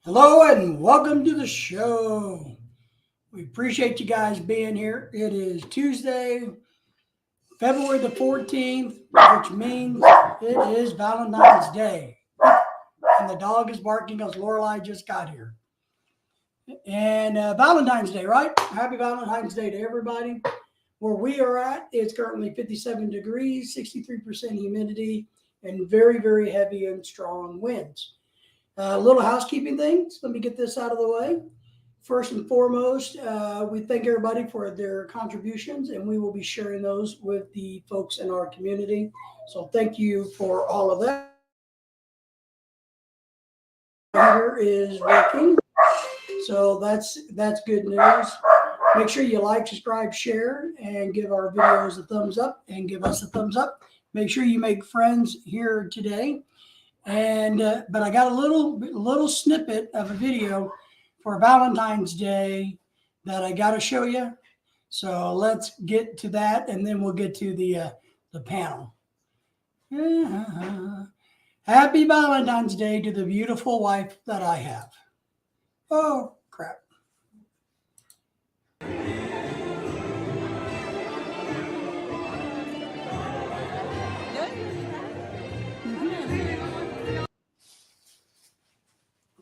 Hello and welcome to the show. We appreciate you guys being here. It is Tuesday, February the 14th, which means it is Valentine's Day. And the dog is barking because Lorelai just got here. And Valentine's Day, right? Happy Valentine's Day to everybody. Where we are at, it's currently 57 degrees, 63% humidity, and very, very heavy and strong winds. Little housekeeping things. Let me get this out of the way. First and foremost, we thank everybody for their contributions, and we will be sharing those with the folks in our community. So thank you for all of that. Here is working, so that's good news. Make sure you like, subscribe, share, and give our videos a thumbs up, and give us a thumbs up. Make sure you make friends here today. And but I got a little snippet of a video for Valentine's Day that I got to show you. So let's get to that, and then we'll get to the panel. Happy Valentine's Day to the beautiful wife that I have. Oh crap!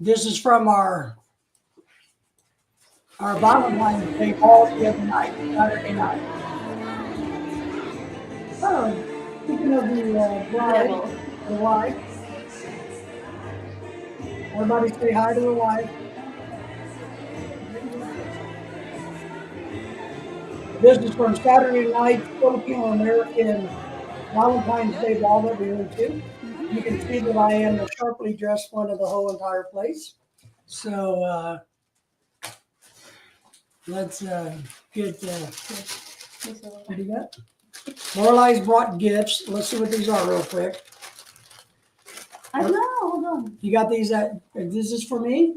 This is from our Valentine's Day ball the other night, Saturday night. Oh, speaking of the bride, the wife. Everybody say hi to the wife. This is from Saturday night's Filipino American Valentine's Day ball that we went to. You can see that I am the sharply dressed one of the whole entire place. So let's get what do you got? Lorelai's brought gifts. Let's see what these are real quick. I know, hold on. You got these this is for me?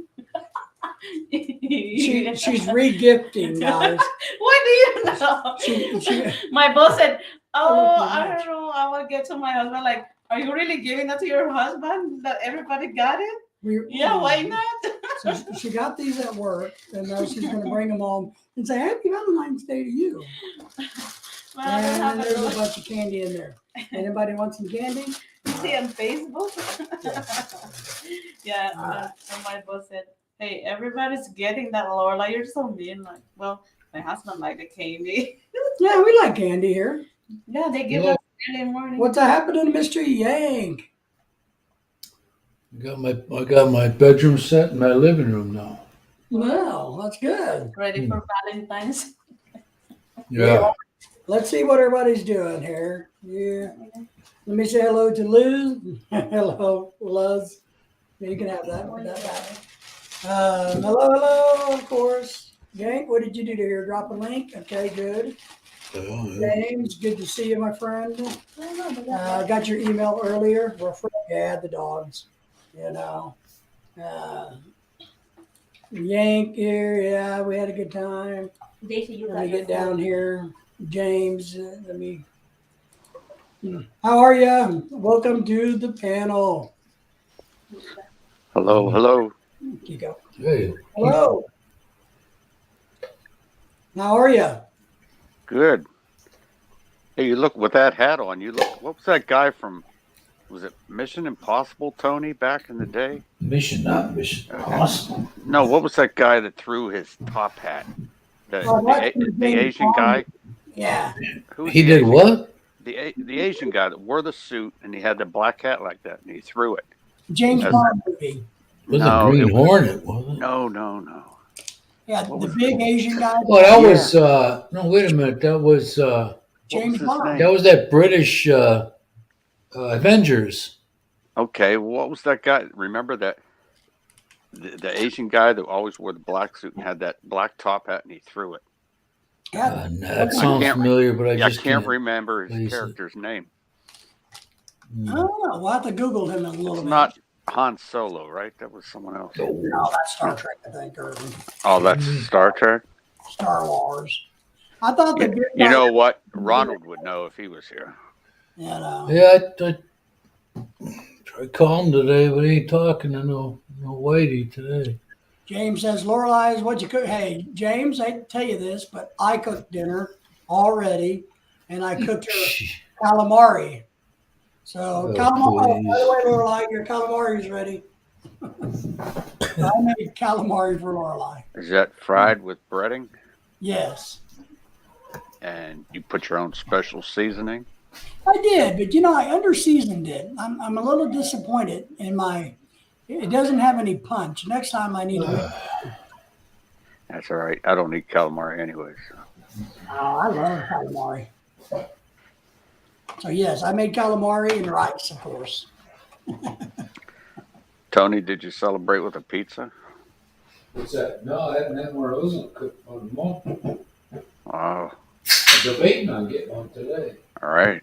She's re-gifting, guys. What do you know? My boss said, I don't know. I will get to my husband, like, are you really giving that to your husband? That everybody got it? Yeah, why not? So she got these at work, and now she's going to bring them home and say, Happy Valentine's Day to you. Well, and there's a bunch of candy in there. Anybody want some candy? You see on Facebook? Yeah, and my boss said, hey, everybody's getting that, Lorelai. You're so mean. Like, well, my husband liked the candy. Yeah, we like candy here. Yeah, they give us early morning. What's happening to Mr. Yank? I got my bedroom set in my living room now. Well, that's good. Ready for Valentine's? Yeah. Let's see what everybody's doing here. Yeah. Let me say hello to Liz. Hello, Luz. You can have that. Hello, of course. Yank, what did you do here? Drop a link? Okay, good. James, good to see you, my friend. I got your email earlier. We're afraid to add the dogs, you know. Yank here, yeah, we had a good time. Let me get down here. James, how are you? Welcome to the panel. Hello. You go. Hey. Hello. How are you? Good. Hey, you look with that hat on. What was that guy from? Was it Mission Impossible, Tony, back in the day? Not Mission Impossible. No, what was that guy that threw his top hat? The Asian guy? Yeah. He did what? The Asian guy that wore the suit and he had the black hat like that and he threw it. James Bond movie. Was it Green Hornet, wasn't it? No. Yeah, the big Asian guy. Oh, that was no, wait a minute. That was James Bond. that was that British Avengers. Okay, what was that guy? Remember that the Asian guy that always wore the black suit and had that black top hat and he threw it. That sounds familiar, but I can't remember his character's name. Oh, we'll have to Google him a little bit. Not Han Solo, right? That was someone else. No, that's Star Trek, I think. Or Oh, that's Star Trek? Star Wars. I thought that. You know what? Ronald would know if he was here. You know. Yeah, Try call him today, but he ain't talking to no Whitey today. James says, Lorelai's what you cook. Hey, James, I hate to tell you this, but I cooked dinner already, and I cooked her calamari. So, calamari, by the way, Lorelai, your calamari is ready. I made calamari for Lorelai. Is that fried with breading? Yes. And you put your own special seasoning? I did, but I under-seasoned it. I'm a little disappointed in my. It doesn't have any punch. Next time I need to. That's all right. I don't eat calamari anyways. Oh, I love calamari. So yes, I made calamari and rice, of course. Tony, did you celebrate with a pizza? What's that? No, I haven't had one of those on a month. Oh. I'm debating on getting one today. All right.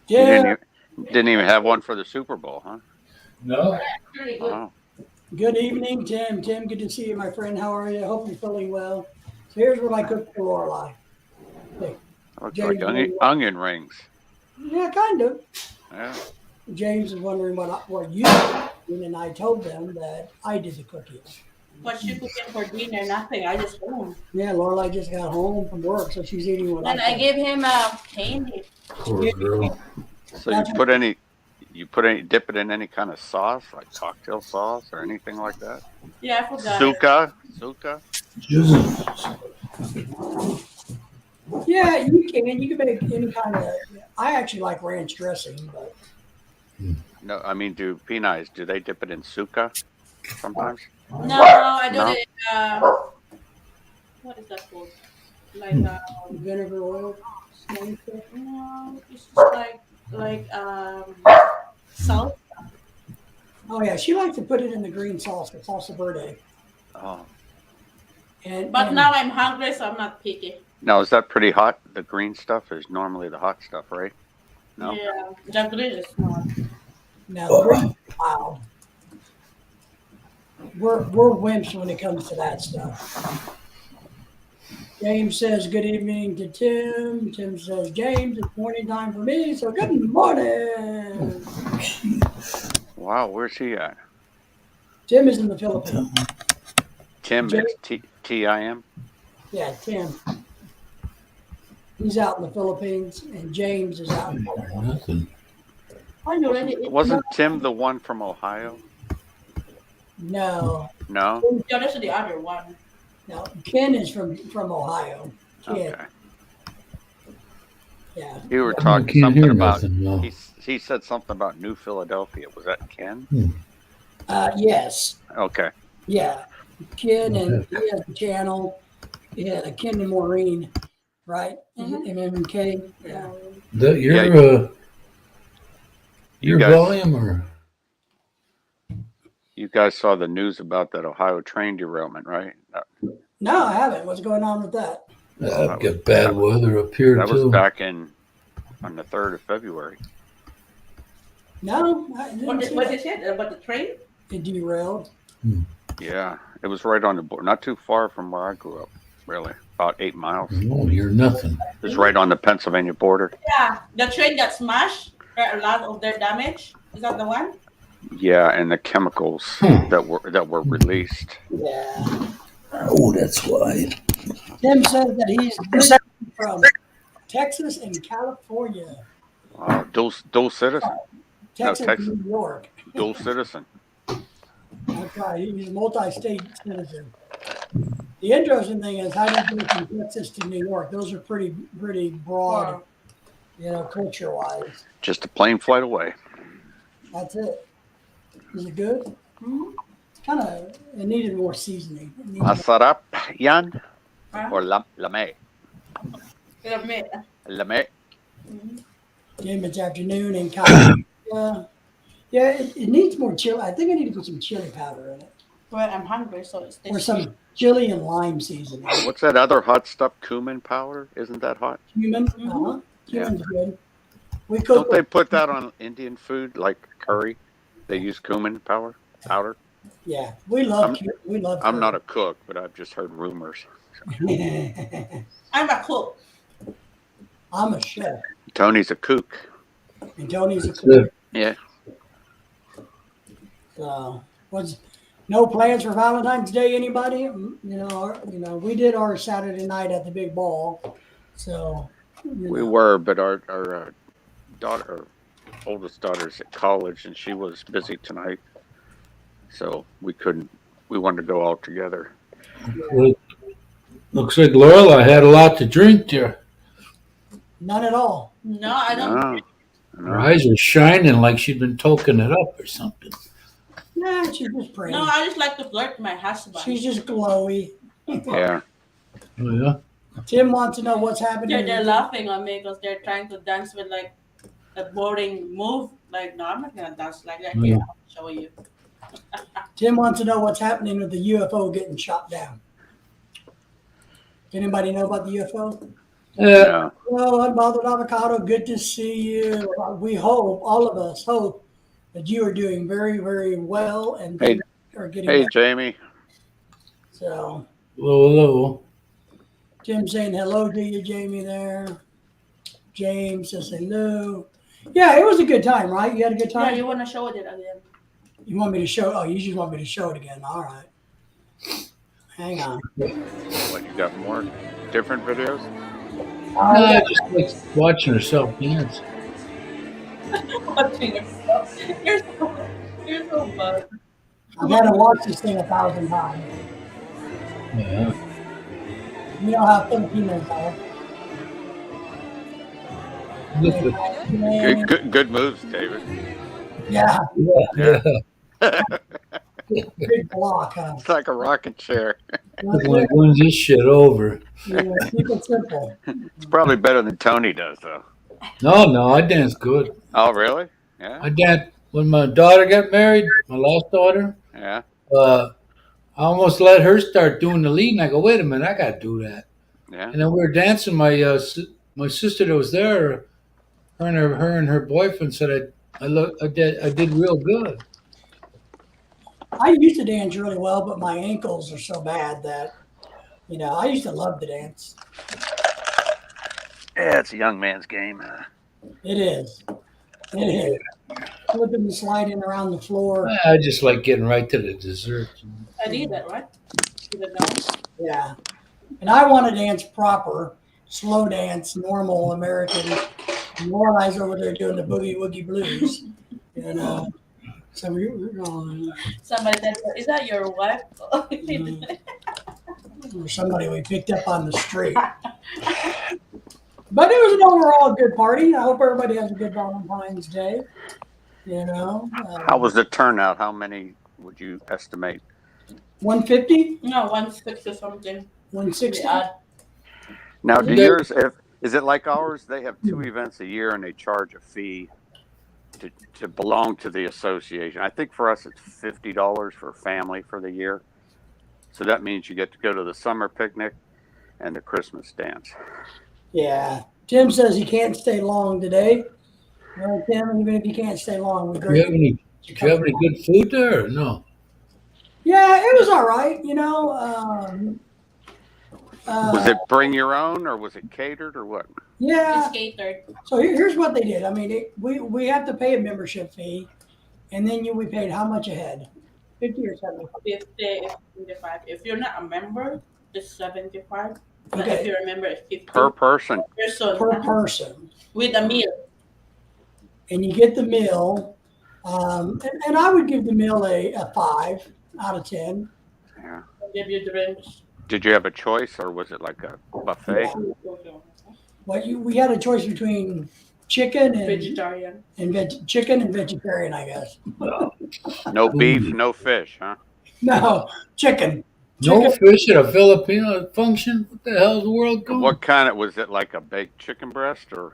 Yeah. You didn't even have one for the Super Bowl, huh? No. Wow. Good evening, Tim. Tim, good to see you, my friend. How are you? Hope you're feeling well. So here's what I cooked for Lorelai. Hey, Looks like onion rings. yeah, kind of. Yeah. James is wondering what you did, and I told them that I did the cooking. What you cooking for dinner? Nothing. I just home. Yeah, Lorelai just got home from work, so she's eating what And I I gave him candy. Poor girl. So dip it in any kind of sauce, like cocktail sauce or anything like that? Yeah, I forgot. Suka? Yeah, you can. You can make any kind of. I actually like ranch dressing, but. No, I mean, do they dip it in suka sometimes? No, I do it. What is that called? Like Vinegar oil. no, it's just like salt. Oh yeah, she likes to put it in the green sauce, the salsa verde. Oh. But now I'm hungry, so I'm not picky. Now, is that pretty hot? The green stuff is normally the hot stuff, right? No? Yeah, the green is not. Now the green is wild. We're wimps when it comes to that stuff. James says good evening to Tim. Tim says, James, it's morning time for me, so good morning. Wow, where's he at? Tim is in the Philippines. Tim, it's Tim? Yeah, Tim. He's out in the Philippines, and James is out in Nothing. Wasn't Tim the one from Ohio? No. No? Yeah, that's the other one. No, Ken is from Ohio. Ken. Okay. Yeah. You were talking something about, he said something about New Philadelphia. Was that Ken? Yes. Okay. Yeah. Ken, and he has a channel. Yeah, Ken and Maureen, right? MMK. Yeah. Your volume or? You guys saw the news about that Ohio train derailment, right? No, I haven't. What's going on with that? I've got bad weather up here that too. That was back on the 3rd of February. No, I didn't. What is it about the train? It derailed. Yeah, it was right on the border, not too far from where I grew up, really, about 8 miles. No, you're nothing. It was right on the Pennsylvania border. Yeah, the train got smashed. A lot of their damage. Is that the one? Yeah, and the chemicals that were released. Yeah. Oh, that's why. Tim says that he's from Texas and California. Wow, dual citizen. Texas, Texas. and New York. Dual citizen. That's right. He's a multi-state citizen. The interesting thing is how do you go from Texas to New York? Those are pretty broad, culture-wise. Just a plane flight away. That's it. Is it good? Mm-hmm. It needed more seasoning. Masarap yan or lame? Lame. Game it's afternoon in California. Yeah, it needs more chili. I think I need to put some chili powder in it. Well, I'm hungry, so it's or some chili and lime seasoning. What's that other hot stuff? Cumin powder? Isn't that hot? Cumin? Mm-hmm. Cumin's good. Don't they put that on Indian food like curry? They use cumin powder. Yeah, we love. I'm not a cook, but I've just heard rumors. I'm a cook. I'm a chef. Tony's a kook. And Tony's a cook. Yeah. So, was no plans for Valentine's Day? Anybody? We did our Saturday night at the big ball. So We were, but our daughter, oldest daughter's at college, and she was busy tonight, so we couldn't. We wanted to go all together. Well, looks like Lorela had a lot to drink there. None at all. No, I don't. No. Her eyes were shining like she'd been toking it up or something. Nah, she's just pretty. No, I just like to flirt with my husband. She's just glowy. Yeah. Oh, yeah? Tim wants to know what's happening. They're laughing on me because they're trying to dance with like a boring move. Like, no, I'm not gonna dance like that. Yeah. Yeah, I'll show you. Tim wants to know what's happening with the UFO getting shot down. Anybody know about the UFO? Yeah. Well, Unbothered Avocado, good to see you. We hope, all of us hope, that you are doing very, very well and Hey. are getting Hey, better. Jamie. So, Hello. Tim saying hello to you, Jamie, there. James says hello. Yeah, it was a good time, right? You had a good Yeah, time? you want to show it again? You want me to show? Oh, you just want me to show it again. All right. Hang on. What, you got more different videos? I just like watching herself dance. Watching yourself. You're so bad. I've had to watch this thing 1,000 times. Yeah. You know how Filipinos are. Look at- Good moves, David. Yeah, Yeah. big block, huh? It's like a rocking chair. Like, when's this shit over? Keep it simple. It's probably better than Tony does, though. No, I dance good. Oh, really? Yeah. I danced when my daughter got married, my last daughter. Yeah. I almost let her start doing the lead, and I go, wait a minute, I got to do that. Yeah. And then we were dancing. My sister that was there, her and her boyfriend said I did real good. I used to dance really well, but my ankles are so bad that, I used to love to dance. Yeah, it's a young man's game. It is. It is. Flipping and sliding around the floor. I just like getting right to the dessert. I did that, right? You did that? Yeah. And I want to dance proper, slow dance, normal American. More eyes over there doing the boogie woogie blues. So we're going. Somebody said, "Is that your wife?" Or somebody we picked up on the street. But it was an overall good party. I hope everybody has a good Valentine's Day. How was the turnout? How many would you estimate? 150, No, 160 something. 160. Yeah. Now, do yours? Is it like ours? They have 2 events a year, and they charge a fee to belong to the association. I think for us, it's $50 for a family for the year. So that means you get to go to the summer picnic and the Christmas dance. Yeah. Tim says he can't stay long today. Well, Tim, even if you can't stay long, we're Did you have any good food there or no? Yeah, it was all right. Was it bring your own, or was it catered, or what? Yeah. It's catered. So here's what they did. I mean, we have to pay a membership fee, and then we paid how much a head? 50 or 75? 50 is 75. If you're not a member, it's 75. But Okay. if you're a member, it's 50. Per person. Per person. With a meal. And you get the meal. And I would give the meal a 5 out of 10. Yeah. Give you drinks. Did you have a choice, or was it like a buffet? We had a choice between chicken and Vegetarian. chicken and vegetarian, I guess. No beef, no fish, huh? No, chicken. No fish at a Filipino function? What the hell's the world going? What kind of was it? Like a baked chicken breast, or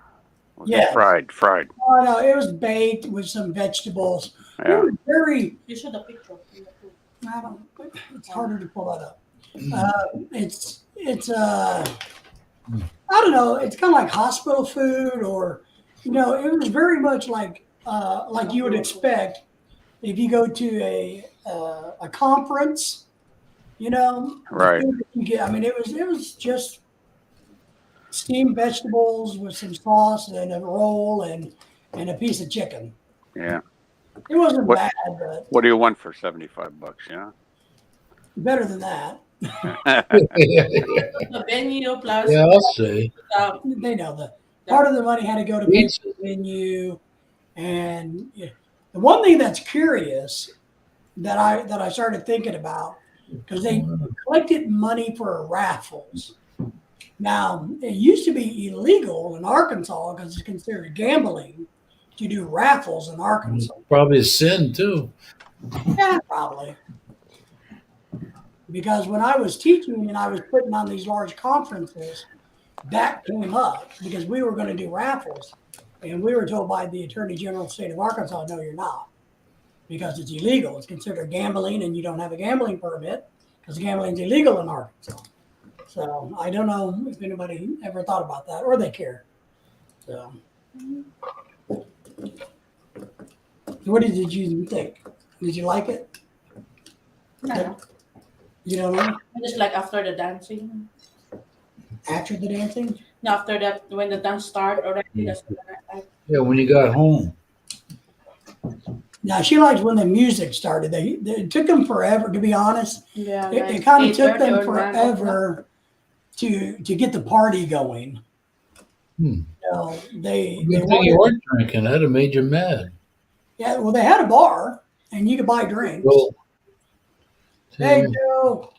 was Yes. it fried? Fried. Oh no, it was baked with some vegetables. It Yeah. was very. You should have picture. It's harder to pull that up. It's I don't know. It's kind of like hospital food, or it was very much like you would expect if you go to a conference. Right. the food that you get. I mean, it was just steamed vegetables with some sauce and a roll and a piece of chicken. Yeah. It wasn't What- bad, but What do you want for $75? Yeah. better than that. The venue plus Yeah, I'll say. They know the part of the money had to go to pay Pizza. for the venue, and yeah. The one thing that's curious that I started thinking about, because they collected money for raffles. Now it used to be illegal in Arkansas because it's considered gambling to do raffles in Arkansas. Probably a sin too. Yeah, probably. Because when I was teaching and I was putting on these large conferences, that came up because we were going to do raffles. And we were told by the Attorney General of the state of Arkansas, no, you're not. Because it's illegal. It's considered gambling and you don't have a gambling permit because gambling is illegal in Arkansas. So I don't know if anybody ever thought about that or they care. So what did you think? Did you like it? No, You don't know? just like after the dancing. After the dancing? No, after that, when the dance start already, that's when I Yeah, when you got home. Now she likes when the music started. It took them forever, to be honest. yeah. It kind of took 8:30 them or 9 o'clock. forever to get the party going. Hmm. So they Good thing you weren't drinking. That'd have made you mad. yeah, well they had a bar and you could buy drinks. Well, Hey yeah. Joe,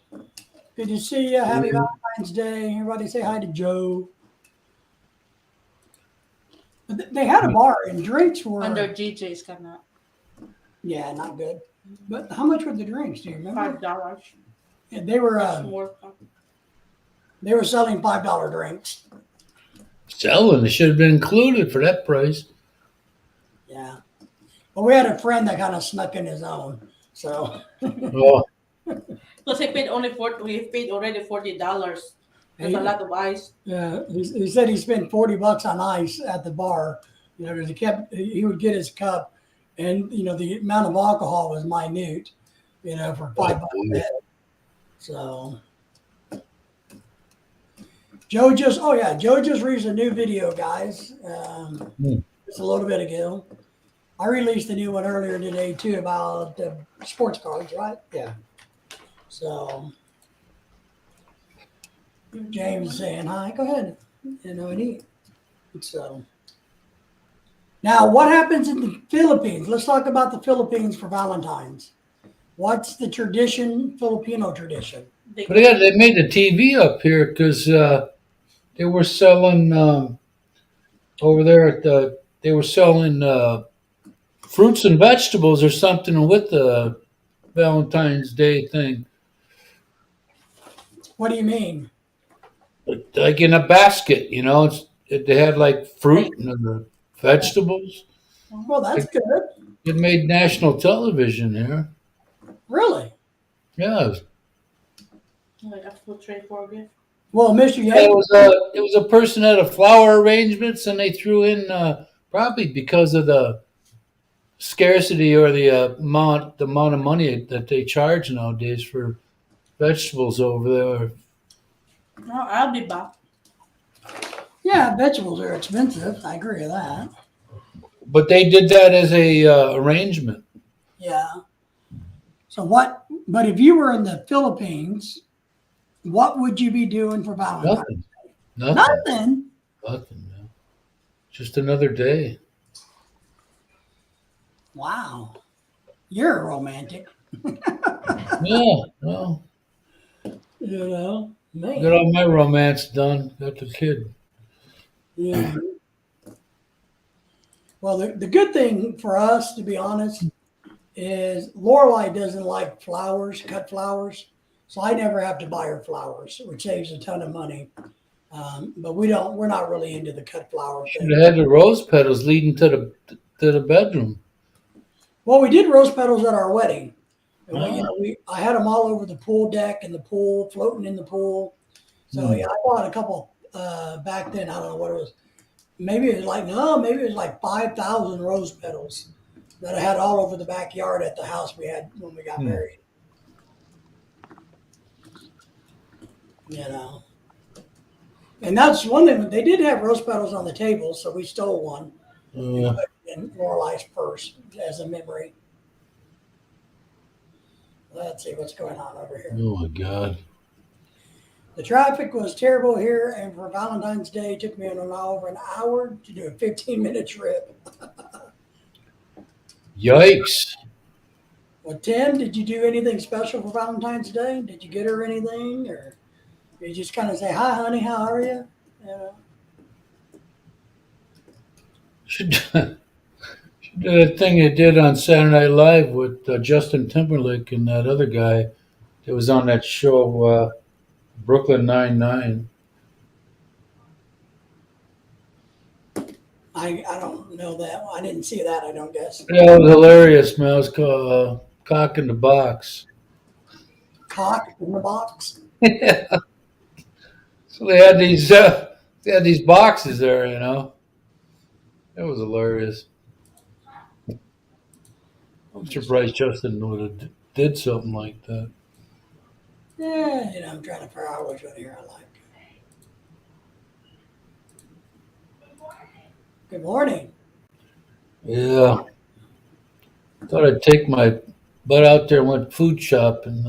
good to see you. Happy Yeah. Valentine's Day. Everybody say hi to Joe. But they had a bar and drinks were Under GJ's kind yeah, not good. But how much were the drinks? Do you of remember? $5. Yeah, they were That's more. selling $5 drinks. Selling, it should have been included for that price. Yeah. Well, we had a friend that kind of snuck in his own. So Oh, Because he paid already $40. There's a lot of ice. yeah, he said he spent $40 on ice at the bar. You know, because he would get his cup, and you know the amount of alcohol was minute. You know, for $5 a head. So Joe just released a new video, guys. Just a little bit ago. I released a new one earlier today too about sports cards, right? Yeah. So James is saying hi. Go ahead. You know, and eat. So now, what happens in the Philippines? Let's talk about the Philippines for Valentine's. What's the tradition, Filipino tradition? but they made the TV up here because they were selling over there at the. They were selling fruits and vegetables or something with the Valentine's Day thing, What do you mean? like in a basket. You know, they had like fruit and the vegetables. Well, that's good. It made national television there. Really? Yeah, Like a food tray for gift. Well, Mr. it Yates, was a person that had flower arrangements, and they threw in probably because of the scarcity or the amount of money that they charge nowadays for vegetables over there. No, I'll be back. yeah, vegetables are expensive. I agree with that. But they did that as a arrangement. Yeah. So what? But if you were in the Philippines, what would you be doing for Valentine's? Nothing. Nothing. Nothing. Man. Just another day. Wow. You're a romantic. Yeah. Well, You know, man. got all my romance done. Got the kid. Yeah. Well, the good thing for us, to be honest, is Lorelai doesn't like flowers, cut flowers. So I never have to buy her flowers, which saves a ton of money. But we're not really into the cut flower Should thing. have had the rose petals leading to the bedroom. Well, we did rose petals at our wedding. And I had them all over the pool deck and the pool, floating in the pool. So yeah, I bought a couple back then. I don't know what it was. Maybe it was like 5,000 rose petals that I had all over the backyard at the house we had when we got married. You know. And that's one thing. They did have rose petals on the table, so we stole one. Yeah. Put in Lorelai's purse as a memory. Let's see what's going on over here. Oh my God. The traffic was terrible here, and for Valentine's Day, it took me over an hour to do a 15-minute trip. Yikes. Well, Tim, did you do anything special for Valentine's Day? Did you get her anything, or did you just kind of say, "Hi, honey, how are you"? She did a thing they did on Saturday Night Live with Justin Timberlake and that other guy that was on that show, Brooklyn Nine-Nine. I don't know that. I didn't see that. I don't guess. Yeah, it was hilarious, man. It was called Cock in the Box. Cock in the box. Yeah. So they had these boxes there, you know. It was hilarious. I'm surprised Justin would have did something like that. Yeah, I'm trying to figure out which one here I like. Good morning. Yeah. Thought I'd take my butt out there and went food shopping.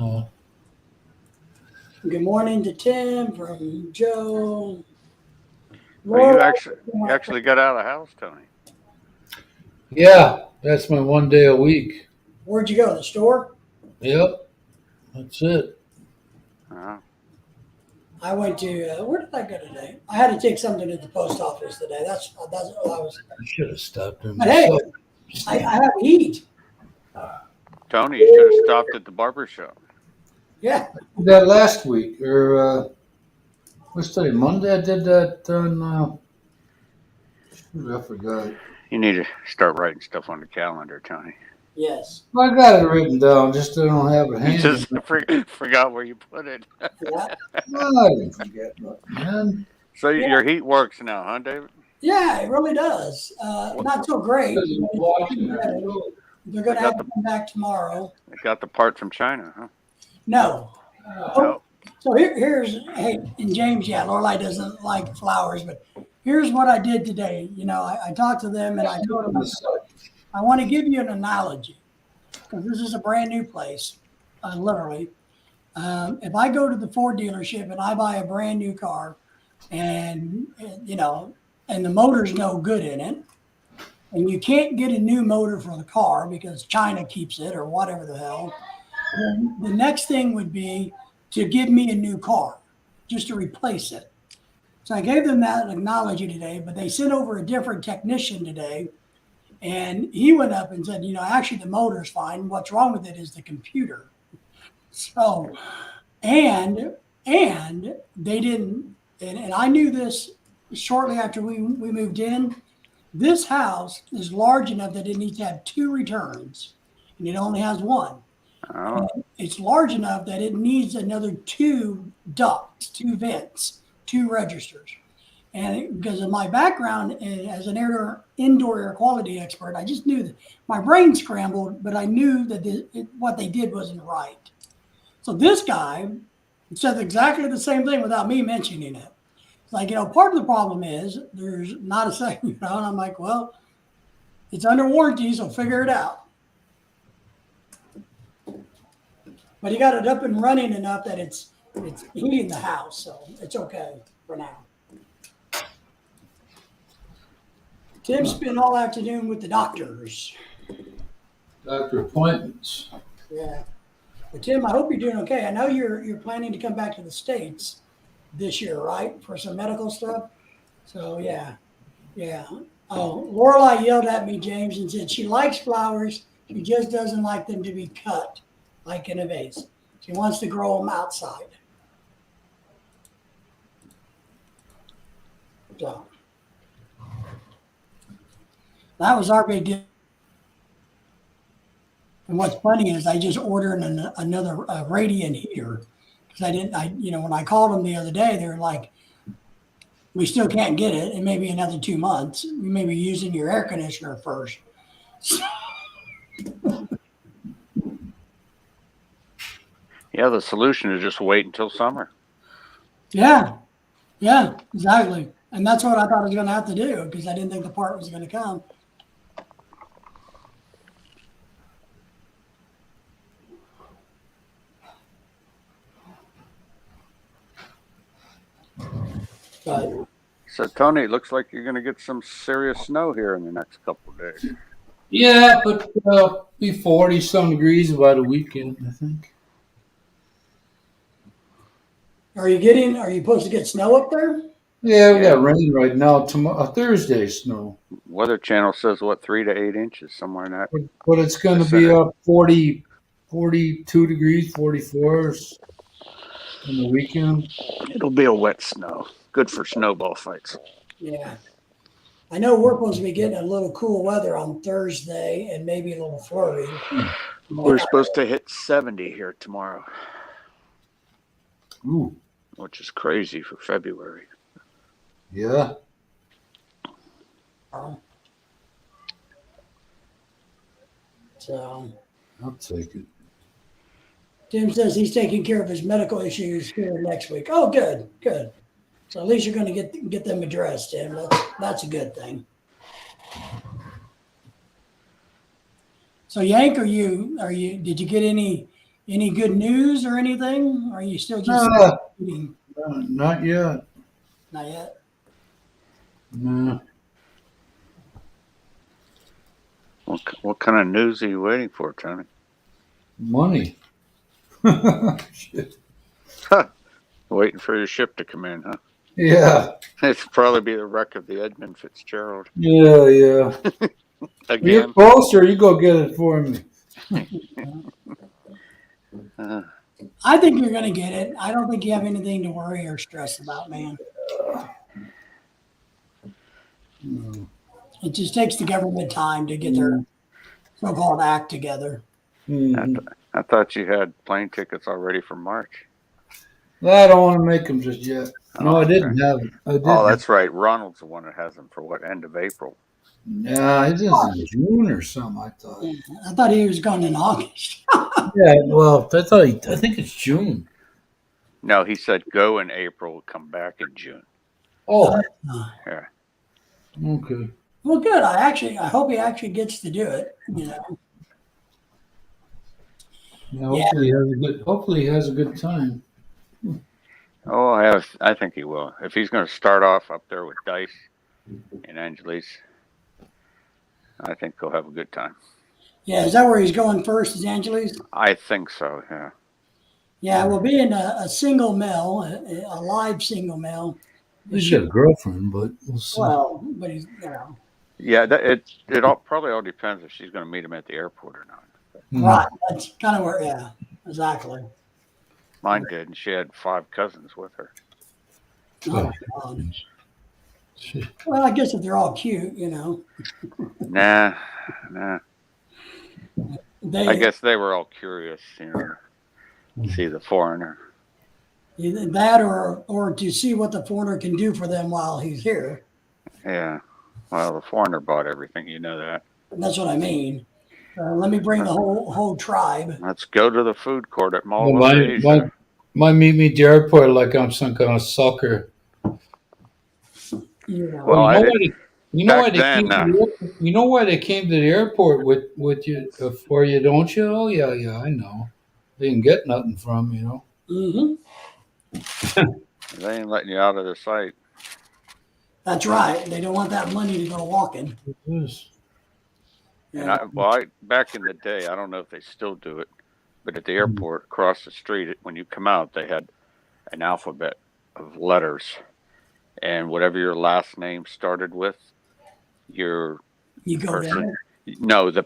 Good morning to Tim from Joe. Well, you actually got out of the house, Tony. Yeah, that's my one day a week. Where'd you go? The store? Yep, that's it. I went to where did I go today? I had to take something at the post office today. That's what I was. I should have stopped there But hey, myself. I have to eat. Tony, you should have stopped at the barber shop. Yeah. That last week, or what's today? Monday. I did that on. I forgot. You need to start writing stuff on the calendar, Tony. Yes. I got it written down, just I don't have it You handy. just forgot where you put it. Yeah. No, I didn't forget, man. So your heat works now, huh, David? Yeah, it really does. Not so great. They're going to have to come back tomorrow. They got the part from China, huh? No. No. So here's, hey, and James, yeah, Lorelai doesn't like flowers, but here's what I did today. I talked to them and I told them, I want to give you an analogy because this is a brand new place, literally. If I go to the Ford dealership and I buy a brand new car and the motor's no good in it, and you can't get a new motor for the car because China keeps it or whatever the hell, then the next thing would be to give me a new car just to replace it. So I gave them that analogy today, but they sent over a different technician today. And he went up and said, actually the motor's fine. What's wrong with it is the computer. So, and they didn't, and I knew this shortly after we moved in. This house is large enough that it needs to have 2 returns, and it only has 1. Oh. It's large enough that it needs another 2 ducts, 2 vents, 2 registers. And because of my background as an indoor air quality expert, I just knew that my brain scrambled, but I knew that what they did wasn't right. So this guy said exactly the same thing without me mentioning it. It's like, part of the problem is there's not a second, and I'm like, well, it's under warranty, so figure it out. But he got it up and running enough that it's heating the house, so it's okay for now. Tim spent all afternoon with the doctors. Doctor appointments. Yeah. But Tim, I hope you're doing okay. I know you're planning to come back to the States this year, right? For some medical stuff. So yeah. Oh, Lorelai yelled at me, James, and said she likes flowers. She just doesn't like them to be cut like in a vase. She wants to grow them outside. So that was our big deal. And what's funny is I just ordered another radiant heater because when I called them the other day, they were like, we still can't get it in maybe another 2 months. We may be using your air conditioner first. Yeah, the solution is just wait until summer. Yeah, exactly. And that's what I thought I was going to have to do because I didn't think the part was going to come. But So Tony, it looks like you're going to get some serious snow here in the next couple of days. Yeah, but be 40 some degrees by the weekend, I think. are you supposed to get snow up there? Yeah, we got rain right now. Tomorrow, Thursday, snow. Weather Channel says 3 to 8 inches, somewhere in that. But it's going to be up 40, 42 degrees, 44 on the weekend. It'll be a wet snow. Good for snowball fights. Yeah. I know we're supposed to be getting a little cool weather on Thursday and maybe a little flurry. We're supposed to hit 70 here tomorrow. Ooh. Which is crazy for February. Yeah. So I'll take it. Tim says he's taking care of his medical issues here next week. Oh, good. So at least you're going to get them addressed, Tim. That's a good thing. So Yank, did you get any good news or anything? Or are you still just eating? Not yet. Not yet. No. What kind of news are you waiting for, Tony? Money. Shit. Waiting for your ship to come in, huh? Yeah. It'll probably be the wreck of the Edmund Fitzgerald. Yeah. Again. You're closer. You go get it for me. I think you're going to get it. I don't think you have anything to worry or stress about, man. No. It just takes the government time to get their so-called act together. I thought you had plane tickets already for March. I don't want to make them just yet. No, I didn't have it. That's right. Ronald's the one that has them for end of April? Yeah, it is in June or something, I thought. I thought he was going in August. Yeah, well, I think it's June. No, he said go in April, come back in June. Oh. Yeah. Okay. Well, good. I hope he actually gets to do it. Yeah, hopefully he has a good time. Oh, I think he will. If he's going to start off up there with Dice and Angeles, I think he'll have a good time. Yeah, is that where he's going first, is Angeles? I think so, yeah. Yeah, well, being a single male, a live single male. He's got a girlfriend, but we'll see. Well, but he's, Yeah, it probably all depends if she's going to meet him at the airport or not. Right, that's kind of where, yeah, exactly. Mine did, and she had 5 cousins with her. Oh, well, I guess if they're all cute, Nah. I guess they were all curious, see the foreigner. Either that or to see what the foreigner can do for them while he's here. Yeah. Well, the foreigner bought everything, you know that. That's what I mean. Let me bring the whole tribe. Let's go to the food court at Mall of Asia. Might meet me at the airport like I'm some kind of sucker. Well, you know why they came to the airport with you for you, don't you? Oh yeah, I know. They didn't get nothing from Mm-hmm. They ain't letting you out of their sight. That's right. They don't want that money to go walking. And back in the day, I don't know if they still do it, but at the airport across the street, when you come out, they had an alphabet of letters, and whatever your last name started with, the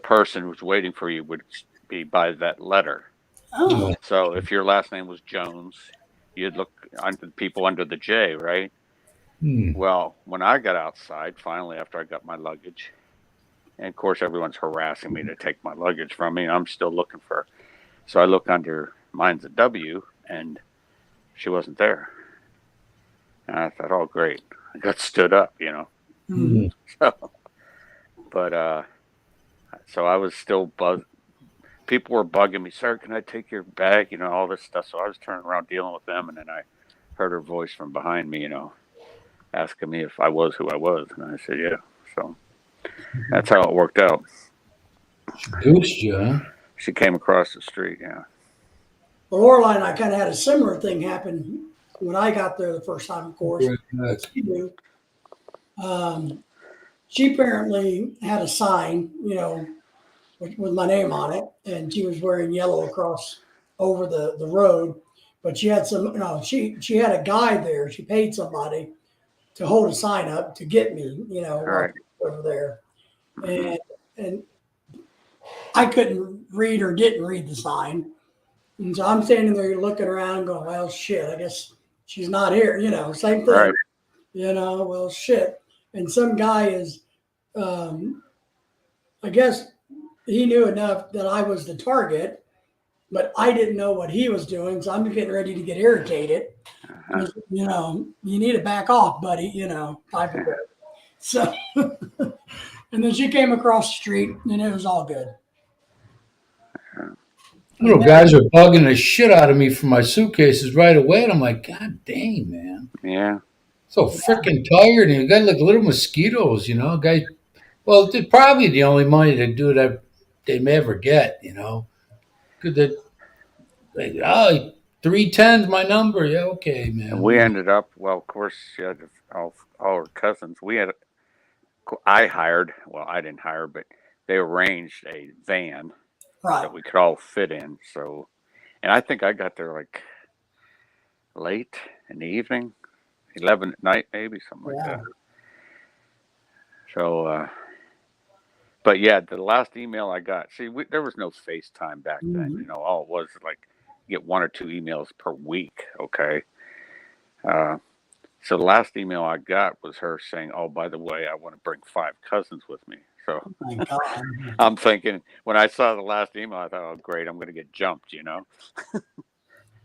person who's waiting for you would be by that letter. Oh. So if your last name was Jones, you'd look under people under the J, right? Well, when I got outside, finally, after I got my luggage, and of course everyone's harassing me to take my luggage from me, and I'm still looking for her. So I look under, mine's a W, and she wasn't there. And I thought, oh, great. I got stood up, Mm-hmm. So I was still buzzed. People were bugging me, sir, can I take your bag? All this stuff. So I was turning around dealing with them, and then I heard her voice from behind me, asking me if I was who I was. And I said, yeah. So that's how it worked out. She goosed you, huh? She came across the street, yeah. Well, Orla and I kind of had a similar thing happen when I got there the first time, of course. She knew. She apparently had a sign, with my name on it, and she was wearing yellow across over the road. But she had she had a guy there. She paid somebody to hold a sign up to get me, Right. over there. And I couldn't read or didn't read the sign. And so I'm standing there looking around going, well, shit, I guess she's not here, same thing. Right. Well, shit. And some guy is, I guess he knew enough that I was the target, but I didn't know what he was doing. So I'm getting ready to get irritated. Uh-huh. You need to back off, buddy, type of thing. So, and then she came across the street and it was all good. Little guys are bugging the shit out of me for my suitcases right away. And I'm like, God dang, man. Yeah. So freaking tired. And you got like little mosquitoes, Guy, well, they're probably the only money to do that they may ever get, Good that, like, 310's my number. Yeah, okay, man. And we ended up, well, of course, she had all her cousins. I didn't hire, but they arranged a van that we could all fit in. So, and I think I got there like late in the evening, 11 at night, maybe something like that. So, but yeah, the last email I got, there was no FaceTime back then, all it was like you get 1 or 2 emails per week. Okay. So the last email I got was her saying, oh, by the way, I want to bring 5 cousins with me. So I'm thinking, when I saw the last email, I thought, oh, great, I'm going to get jumped,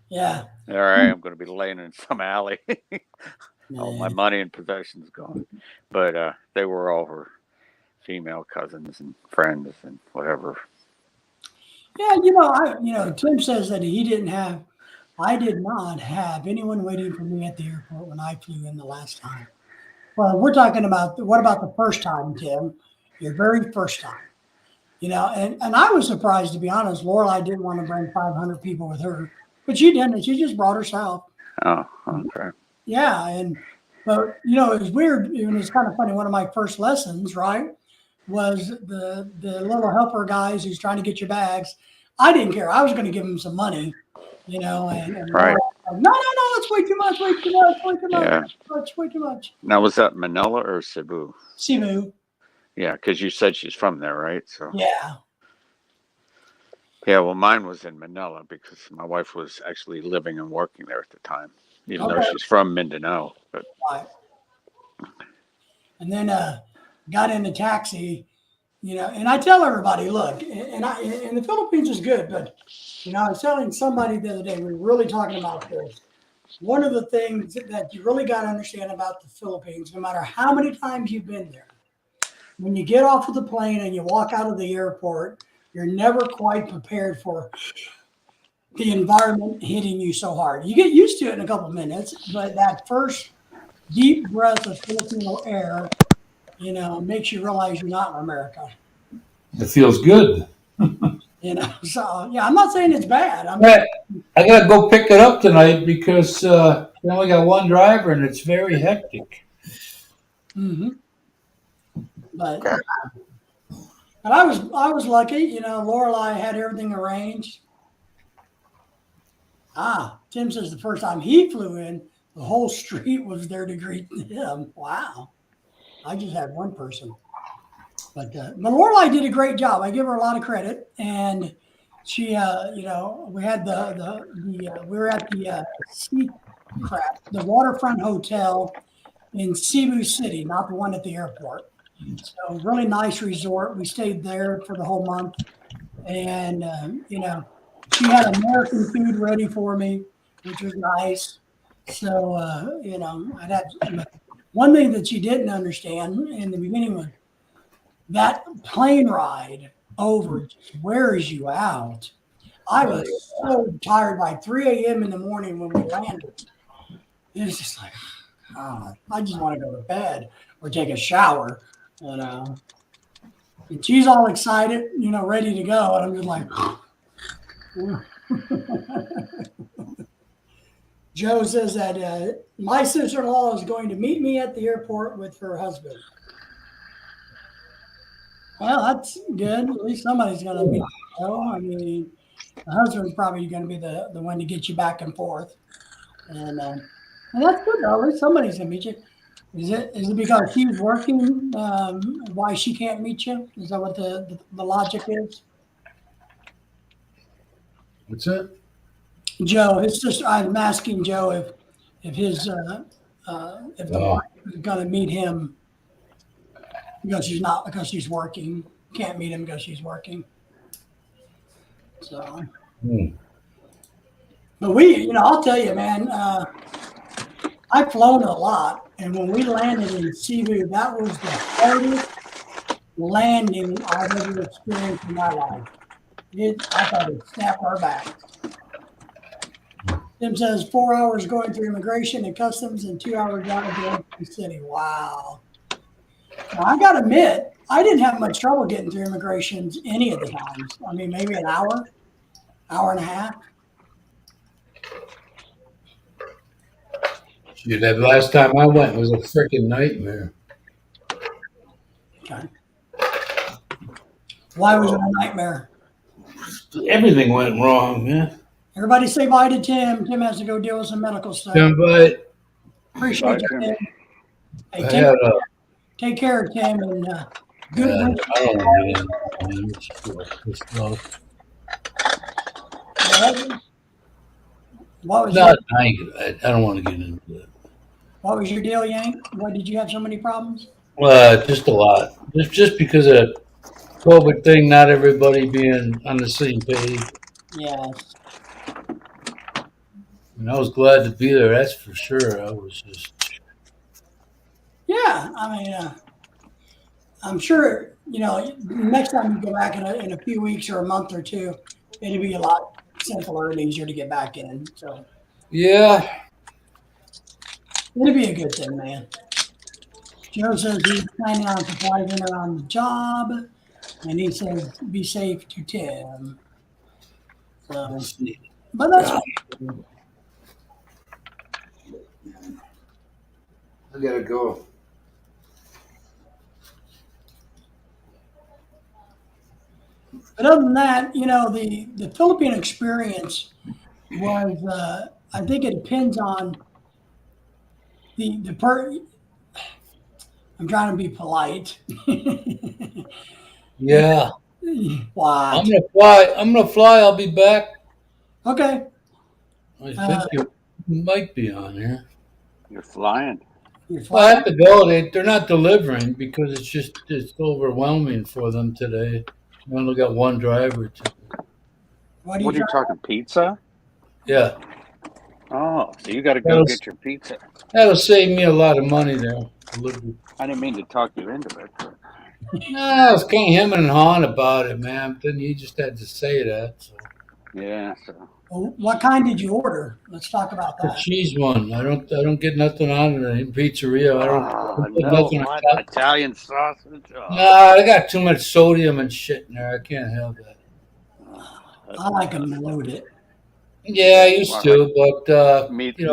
Yeah. All right, I'm going to be laying in some alley. All my money and possessions gone. But they were all her female cousins and friends and whatever. Yeah, Tim says that I did not have anyone waiting for me at the airport when I flew in the last time. Well, we're talking about, what about the first time, Tim? Your very first time. And I was surprised, to be honest. Lorelai didn't want to bring 500 people with her, but she didn't. She just brought herself. Oh, okay. Yeah, but it was weird, and it's kind of funny. One of my first lessons, right, was the little helper guys who's trying to get your bags. I didn't care. I was going to give them some money, and right. Like, no, that's way too much, way too much. Now, was that Manila or Cebu? Cebu. Yeah, because you said she's from there, right? So yeah. Yeah, well, mine was in Manila because my wife was actually living and working there at the time, even though she's from Mindanao. But right. And then got in a taxi, and I tell everybody, look, and the Philippines is good, but I was telling somebody the other day, we were really talking about this. One of the things that you really got to understand about the Philippines, no matter how many times you've been there, when you get off of the plane and you walk out of the airport, you're never quite prepared for the environment hitting you so hard. You get used to it in a couple of minutes, but that first deep breath of Filipino air, makes you realize you're not in America. It feels good. So yeah, I'm not saying it's bad. I gotta go pick it up tonight because we only got one driver and it's very hectic. Mm-hmm. But I was lucky. Lorelai had everything arranged. Tim says the first time he flew in, the whole street was there to greet him. Wow. I just had one person. But Lorelai did a great job. I give her a lot of credit. And she, we had we were at the Waterfront Hotel in Cebu City, not the one at the airport. So really nice resort. We stayed there for the whole month. And, she had American food ready for me, which was nice. So, I'd have one thing that she didn't understand in the beginning was that plane ride over just wears you out. I was so tired by 3 a.m. in the morning when we landed. It's just like, God, I just want to go to bed or take a shower. And she's all excited, ready to go. And I'm just like, Joe says that my sister-in-law is going to meet me at the airport with her husband. Well, that's good. At least somebody's going to meet Joe. I mean, the husband's probably going to be the one to get you back and forth. And that's good, though. At least somebody's going to meet you. Is it because she's working, why she can't meet you? Is that what the logic is? What's that? Joe, his sister. I'm asking Joe if his if the wife is going to meet him because she's working. Can't meet him because she's working. So, but I'll tell you, man. I've flown a lot, and when we landed in Cebu, that was the hardest landing I've ever experienced in my life. I thought it snapped our backs. Tim says 4 hours going through immigration and customs and 2 hours out of the city. Wow. Now, I got to admit, I didn't have much trouble getting through immigrations any of the times. I mean, maybe an hour and a half. Dude, that last time I went was a freaking nightmare. Okay. Why was it a nightmare? Everything went wrong, man. Everybody say bye to Tim. Tim has to go deal with some medical stuff. But Appreciate you, Tim. Hey, I Tim, had take care of Tim and good I wishes. don't know, What was not, I don't want to get into it. What was your deal, Yank? Why did you have so many problems? Just a lot. Just because of COVID thing, not everybody being on the same page. Yes. And I was glad to be there, that's for sure. I was just. Yeah, I mean, I'm sure, next time you go back in a few weeks or a month or two, it'll be a lot simpler and easier to get back in. So Yeah. it'll be a good thing, man. Joe says he's planning on surprising her on the job, and he says be safe to Tim. So, but that's fine. I gotta go. But other than that, the Philippine experience was, I think it depends on I'm trying to be polite. Yeah. Why? I'm gonna fly. I'll be back. Okay. I think you might be on here. You're flying. You're Well, I have fine. to go. They're not delivering because it's overwhelming for them today. We only got one driver. What are you talking, pizza? Yeah. Oh, so you got to go get your pizza. That'll save me a lot of money there. Delivery. I didn't mean to talk you into it. But... I was kind of hemming and hawing about it, man. Then you just had to say that. So. Yeah. So. Well, what kind did you order? Let's talk about The that. cheese one. I don't get nothing on it in pizzeria. I don't put no, nothing on top. Italian sausage. Oh. Nah, they got too much sodium and shit in there. I can't have that. I like them loaded. Yeah, I used to, but meat if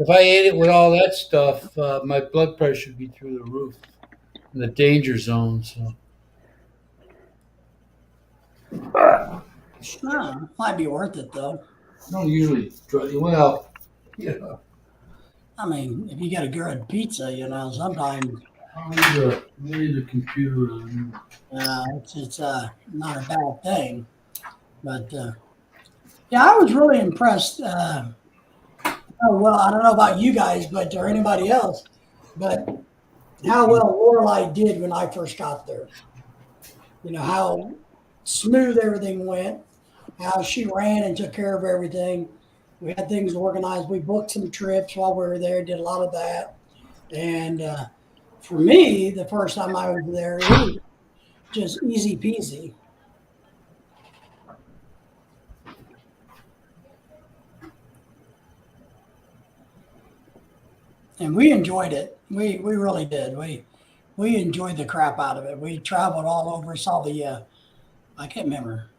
I ate it with all that stuff, my blood pressure would be through the roof, in the danger zone. So. Might be worth it though. I don't usually well, I mean, if you get a good pizza, sometimes I'll leave the computer on. it's not a bad thing. But yeah, I was really impressed. I don't know about you guys, or anybody else, but how well Lorelei did when I first got there. How smooth everything went, how she ran and took care of everything. We had things organized. We booked some trips while we were there, did a lot of that. And for me, the first time I was there, it was just easy peasy. And we enjoyed it. We really did. We enjoyed the crap out of it. We traveled all over, saw I can't remember.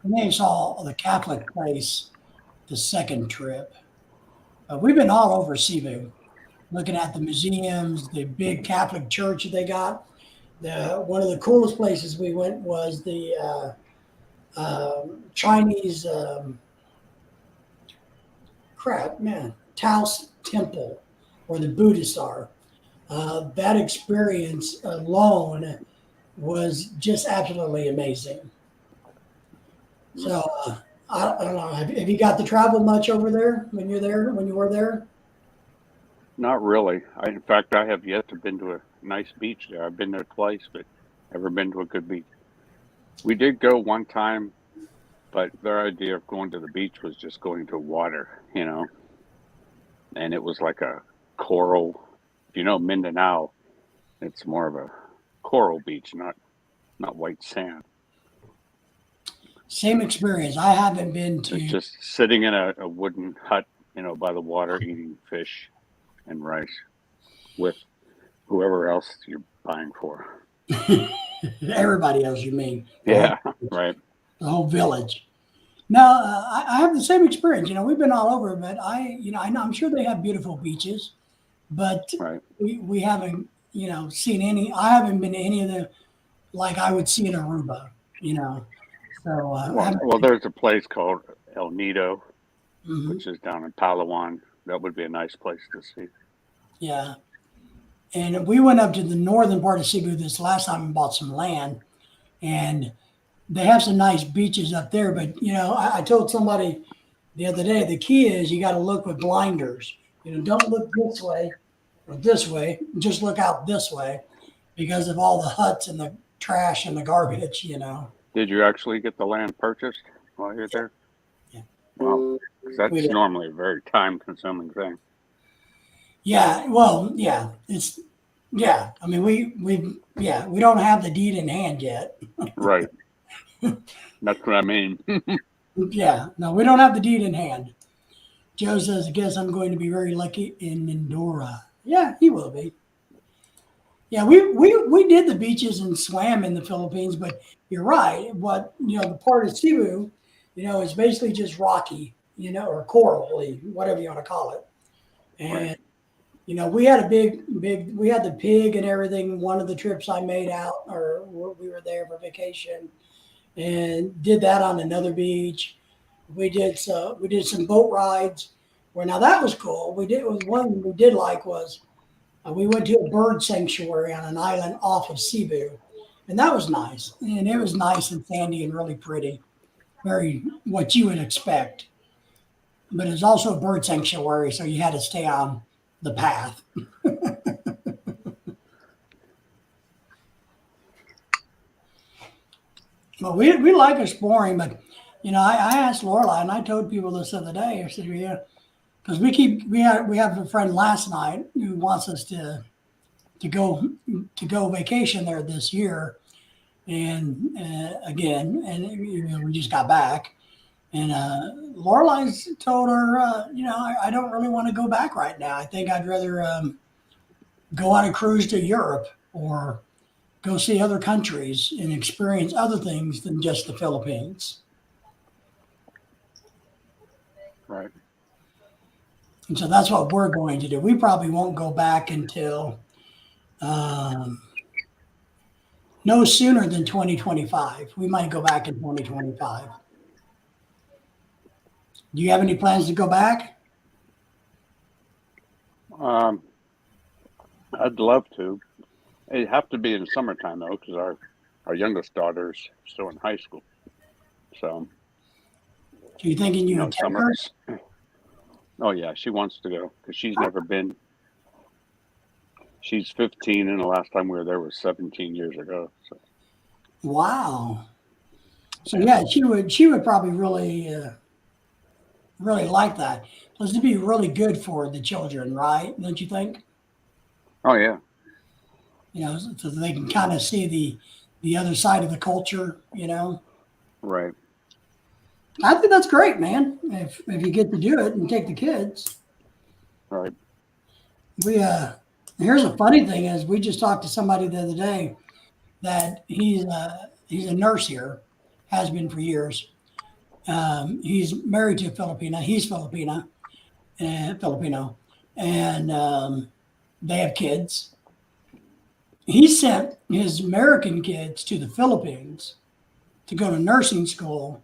We may have saw the Catholic place the second trip. We've been all over Cebu, looking at the museums, the big Catholic church that they got. One of the coolest places we went was the Chinese Taoist temple where the Buddhists are. That experience alone was just absolutely amazing. So I don't know. Have you got to travel much over there when you were there? Not really. In fact, I have yet to been to a nice beach there. I've been there twice, but never been to a good beach. We did go one time, but their idea of going to the beach was just going to water, and it was like a coral. If you know Mindanao, it's more of a coral beach, not white sand. Same experience. I haven't been to. It's just sitting in a wooden hut, by the water, eating fish and rice with whoever else you're buying for. Everybody else, you mean? Yeah, right. The whole village. No, I have the same experience. We've been all over, but I'm sure they have beautiful beaches, but right. we haven't, seen any. I haven't been to any of the like I would see in Aruba, So well, there's a place called El Nido, which is down in Palawan. That would be a nice place to see. Yeah. And we went up to the northern part of Cebu this last time and bought some land. And they have some nice beaches up there. But, I told somebody the other day, the key is you got to look with blinders. Don't look this way or this way. Just look out this way because of all the huts and the trash and the garbage, Did you actually get the land purchased while you're there? Yeah. Well, that's normally a very time-consuming thing. Yeah. Well, yeah. I mean, we don't have the deed in hand yet. Right. That's what I mean. Yeah. No, we don't have the deed in hand. Joe says, I guess I'm going to be very lucky in Mindoro. Yeah, he will be. Yeah, we did the beaches and swam in the Philippines, but you're right. The part of Cebu, is basically just rocky, or corally, whatever you want to call it. And, we had we had the pig and everything. One of the trips I made out, or we were there for vacation and did that on another beach. We did some boat rides where now that was cool. We went to a bird sanctuary on an island off of Cebu, and that was nice. And it was nice and sandy and really pretty, very what you would expect. But it's also a bird sanctuary, so you had to stay on the path. Well, we like exploring, but I asked Lorelai, and I told people this the other day. I said, yeah. Because we have a friend last night who wants us to go vacation there this year, and we just got back, and Lorelai's told her, I don't really want to go back right now. I think I'd rather go on a cruise to Europe or go see other countries and experience other things than just the Philippines. Right. And so that's what we're going to do. We probably won't go back until no sooner than 2025. We might go back in 2025. Do you have any plans to go back? I'd love to. It'd have to be in the summertime though, because our youngest daughter's still in high school. So. So you thinking you can take her? Oh yeah, she wants to go because she's never been. She's 15, and the last time we were there was 17 years ago. So. Wow. So yeah, she would probably really like that. Plus, it'd be really good for the children, right? Don't you think? Oh yeah. So they can kind of see the other side of the culture. Right. I think that's great, man. If you get to do it and take the kids. Right. Here's a funny thing is we just talked to somebody the other day that he's a nurse here, has been for years, He's married to a Filipina. He's Filipino, and they have kids. He sent his American kids to the Philippines to go to nursing school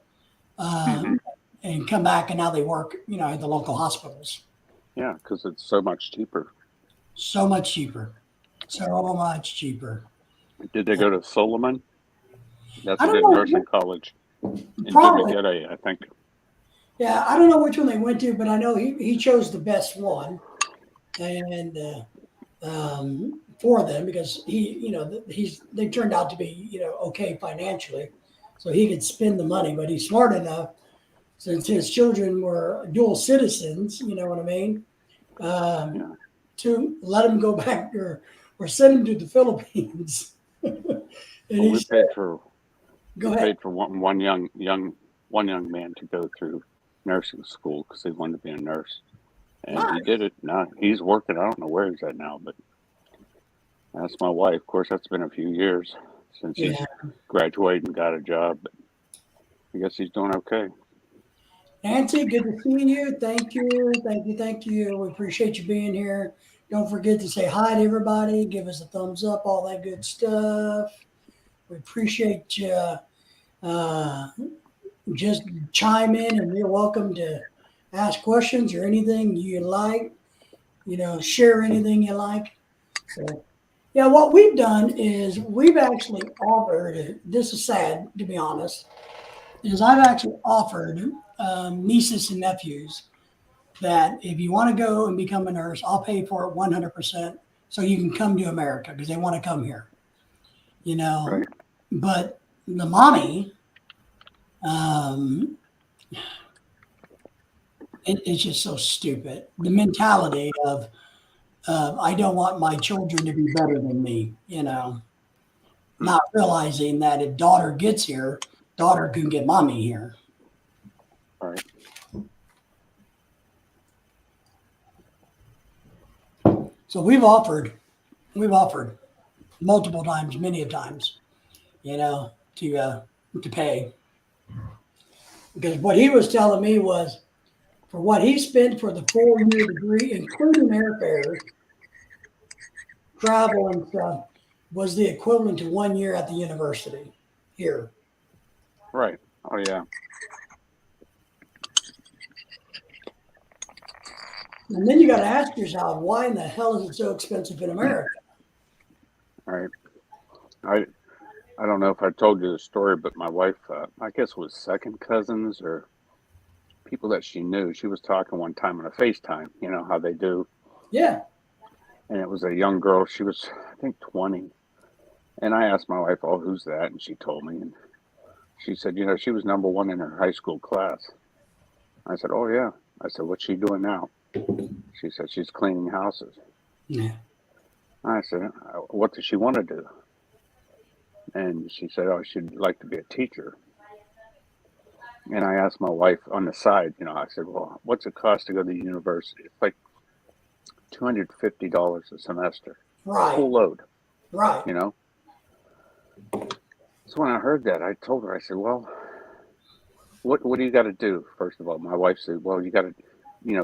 and come back, and now they work, at the local hospitals. Yeah, because it's so much cheaper. So much cheaper. So much cheaper. Did they go to Solomon? That's I a don't good know. nursing college in Probably. Dumaguete, I think. Yeah, I don't know which one they went to, but I know he chose the best one, and for them because they turned out to be okay financially, so he could spend the money. But he's smart enough, since his children were dual citizens, you know what I mean, to let him go back or send him to the Philippines. And Well, we paid for one young man to go through nursing school because he wanted to be a nurse, and he did it. Now he's working. I don't know where he's at now, but that's my wife. Of course, that's been a few years since he's graduated and got a job, but I guess he's doing okay. Nancy, good to see you. Thank you. We appreciate you being here. Don't forget to say hi to everybody. Give us a thumbs up, all that good stuff. We appreciate you. Just chime in, and you're welcome to ask questions or anything you like. Share anything you like. So, yeah, what we've done is we've actually offered. This is sad, to be honest. Is I've actually offered nieces and nephews that if you want to go and become a nurse, I'll pay for it 100%, so you can come to America because they want to come here. Right. But the mommy, it's just so stupid. The mentality of I don't want my children to be better than me, not realizing that if daughter gets here, daughter can get mommy here. Right. So we've offered multiple times, many times, to pay. Because what he was telling me was for what he spent for the 4-year degree, including airfare, travel and stuff, was the equivalent to 1 year at the university here. Right. Oh, yeah. And then you got to ask yourself, why in the hell is it so expensive in America? Right. I don't know if I told you the story, but my wife, I guess, was second cousins or people that she knew. She was talking one time on a FaceTime, how they do. Yeah. And it was a young girl. She was, I think, 20. And I asked my wife, oh, who's that? And she told me. And she said, she was number one in her high school class. I said, oh, yeah. I said, what's she doing now? She said, she's cleaning houses. Yeah. I said, what does she want to do? And she said, oh, she'd like to be a teacher. And I asked my wife on the side, I said, well, what's it cost to go to university? It's like $250 a semester. Right. Full load. Right. So when I heard that, I told her, I said, well, what do you got to do? First of all, my wife said, well, you got to,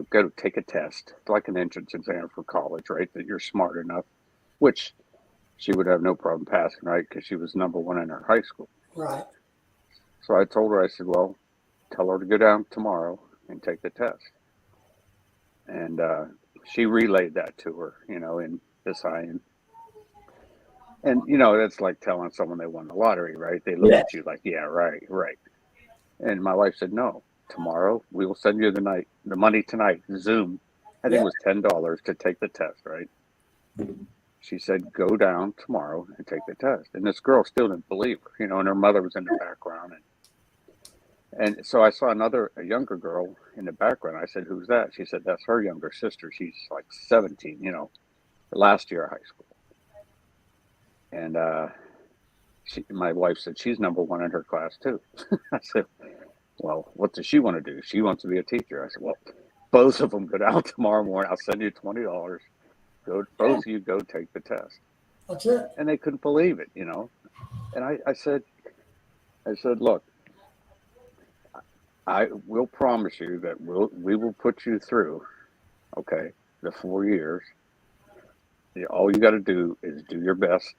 go take a test, like an entrance exam for college, right? That you're smart enough, which she would have no problem passing, right? Because she was number one in her high school. Right. So I told her, I said, well, tell her to go down tomorrow and take the test. And she relayed that to her, in Visayan. And, that's like telling someone they won the lottery, right? They look at you like, yeah, right. And my wife said, no, tomorrow we will send you the money tonight, Zoom. I think it was $10 to take the test, right? She said, go down tomorrow and take the test. And this girl still didn't believe her, and her mother was in the background. And so I saw a younger girl in the background. I said, who's that? She said, that's her younger sister. She's like 17, last year of high school. And my wife said, she's number one in her class too. I said, well, what does she want to do? She wants to be a teacher. I said, well, both of them go down tomorrow morning. I'll send you $20. Both of you go take the test. That's it. And they couldn't believe it, And I said, look, I will promise you that we will put you through, okay, the 4 years. All you got to do is do your best,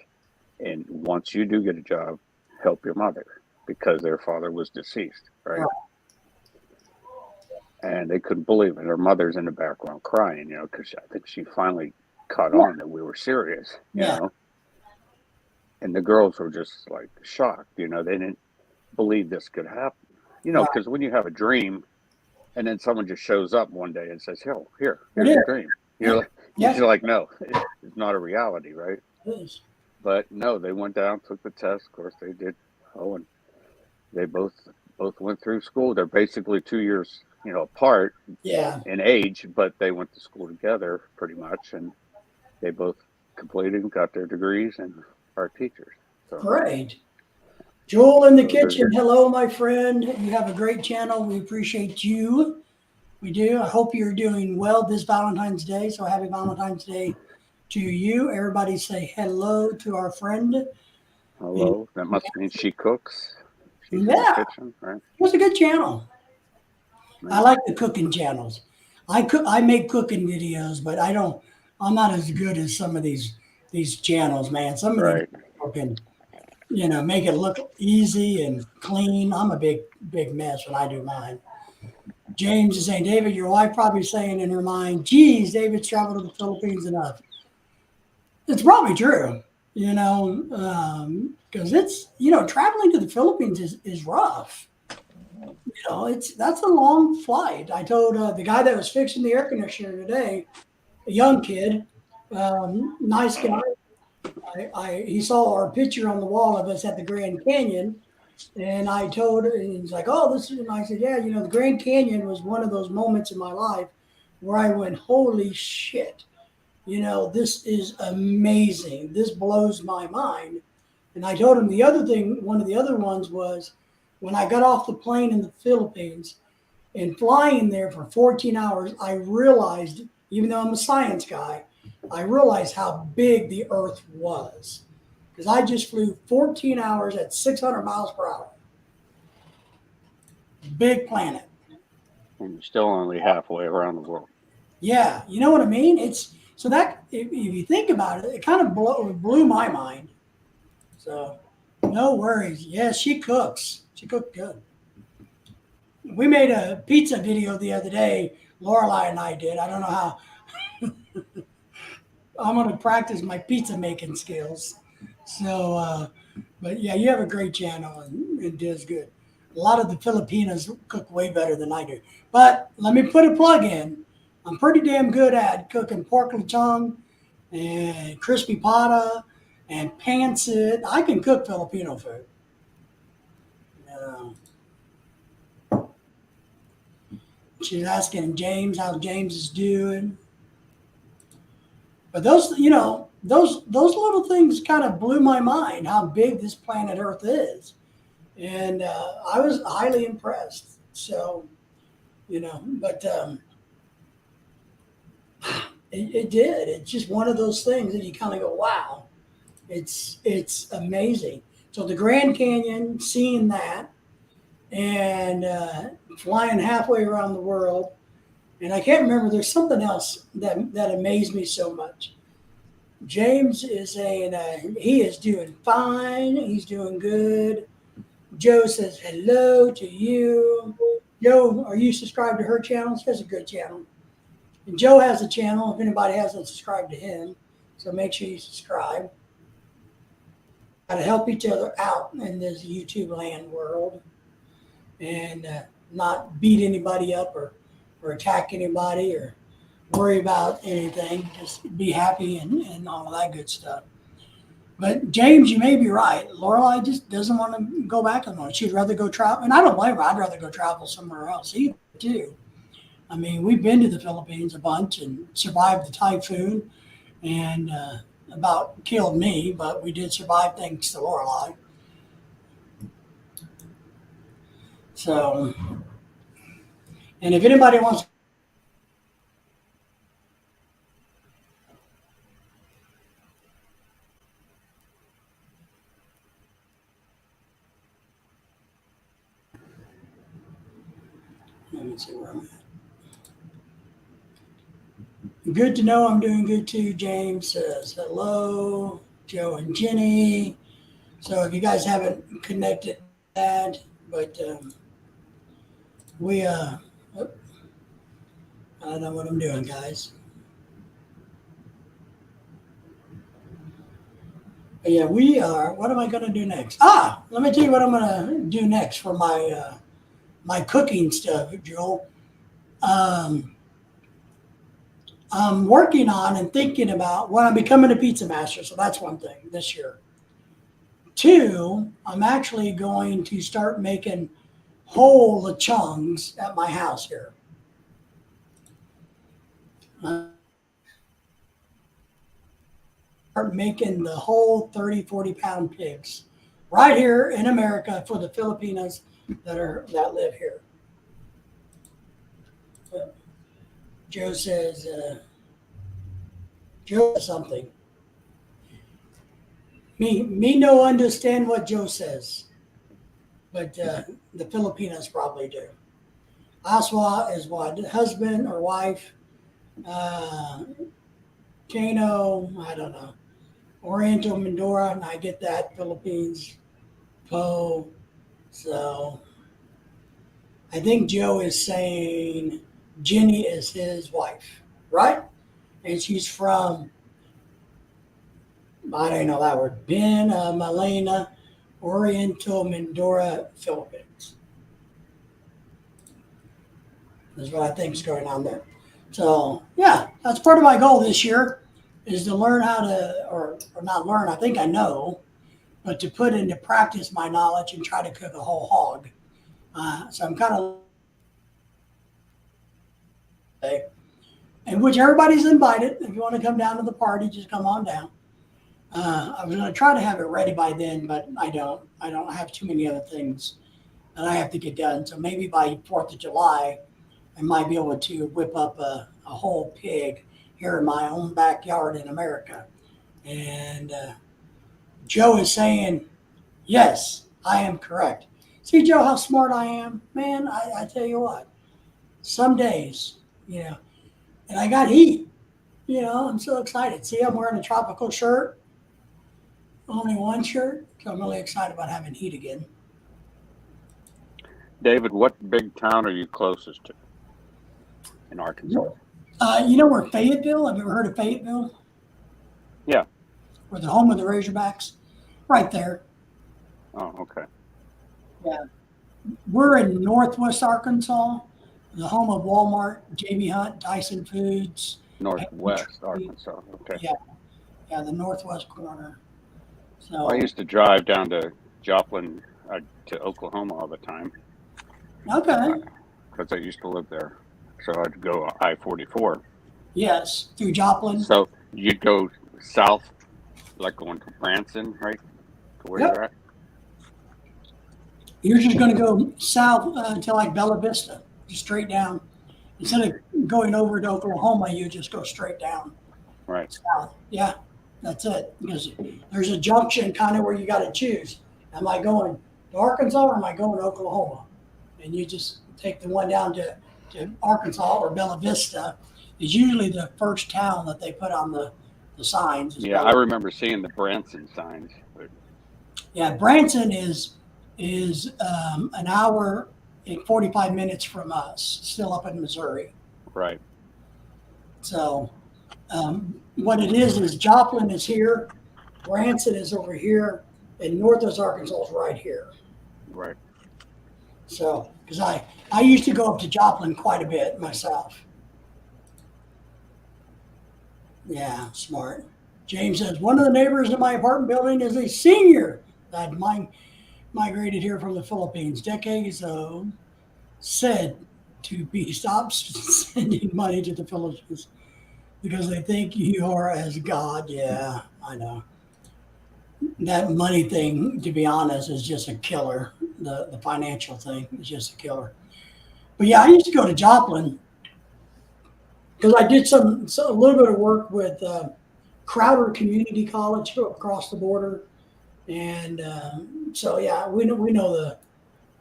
and once you do get a job, help your mother because their father was deceased, right? Right. And they couldn't believe it. Her mother's in the background crying, because I think she finally caught Yeah. on that we were serious, Yeah. And the girls were just like shocked, they didn't believe this could happen, Right. because when you have a dream and then someone just shows up one day and says, "Oh, It here's is. your dream," you're Yeah. like, no, it's not a reality, right? It is. But no, they went down, took the test. Of course, they did. Oh, and they both went through school. They're basically 2 years, apart Yeah. in age, but they went to school together pretty much, and they both completed and got their degrees and are teachers. So, Great. Joel in the so they're kitchen. Hello, my friend. You have a great channel. We appreciate you. We do. I hope you're doing well this Valentine's Day. So happy Valentine's Day to you. Everybody say hello to our friend. hello. That must mean she cooks. She's in the Yeah, kitchen, right? it's a good channel. I Nice. like the cooking channels. I make cooking videos, but I'm not as good as some of these channels, man. Some of these Right. people can, make it look easy and clean. I'm a big mess when I do mine. James is saying, David, your wife probably saying in her mind, geez, David's traveled to the Philippines enough. It's probably true, because it's, traveling to the Philippines is rough. That's a long flight. I told the guy that was fixing the air conditioner today, a young kid, nice guy. He saw our picture on the wall of us at the Grand Canyon, and I told her, and he's like, "Oh, this is." And I said, "Yeah, the Grand Canyon was one of those moments in my life where I went, holy shit, this is amazing. This blows my mind." And I told him the other thing. One of the other ones was when I got off the plane in the Philippines and flying there for 14 hours. I realized, even though I'm a science guy, I realized how big the Earth was because I just flew 14 hours at 600 miles per hour. Big planet. And you're still only halfway around the world. Yeah, you know what I mean? It's so that if you think about it, it kind of blew my mind. So no worries. Yeah, she cooks. She cooked good. We made a pizza video the other day. Lorelai and I did. I don't know how. I'm going to practice my pizza making skills. So, but yeah, you have a great channel and it does good. A lot of the Filipinos cook way better than I do. But let me put a plug in. I'm pretty damn good at cooking pork lechon and crispy pata and pancit. I can cook Filipino food. She's asking James how James is doing. But those little things kind of blew my mind how big this planet Earth is, and I was highly impressed. So, but it did. It's just one of those things that you kind of go, wow, it's amazing. So the Grand Canyon, seeing that, and flying halfway around the world, and I can't remember. There's something else that amazed me so much. James is saying he is doing fine. He's doing good. Joe says hello to you. Joe, are you subscribed to her channel? She has a good channel. And Joe has a channel if anybody hasn't subscribed to him. So make sure you subscribe. Got to help each other out in this YouTube land world and not beat anybody up or attack anybody or worry about anything. Just be happy and all of that good stuff. But James, you may be right. Lorelai just doesn't want to go back anymore. She'd rather go travel, and I don't blame her. I'd rather go travel somewhere else either, too. I mean, we've been to the Philippines a bunch and survived the typhoon, and about killed me, but we did survive thanks to Lorelai. So, and if anybody wants me see where I'm at. Good to know I'm doing good too. James says hello, Joe and Jenny. So if you guys haven't connected that, but we I don't know what I'm doing, guys. But yeah, we are. What am I going to do next? Let me tell you what I'm going to do next for my my cooking stuff, Joel. I'm working on and thinking about I'm becoming a pizza master, so that's one thing this year. 2, I'm actually going to start making whole lechons at my house here. Start making the whole 30, 40-pound pigs right here in America for the Filipinos that live here. Joe says, Joe says something. Me no understand what Joe says, but the Filipinos probably do. Aswa is what? Husband or wife? Kano, I don't know. Oriental Mindoro, and I get that. Philippines, Po. So I think Joe is saying Jenny is his wife, right? And she's from, I don't know that word, Ben Malena, Oriental Mindoro, Philippines. That's what I think is going on there. So yeah, that's part of my goal this year is to learn how to, or not learn, I think I know, but to put into practice my knowledge and try to cook a whole hog. So I'm kind of, and which everybody's invited. If you want to come down to the party, just come on down. I was going to try to have it ready by then, but I don't have too many other things that I have to get done. So maybe by 4th of July, I might be able to whip up a whole pig here in my own backyard in America. And Joe is saying, yes, I am correct. See, Joe, how smart I am? Man, I tell you what, some days, and I got heat. I'm so excited. See, I'm wearing a tropical shirt, only one shirt. So I'm really excited about having heat again. David, what big town are you closest to in Arkansas? Where Fayetteville? Have you ever heard of Fayetteville? Yeah. Where the home of the Razorbacks? Right there. Oh, okay. Yeah. We're in Northwest Arkansas, the home of Walmart, J.B. Hunt, Tyson Foods. Northwest Arkansas. Okay. Yeah, the northwest corner. So I used to drive down to Joplin to Oklahoma all the time. Okay. Because I used to live there. So I'd go I-44. Yes, through Joplin. So you'd go south, like going to Branson, right? To where you're at? You're just going to go south to like Bella Vista, just straight down. Instead of going over to Oklahoma, you just go straight down. Right. South. Yeah, that's it. Because there's a junction kind of where you got to choose. Am I going to Arkansas or am I going to Oklahoma? And you just take the one down to Arkansas or Bella Vista is usually the first town that they put on the signs. Yeah, I remember seeing the Branson signs. Yeah, Branson is an hour and 45 minutes from us, still up in Missouri. Right. So what it is Joplin is here, Branson is over here, and Northwest Arkansas is right here. Right. So, because I used to go up to Joplin quite a bit myself. Yeah, smart. James says, one of the neighbors in my apartment building is a senior that migrated here from the Philippines decades ago, said to be stopped sending money to the Philippines because they think you are as God. Yeah, I know. That money thing, to be honest, is just a killer. The financial thing is just a killer. But yeah, I used to go to Joplin because I did a little bit of work with Crowder Community College across the border, and so yeah, we know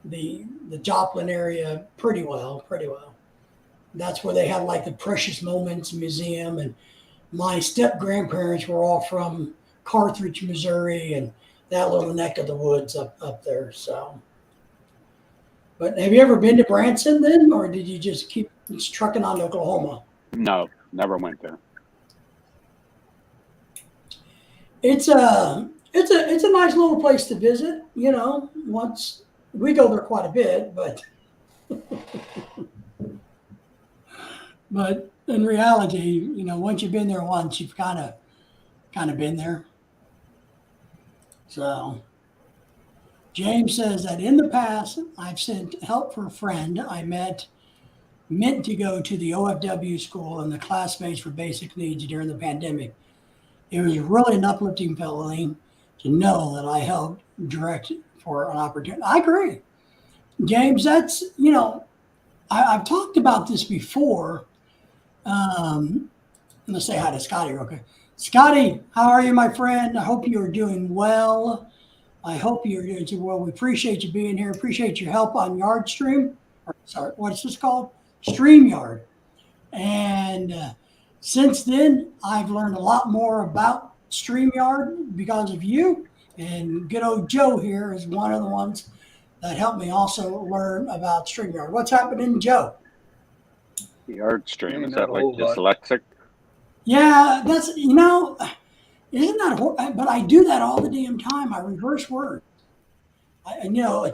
the Joplin area pretty well. That's where they have like the Precious Moments Museum, and my step grandparents were all from Carthage, Missouri, and that little neck of the woods up there. So, but have you ever been to Branson then, or did you just keep trucking on to Oklahoma? No, never went there. It's a nice little place to visit. You know, once we go there quite a bit, but but in reality, you know, once you've been there once, you've kind of been there. So James says that in the past, I've sent help for a friend I meant to go to the OFW school, and the classmates for basic needs during the pandemic. It was really an uplifting feeling to know that I helped direct for an opportunity. I agree. James, that's, you know, I've talked about this before. Let's say hi to Scotty real quick. Scotty, how are you, my friend? I hope you're doing well. I hope you're doing well. We appreciate you being here. Appreciate your help on YardStream. Sorry, what's this called? StreamYard. And since then, I've learned a lot more about StreamYard because of you. And good old Joe here is one of the ones that helped me also learn about StreamYard. What's happening, Joe? YardStream, is that like dyslexic? Yeah, that's, you know, isn't that, but I do that all the damn time. I reverse word. I don't know.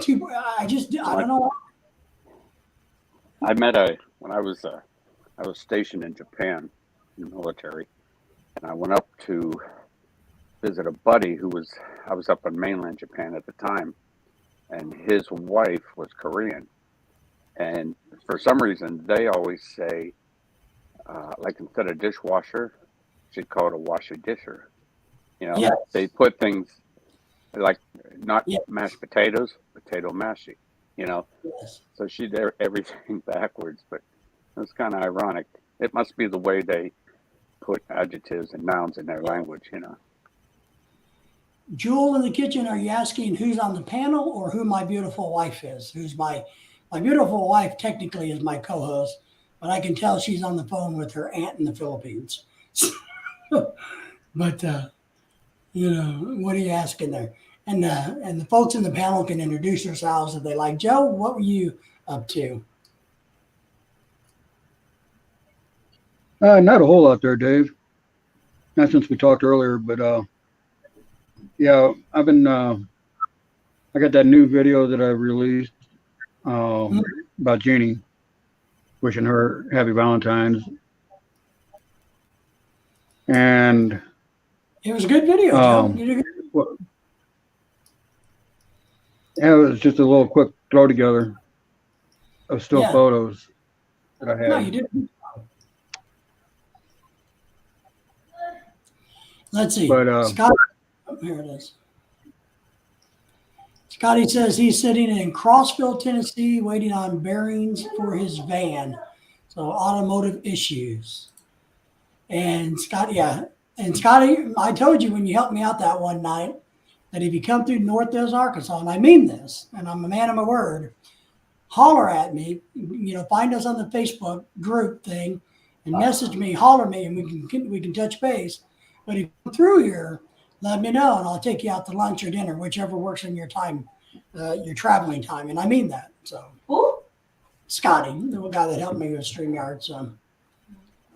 When I was stationed in Japan in the military, and I went up to visit a buddy I was up in mainland Japan at the time, and his wife was Korean. And for some reason, they always say, like instead of dishwasher, she'd call it a washer-disher. You know, Yes. They put things like not mashed potatoes, potato mashy, you know. Yes. So she did everything backwards, but it's kind of ironic. It must be the way they put adjectives and nouns in their language, you know. Jewel in the kitchen, are you asking who's on the panel or who my beautiful wife is? Who's my beautiful wife technically is my co-host, but I can tell she's on the phone with her aunt in the Philippines. But you know, what are you asking there? And the folks in the panel can introduce themselves if they like. Joe, what were you up to? Not a whole lot there, Dave. Not since we talked earlier, but yeah, I've been. I got that new video that I released about Jeannie, wishing her happy Valentine's, and It was a good video, Joe. You did good. Yeah, it was just a little quick throw together of still photos that I had. No, you didn't. Let's see. But Scott, here it is. Scotty says he's sitting in Crossville, Tennessee, waiting on bearings for his van. So automotive issues. And Scotty, I told you when you helped me out that one night that if you come through Northwest Arkansas, and I mean this, and I'm a man of my word, holler at me. You know, find us on the Facebook group thing and message me, holler me, and we can touch base. But if you come through here, let me know, and I'll take you out to lunch or dinner, whichever works in your time, your traveling time. And I mean that. So, Who? Scotty, the guy that helped me with StreamYard. So,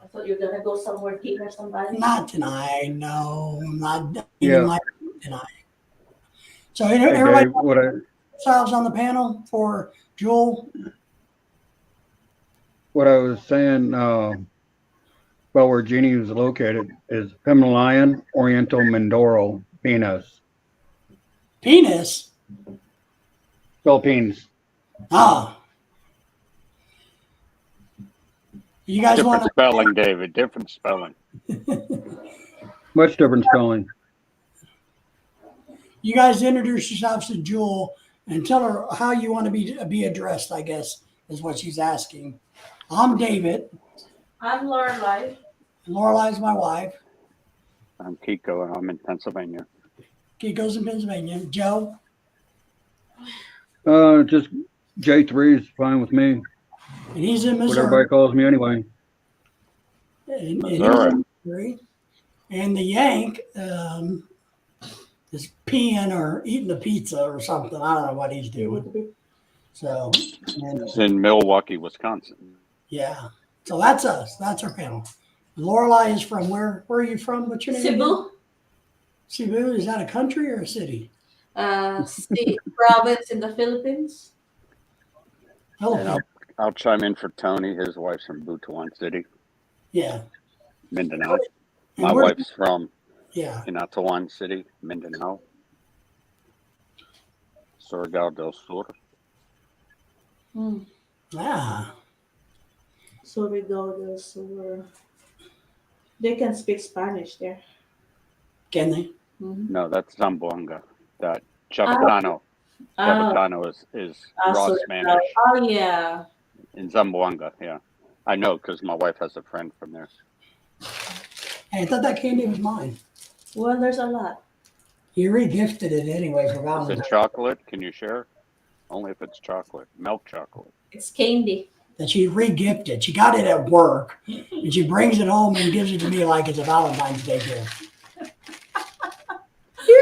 I thought you were gonna go somewhere deep or somebody. not tonight. No, I'm not Yeah. tonight. So, hey, everybody, Dave, what I themselves on the panel for Jewel. was saying about where Jeannie was located is Himalayan Oriental Mindoro, Pinos, Penis. Philippines. Ah. You guys Different want to? spelling, David. Different spelling. Much different spelling. You guys introduce yourselves to Jewel and tell her how you want to be addressed, I guess, is what she's asking. I'm David. I'm Lorelai. Lorelai's my wife. I'm Kiko, and I'm in Pennsylvania. Kiko's in Pennsylvania. Joe. Just J3 is fine with me. And he's in What Missouri. everybody calls me anyway. And he's Missouri. in Missouri. And the Yank is peeing or eating a pizza or something. I don't know what he's doing. So, and, It's in Milwaukee, Wisconsin. yeah. So that's us. That's our panel. Lorelei is from where? Where are you from? What's your name? Cebu, Cebu. Is that a country or a city? state province in the Philippines. And I'll chime in for Tony. His wife's from Butuan City, Yeah. Mindanao. And My we're- wife's from Yeah. Inatawan City, Mindanao. Surigao del Sur. Ah. Surigao del Sur. They can speak Spanish there. Can they? No, that's Zamboanga. That Chabacano. Oh, Chabacano is raw Surigao. Spanish Oh yeah. in Zamboanga. Yeah, I know because my wife has a friend from there. Hey, I thought that candy was mine. Well, there's a lot. You re-gifted it anyway for Is it Valentine's. chocolate? Can you share? Only if it's chocolate. Milk chocolate. It's candy. That she re-gifted. She got it at work, and she brings it home and gives it to me like it's a Valentine's Day gift.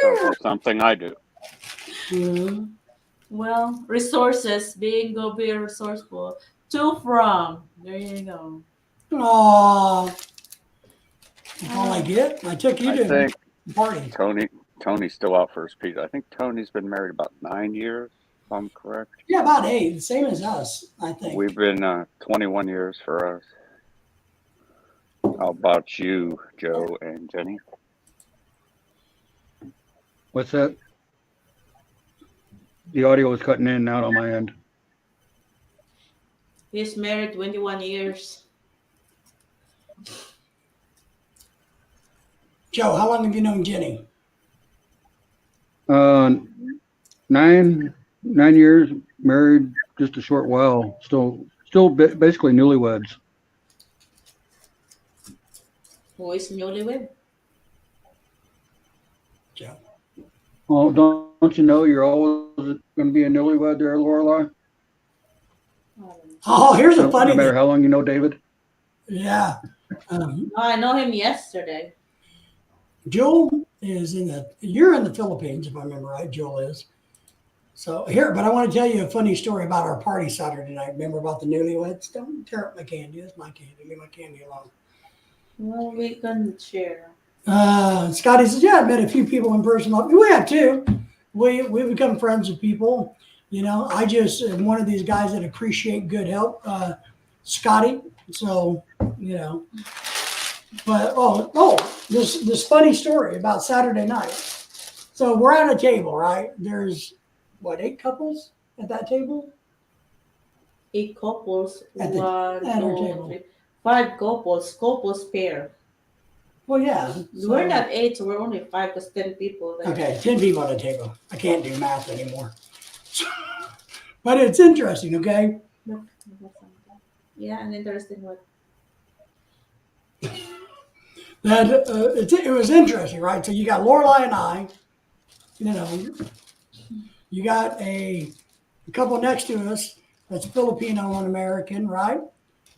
Sounds like something I do. Mhm. Well, resources, being resourceful. To from. There you go. Aw. That's all I get. I took you I to think the party. Tony's still out for his pizza. I think Tony's been married about 9 years, if I'm correct. Yeah, about 8. Same as us, I think. We've been 21 years for us. How about you, Joe and Jenny? What's that? The audio is cutting in and out on my end. He's married 21 years. Joe, how long have you known Jenny? 9 years, married just a short while. Still basically newlyweds. Who is newlywed? Joe. Oh, don't you know you're always going to be a newlywed there, Lorelei? Oh, here's a No funny matter thing. how long you know David. Yeah. Oh, I know him yesterday. Joel is you're in the Philippines, if I remember right. Joel is. So here, but I want to tell you a funny story about our party Saturday night. Remember about the newlyweds? Don't tear up my candy. That's my candy. Leave my candy alone. Well, we can share. Scotty says, yeah, I met a few people in person. We have too. We've become friends with people. You know, I just am one of these guys that appreciate good help. Scotty. So, you know, but, this funny story about Saturday night. So we're at a table, right? There's 8 couples at that table? 8 couples. At the- One, at our 2, table. 3, 5 couples. Couples pair. Well, yeah. We're not 8, so we're only 5 because 10 people. There. Okay, 10 people at a table. I can't do math anymore. But it's interesting, okay? Yeah, an interesting one. That it was interesting, right? So you got Lorelei and I, you know, you got a couple next to us that's Filipino and American, right?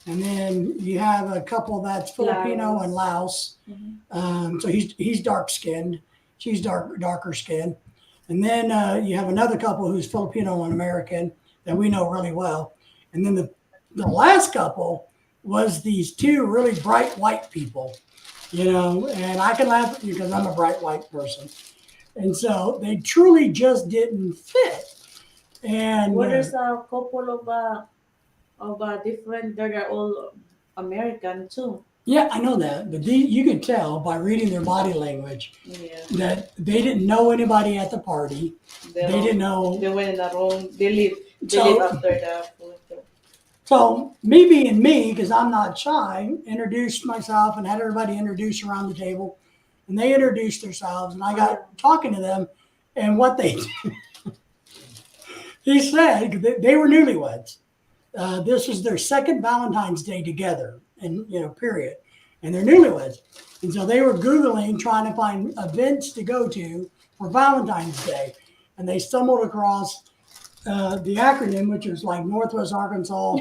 And then you have a couple that's Filipino Laos. and Laos. So he's dark skinned, she's darker skinned. And then you have another couple who's Filipino and American that we know really well. And then the last couple was these 2 really bright white people, you know, and I can laugh at you because I'm a bright white person. And so they truly just didn't fit. And Well, there's a couple of different. They're all American too. yeah, I know that, but you could tell by reading their body language Yeah, that they didn't know anybody at the party. they They didn't know. They went in a room. They leave. They So- leave after the food. So me being me, because I'm not shy, introduced myself and had everybody introduce around the table, and they introduced themselves, and I got talking to them, and what they he said that they were newlyweds. This was their second Valentine's Day together, and period, and they're newlyweds, and so they were Googling trying to find events to go to for Valentine's Day, and they stumbled across the acronym, which is like Northwest Arkansas,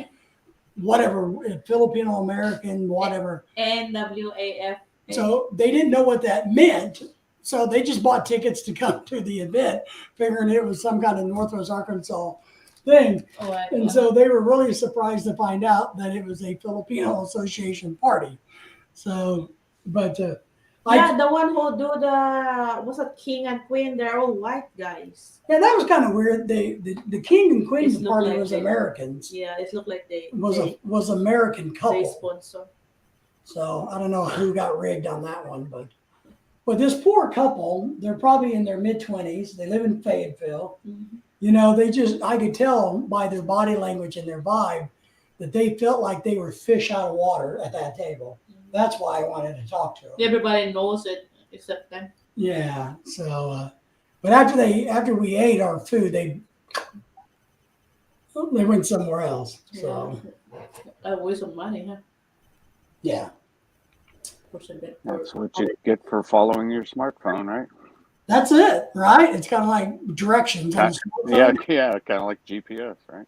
whatever, Filipino American, whatever. NWAF. So they didn't know what that meant. So they just bought tickets to come to the event, figuring it was some kind of Northwest Arkansas thing. And so they were really surprised to find out that it was a Filipino Association party. So, but Yeah, the one who do the was it King and Queen? They're all white guys. yeah, that was kind of weird. The King and Queen It looked party like was they- Americans. Yeah, it looked like they Was American they couple. sponsor. So I don't know who got rigged on that one, but this poor couple, they're probably in their mid-20s. They live in Fayetteville. Mhm. You know, I could tell by their body language and their vibe that they felt like they were fish out of water at that table. That's why I wanted to talk to them. Everybody knows it except them. Yeah. So, but after we ate our food, they went somewhere else. So Waste of money, huh? yeah, That's what you get for following your smartphone, right? that's it, right? It's kind of like directions on the smartphone. Yeah, kind of like GPS, right?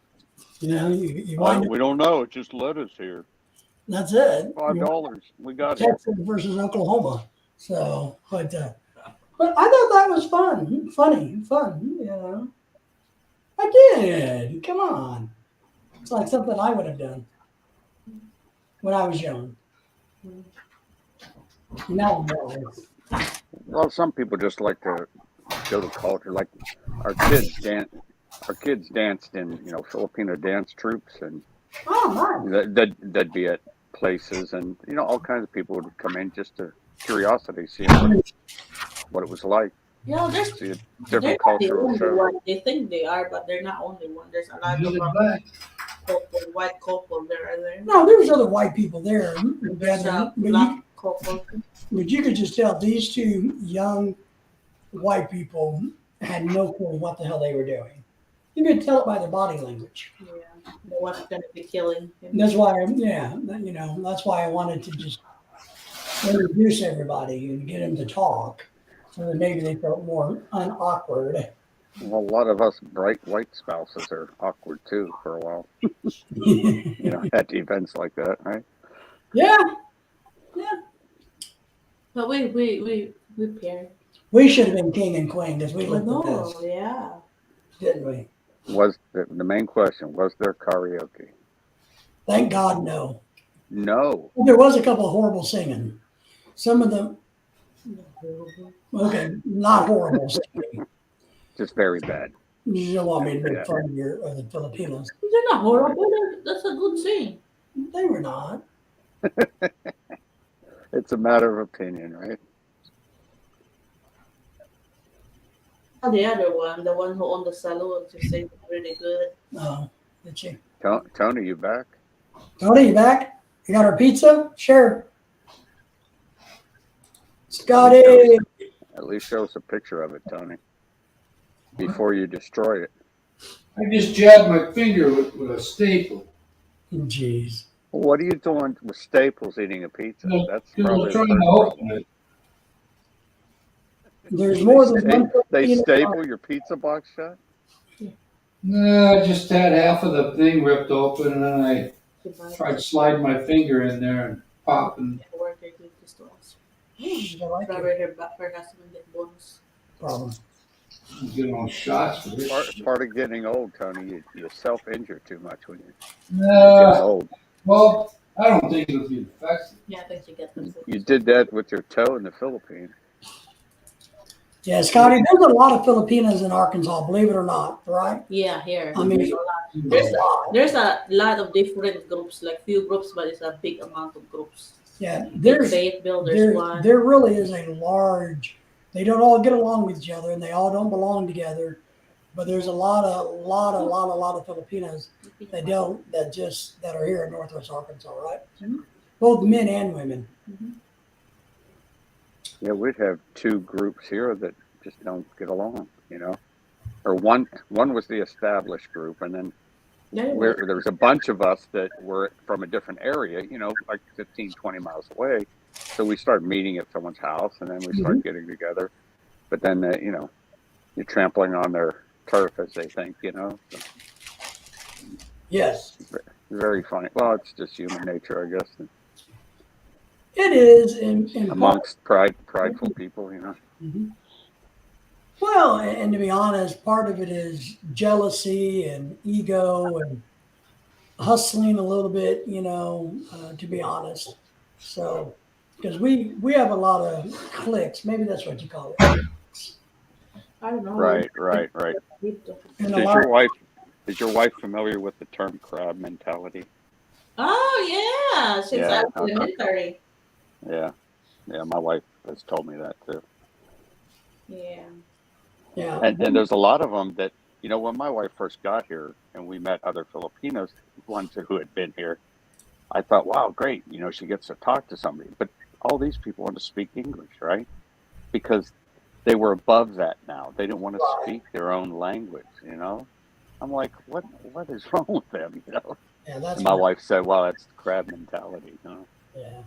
You know, you wind up, We don't know. It just led us here. that's it. $5. We got it. Texas versus Oklahoma. So, but I thought that was fun, fun. You know, I did. Come on, it's like something I would have done when I was young. Now I'm old. Well, some people just like to go to culture. Like our kids dance. Our kids danced in, Filipino dance troops, and Oh, nice. they'd be at places, and all kinds of people would come in just to curiosity, see what it was like, Yeah, see a they're different not the cultural only show. one. They think they are, but they're not only one. There's a lot Use it of back. white couple there. No, there was other white people there. There's a But black couple. you could just tell these two young white people had no clue what the hell they were doing. You could tell it by their body language. Yeah, the one's gonna be killing him. And that's why, that's why I wanted to just introduce everybody and get them to talk, so that maybe they felt more unawkward. Well, a lot of us bright white spouses are awkward too for a while, at events like that, right? Yeah, But we paired. we should have been king and queen because we looked at No, this, yeah. didn't we? Was the main question, was there karaoke? Thank God, no. No. There was a couple of horrible singing. Some of them, okay, not horrible singing. Just very bad. You don't want me to make fun of the Filipinos. They're not horrible. That's a good thing. They were not. It's a matter of opinion, right? The other one, the one who owned the salon, she said really good. Oh, did you? Tony, you back? Tony, you back? You got our pizza? Sure. Scotty. At least show us a picture of it, Tony, before you destroy it. I just jabbed my finger with a staple. Jeez. What are you doing with Staples eating a pizza? That's Because I probably was the trying to first open problem. it. There's more than one. They Filipino- staple your pizza box shut? No, I just had half of the thing ripped open, and then I She buys tried to slide my finger in there and pop, and it. Work her good to us. I like it. Probably her husband get bonus. Problem. get on shots for this. Part of getting old, Tony, you self-injure too much when you get No, old. well, I don't think it'll be infected. Yeah, I think she gets them. You did that with your toe in the Philippines. Yeah, Scotty, there's a lot of Filipinos in Arkansas, believe it or not, right? Yeah, here. I mean, There's there's a lot of different groups, like few groups, but it's a big amount of groups. Yeah, there's Fayetteville, there's one. there really is a large. They don't all get along with each other, and they all don't belong together. But there's a lot of Filipinos that are here in Northwest Arkansas, right? Mhm. Both men and women. Yeah, we'd have two groups here that just don't get along, Or one was the established group, and then there was a bunch of us that were from a different area, like 15, 20 miles away. So we started meeting at someone's house, and then we started getting together. But then, you're trampling on their turf, as they think, you know. So, Yes, very funny. Well, it's just human nature, I guess, it is in amongst prideful people, you know. Mhm. Well, and to be honest, part of it is jealousy and ego and hustling a little bit, to be honest. So, because we have a lot of clicks, maybe that's what you call it. I don't know. Right. And a Is lot, your wife familiar with the term crab mentality? Oh yeah, since Yeah, I was elementary. Yeah, my wife has told me that too. Yeah. yeah, And there's a lot of them that, you know, when my wife first got here and we met other Filipinos, ones who had been here, I thought, wow, great, you know, she gets to talk to somebody. But all these people want to speak English, right? Because they were above that now. They didn't want to speak their own language, you know? I'm like, what is wrong with them, you know? yeah, that's And my wife said, well, that's the crab mentality, you know? yeah.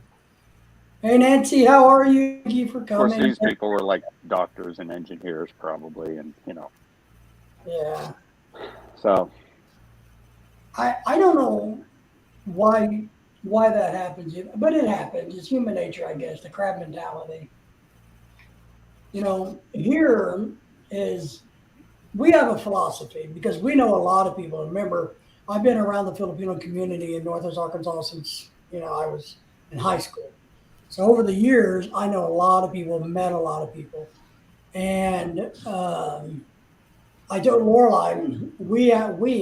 Hey Nancy, how are you? Thank you for Of course, coming. these people were like doctors and engineers probably, and, you know, Yeah, so. I don't know why that happens, but it happens. It's human nature, I guess. The crab mentality. Here is we have a philosophy because we know a lot of people. Remember, I've been around the Filipino community in Northwest Arkansas since I was in high school. So over the years, I know a lot of people, met a lot of people, and I told Lorelai, we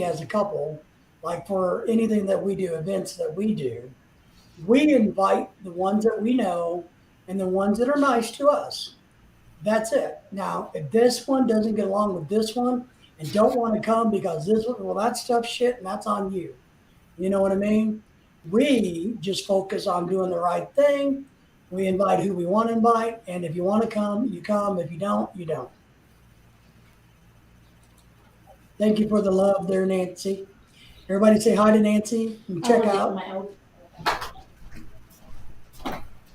as a couple, like for anything that we do, events that we do, we invite the ones that we know and the ones that are nice to us. That's it. Now, if this one doesn't get along with this one and don't want to come because this one, well, that stuff's shit and that's on you. You know what I mean? We just focus on doing the right thing. We invite who we want to invite. And if you want to come, you come. If you don't, you don't. Thank you for the love there, Nancy. Everybody say hi to Nancy and check out.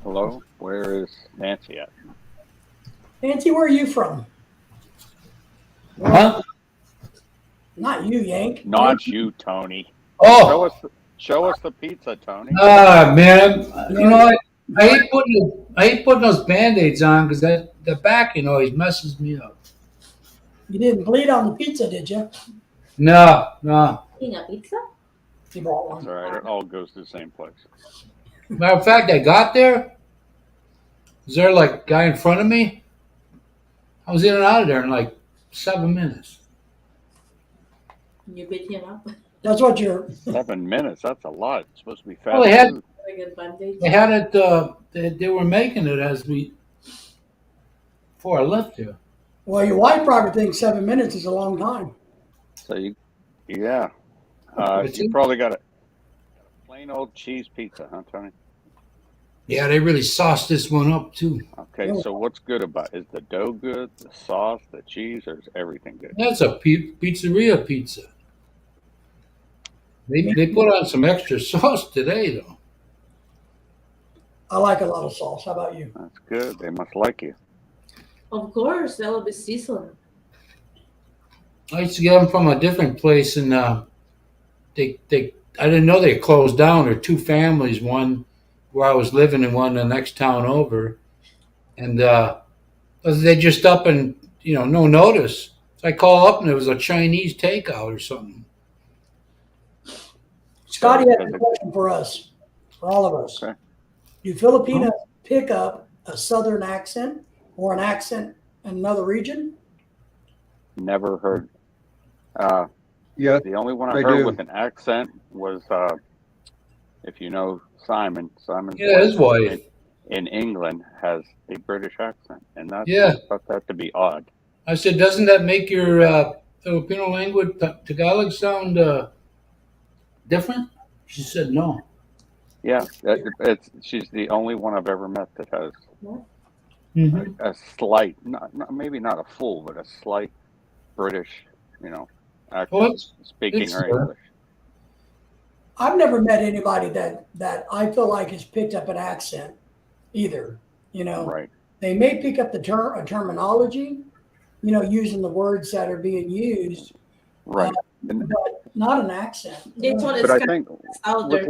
Hello, where is Nancy at? Nancy, where are you from? Huh? Not you, Yank. Not you, Tony. Oh, Show us the pizza, Tony. man, you know, I hate putting those Band-Aids on because the back, always messes me up. You didn't bleed on the pizza, did you? No. Eating a pizza? You bought That's one. all right. It all goes to the same place. Matter of fact, I got there. Was there like a guy in front of me? I was in and out of there in like 7 minutes. You beat him up? That's what you're. 7 minutes. That's a lot. It's supposed to be fast. Well, they had food. Like advantage. they had it. They were making it before I left here. Well, your wife probably thinks 7 minutes is a long time. So yeah. It's You probably got a plain old cheese pizza, huh, Tony? Yeah, they really sauced this one up too. Okay, so what's good about it? Is the dough good, the sauce, the cheese, or is everything good? That's a pizzeria pizza. They put on some extra sauce today though. I like a lot of sauce. How about you? That's good. They must like you. Of course, that will be seasoned. I used to get them from a different place, and I didn't know they closed down. There are two families, one where I was living and one the next town over, and they just up and no notice. So I call up and it was a Chinese takeout or something. Scotty has a question for us, for all of us. Okay. Do Filipinos pick up a southern accent or an accent in another region? Never heard. Yeah, The only one I they heard do. with an accent was, if you know Simon. Simon's Yeah, his wife. in England has a British accent, and I thought that to be odd. I said, doesn't that make your Filipino language Tagalog sound different? She said no. Yeah, she's the only one I've ever met that has Mm-hmm. a slight, maybe not a full, but a slight British, accent, Well, speaking it's her fair. English. I've never met anybody that I feel like has picked up an accent either. Right. They may pick up the terminology, using the words that are being used, Right. And, but not an accent. They told us but I kind think of out there.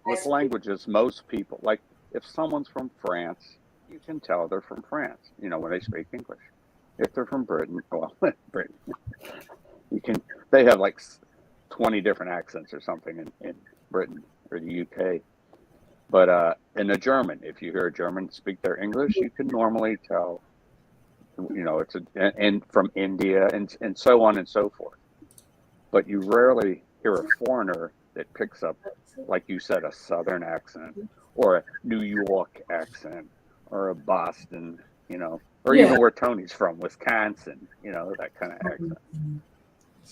with languages, most people, like if someone's from France, you can tell they're from France, when they speak English. If they're from Britain, well, Britain, they have like 20 different accents or something in Britain or the UK. But in a German, if you hear a German speak their English, you can normally tell, it's and from India and so on and so forth. But you rarely hear a foreigner that picks up, like you said, a Southern accent or a New York accent or a Boston, or even where Tony's from, Wisconsin, that kind of accent.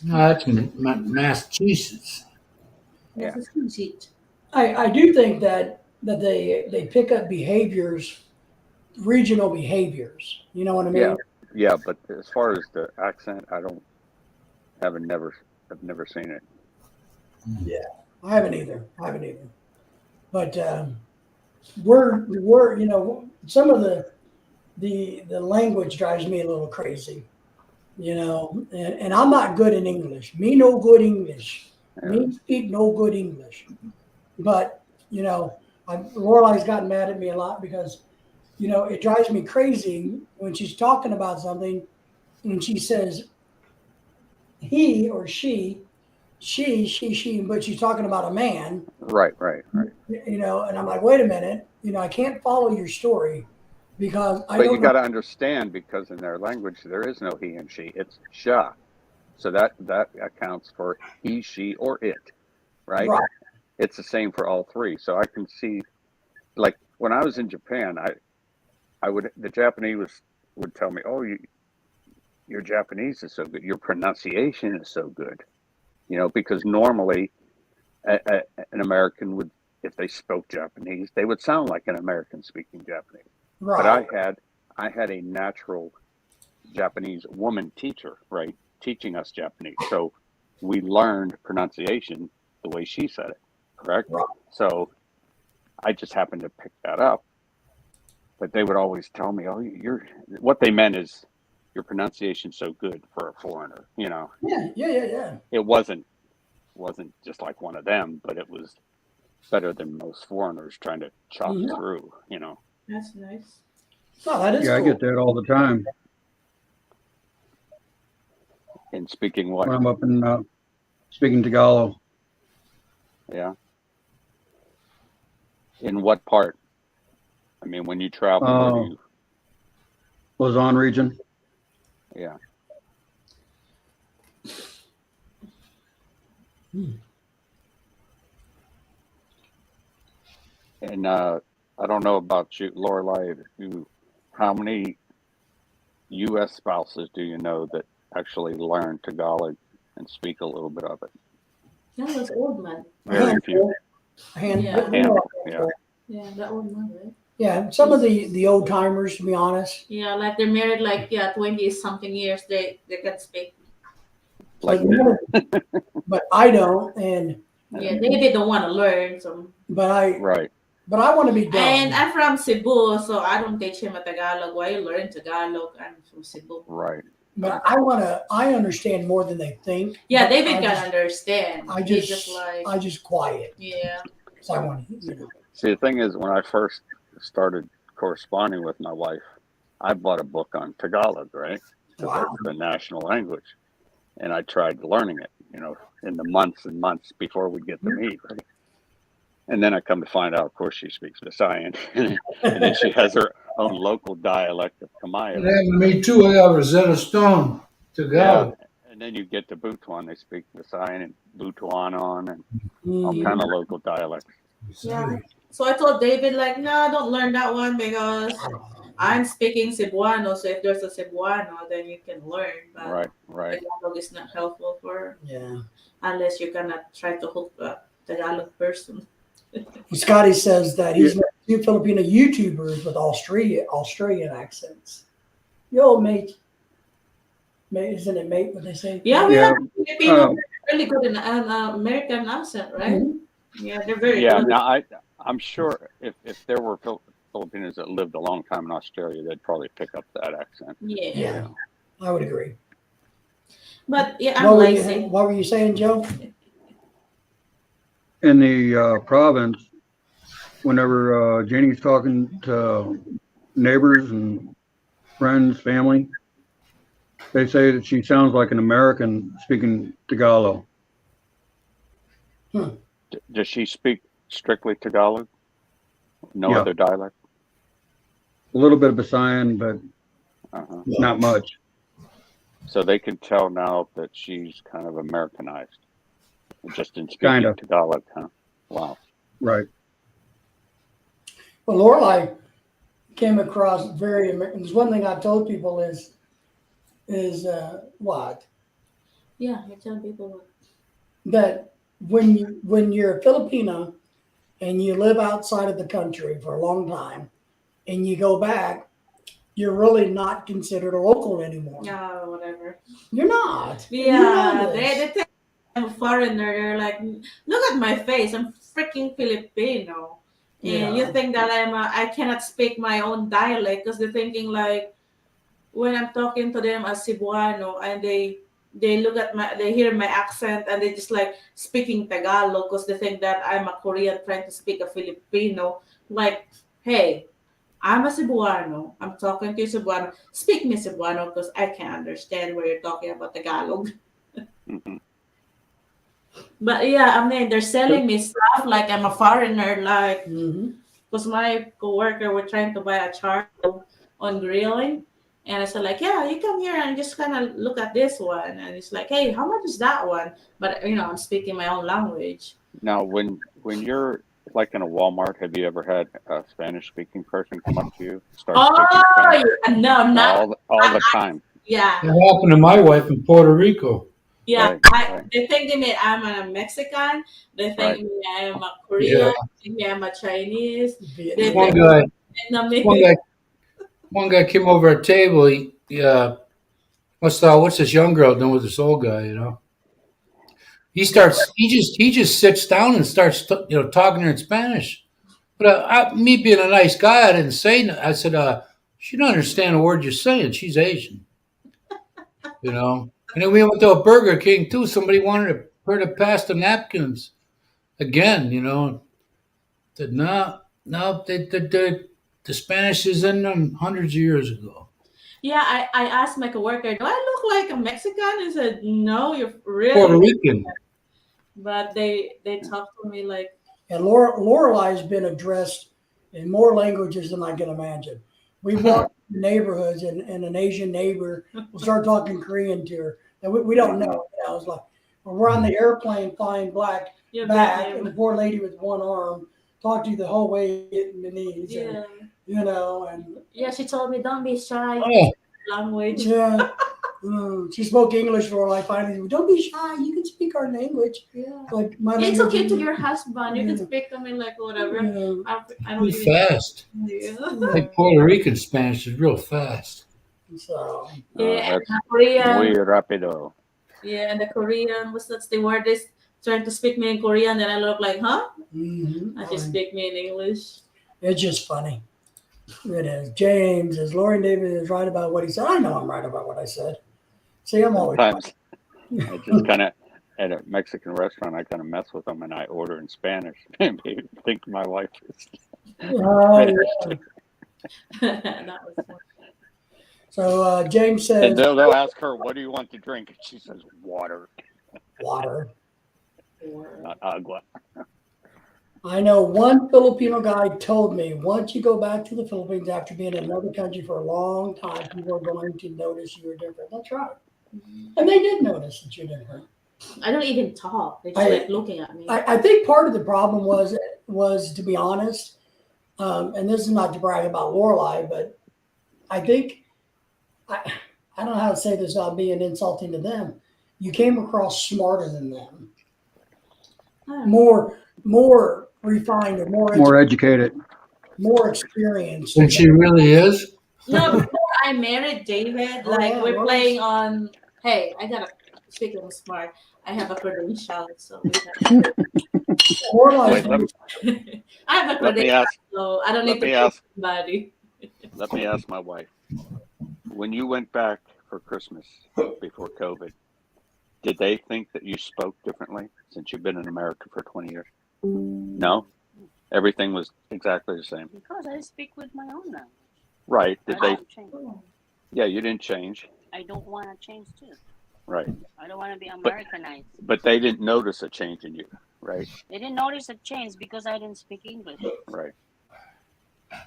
No, that's Massachusetts. Yeah. I do think that they pick up behaviors, regional behaviors. You know what I mean? Yeah. But as far as the accent, I've never seen it. Yeah, I haven't either. But we're some of the language drives me a little crazy, and I'm not good in English. Me no good English. Yeah. Me speak no good English. But Lorelei's gotten mad at me a lot because it drives me crazy when she's talking about something and she says he or she, but she's talking about a man. Right. And I'm like, wait a minute, I can't follow your story because I But don't you got to understand, because in their language there is no he and she; it's sha. So that accounts for he, she, or it, right? It's the same for all three. So I can see, like when I was in Japan, the Japanese would tell me, "Oh, your Japanese is so good. Your pronunciation is so good," because normally an American would, if they spoke Japanese, they would sound like an American speaking Japanese. right. But I had a natural Japanese woman teacher, right, teaching us Japanese. So we learned pronunciation the way she said it, correct? Right. So I just happened to pick that up. But they would always tell me, "Oh, what they meant is your pronunciation's so good for a foreigner." Yeah. It wasn't just like one of them, but it was better than most foreigners trying to chop through. That's nice. Oh, that is Yeah, cool. I get that all the time And speaking what? when I'm up in speaking Tagalog. Yeah. In what part? I mean, when you travel, where do you? Luzon region. Yeah. And I don't know about you, Lorelei. How many U.S. spouses do you know that actually learn Tagalog and speak a little bit of it? That was old man. Very few. Yeah. Yeah. Yeah, that old man, right? Yeah, some of the old timers, to be honest. Yeah, like they're married 20 something years. They can speak. Like but I don't, and Yeah, they don't want to learn. So. Right. But I want to be done. And I'm from Cebu, so I don't teach him a Tagalog. Why you learn Tagalog? I'm from Cebu. Right. But I understand more than they think. Yeah, but David can understand. I He's just quiet. Yeah. So I want to, See, the thing is, when I first started corresponding with my wife, I bought a book on Tagalog, right? Wow. That's the national language. And I tried learning it, in the months and months before we get to meet, right? And then I come to find out, of course, she speaks Visayan. And then she has her own local dialect of Kamaya. It happened to me too. I got Rosetta Stone to go. Yeah. And then you get to Butuan, they speak Visayan and Butuanon and all kind of local dialects. Yeah. So I told David, no, don't learn that one because I'm speaking Cebuano. So if there's a Cebuano, then you can learn. But Right. Tagalog is not helpful Yeah. unless you cannot try to hook a Tagalog person. Scotty says that he's met 2 Filipino YouTubers with Australian accents. Yo, mate. Isn't it mate what they say? Yeah, we have Filipino really good in American accent, right? Mm-hmm. Yeah, they're very Yeah, good. now I'm sure if there were Filipinos that lived a long time in Australia, they'd probably pick up that accent. Yeah. I would agree. But yeah, I'm lazy. What were you saying, Joe? In the province, whenever Janie's talking to neighbors and friends, family, they say that she sounds like an American speaking Tagalog. Does she speak strictly Tagalog? No Yeah. other dialect? A little bit of Visayan, but Uh-huh. not much. So they can tell now that she's kind of Americanized, just in speaking Kind of. Tagalog, huh? Wow. Right. Well, Lorelei came across very. There's one thing I've told people is what Yeah, I tell people what. that when you're a Filipino and you live outside of the country for a long time and you go back, you're really not considered a local anymore. Yeah, whatever. You're not. Yeah, You know they this. think I'm a foreigner. They're like, look at my face. I'm freaking Filipino. And you Yeah. think that I cannot speak my own dialect because they're thinking like when I'm talking to them as Cebuano and they look at they hear my accent and they just like speaking Tagalog because they think that I'm a Korean trying to speak a Filipino. Like, hey, I'm a Cebuano. I'm talking to you Cebuano. Speak me Cebuano because I can't understand where you're talking about Tagalog. Mm-hmm. But yeah, I mean, they're selling me stuff like I'm a foreigner, like Mhm. because my coworker were trying to buy a charcoal on grilling, and I said like, yeah, you come here and just kind of look at this one, and it's like, hey, how much is that one? But I'm speaking my own language. Now, when you're like in a Walmart, have you ever had a Spanish-speaking person come up to you, start speaking Oh Spanish? yeah, no, not All the time. yeah. It happened to my wife in Puerto Rico. Yeah, Right. they think me I'm a Mexican. They think Right. me I'm a Korean. Yeah. They think me I'm a Chinese. They Vietnam. think Vietnamese. One guy came over at table. He what's this young girl doing with this old guy? You know, he just sits down and starts talking to her in Spanish. But me being a nice guy, I didn't say no. I said, she don't understand a word you're saying. She's Asian, you know. And then we went to a Burger King too. Somebody wanted her to pass the napkins again, you know. Said no, the Spanish is in them hundreds of years ago. Yeah, I asked my coworker, do I look like a Mexican? He said, no, you're really Puerto Rican. But they talk to me like, And Lorelei's been addressed in more languages than I can imagine. We walk in neighborhoods and an Asian neighbor will start talking Korean to her. And we don't know. I was like, when we're on the airplane flying back, you're and the Vietnam. poor lady with one arm talked to you the whole way in the knees. Yeah. And Yeah, she told me, don't be shy. Oh, Language. yeah. She spoke English for like finally. Don't be shy. You can speak our language. Yeah. Like my It's language okay is- to your husband. You can Yeah. speak to me like whatever. Yeah. I don't too even. fast. Yeah. Like Puerto Rican Spanish is real fast. So Yeah, and That's the Korean. muy rápido. Yeah, and the Korean, that's the word is trying to speak me in Korean, then I look like, huh? I just speak me in English. it's just funny. It is. James, as Lauren David is right about what he said. I know I'm right about what I said. See, I'm always right. Sometimes I just kind of at a Mexican restaurant, I kind of mess with them and I order in Spanish. Maybe think my wife is. Oh, yeah. That was fun. So James And says they'll ask her, "What do you want to drink?" And she says, "Water, water. not agua." I know one Filipino guy told me once you go back to the Philippines after being in another country for a long time, people are going to notice you're different. That's right. And they did notice that you're different. I don't even talk. They're just like looking at me. I think part of the problem was to be honest, and this is not to brag about Lorelei, but I think I don't know how to say this without being insulting to them. You came across smarter than them, more refined, or More educated. more experienced. And she really is. No, before I married David, Oh, like yeah, we're what playing on. Hey, I gotta speak of smart. I have a credential, so Lorelei, Wait, I have a let me credential, ask. so I don't Let need to me prove ask. somebody. Let me ask my wife. When you went back for Christmas before COVID. Did they think that you spoke differently since you've been in America for 20 years? No? Everything was exactly the same. Because I speak with my own language. Right. I Did they? don't change. Yeah, you didn't change. I don't want to change too. Right. I don't want to be Americanized. But they didn't notice a change in you. Right. They didn't notice a change because I didn't speak English. Right.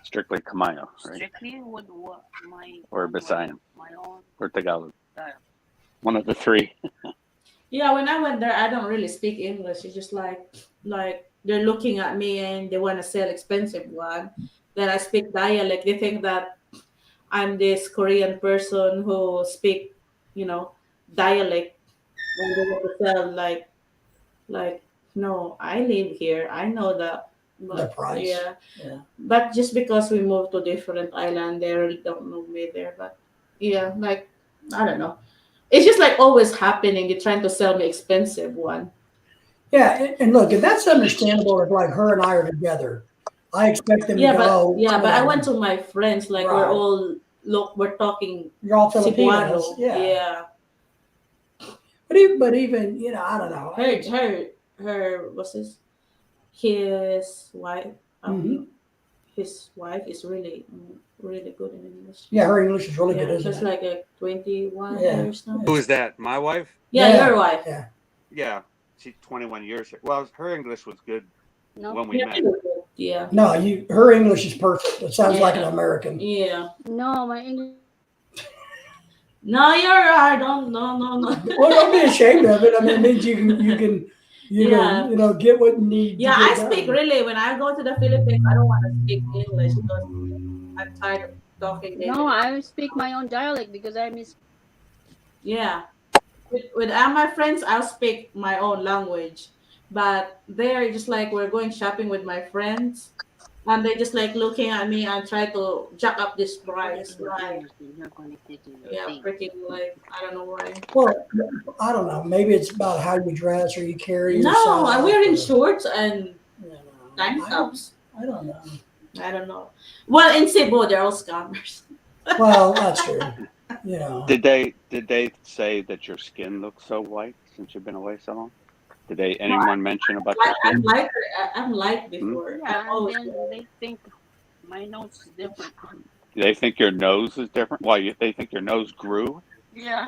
Strictly Kamayo, right? Strictly with what my Or Bisayan, my own or Tagalog. dialect. One of the three. Yeah, when I went there, I don't really speak English. It's just like they're looking at me and they want to sell expensive one. Then I speak dialect. They think that I'm this Korean person who speak, dialect. And they want to sell like no, I live here. I know that. The price. Yeah. Yeah. But just because we moved to different island, they really don't know me there. But yeah, like I don't know. It's just like always happening. They're trying to sell me expensive one. Yeah, and look, and that's understandable if like her and I are together. I expect them Yeah, to go. but I went to my friends. Like Right. we're talking You're all Filipinos. Cebuano. Yeah. Yeah. But even I don't know. Her what's his wife. Mhm. His wife is really really good in English. Yeah, her English is really Yeah, good, she's isn't it? like a 21 Yeah. years now. Who is that? My wife? Yeah, Yeah. your wife. Yeah. Yeah, she's 21 years. Well, her English was good No, when we met. Yeah. No, her English is perfect. It sounds like an Yeah. American. Yeah. no, my English. No, you're right. Don't no. Well, don't be ashamed of it. I mean, it means you can Yeah. get what you need. Yeah, to I get done. speak really when I go to the Philippines. I don't want to speak English because I'm tired of talking. No, I speak my own dialect because I miss. Yeah. With all my friends, I'll speak my own language. But they're just like we're going shopping with my friends, and they're just like looking at me and try to jack up this price. Like, You're connected to your yeah, thing. freaking like I don't know why. Well, I don't know. Maybe it's about how you dress or you carry No, yourself. I'm wearing or- shorts and you know, tank tops. I don't know. I don't know. Well, in Cebu, they're all scammers. Well, that's true. You know. Did they say that your skin looks so white since you've been away so long? Did anyone mention about your I'm skin? lighter. I'm light before. Yeah, I'm always and then they think my nose is different. Do they think your nose is different? Why? They think your nose grew? Yeah.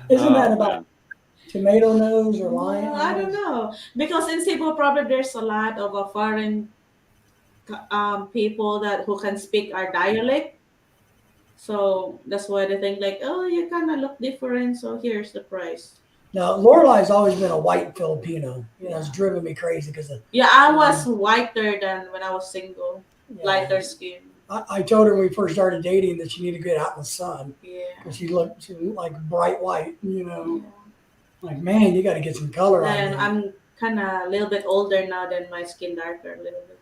Isn't that Oh, about man. tomato nose or lion? No, I don't know because in Cebu probably there's a lot of foreign people who can speak our dialect. So that's why they think like, oh, you kind of look different. So here's the price. Now, Lorelai's always been a white Filipino. It's driven me crazy because Yeah, I was whiter than when I was single, lighter skin. I told her when we first started dating that she needed to get out in the sun Yeah. because she looked like bright white. Like, man, you got to get some color on And you. I'm kind of a little bit older now than my skin darker a little bit.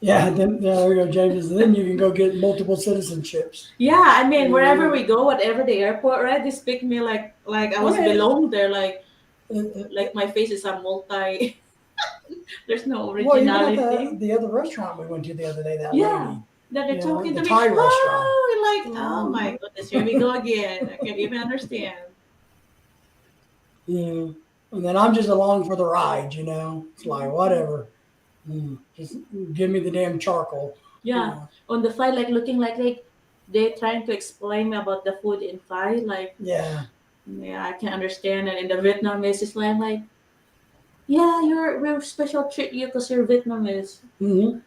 Yeah, then there we go, James. Then you can go get multiple citizenships. Yeah, I mean, wherever we go, whatever the airport, right? They speak me like I was Yeah. belong there, like Well, my face is a multi. There's no even originality. at the other restaurant we went to the other day, that Yeah. lady. That they're Yeah, talking the to me. Thai restaurant. Oh, like, oh my goodness, here we go again. I can't even understand. Yeah. And then I'm just along for the ride, It's like, whatever. Just give me the damn charcoal. Yeah, on the flight, like looking like they're trying to explain me about the food in Thai, like. Yeah. Yeah, I can understand it. And the Vietnamese is like, yeah, we're special treat you because you're Vietnamese. hmm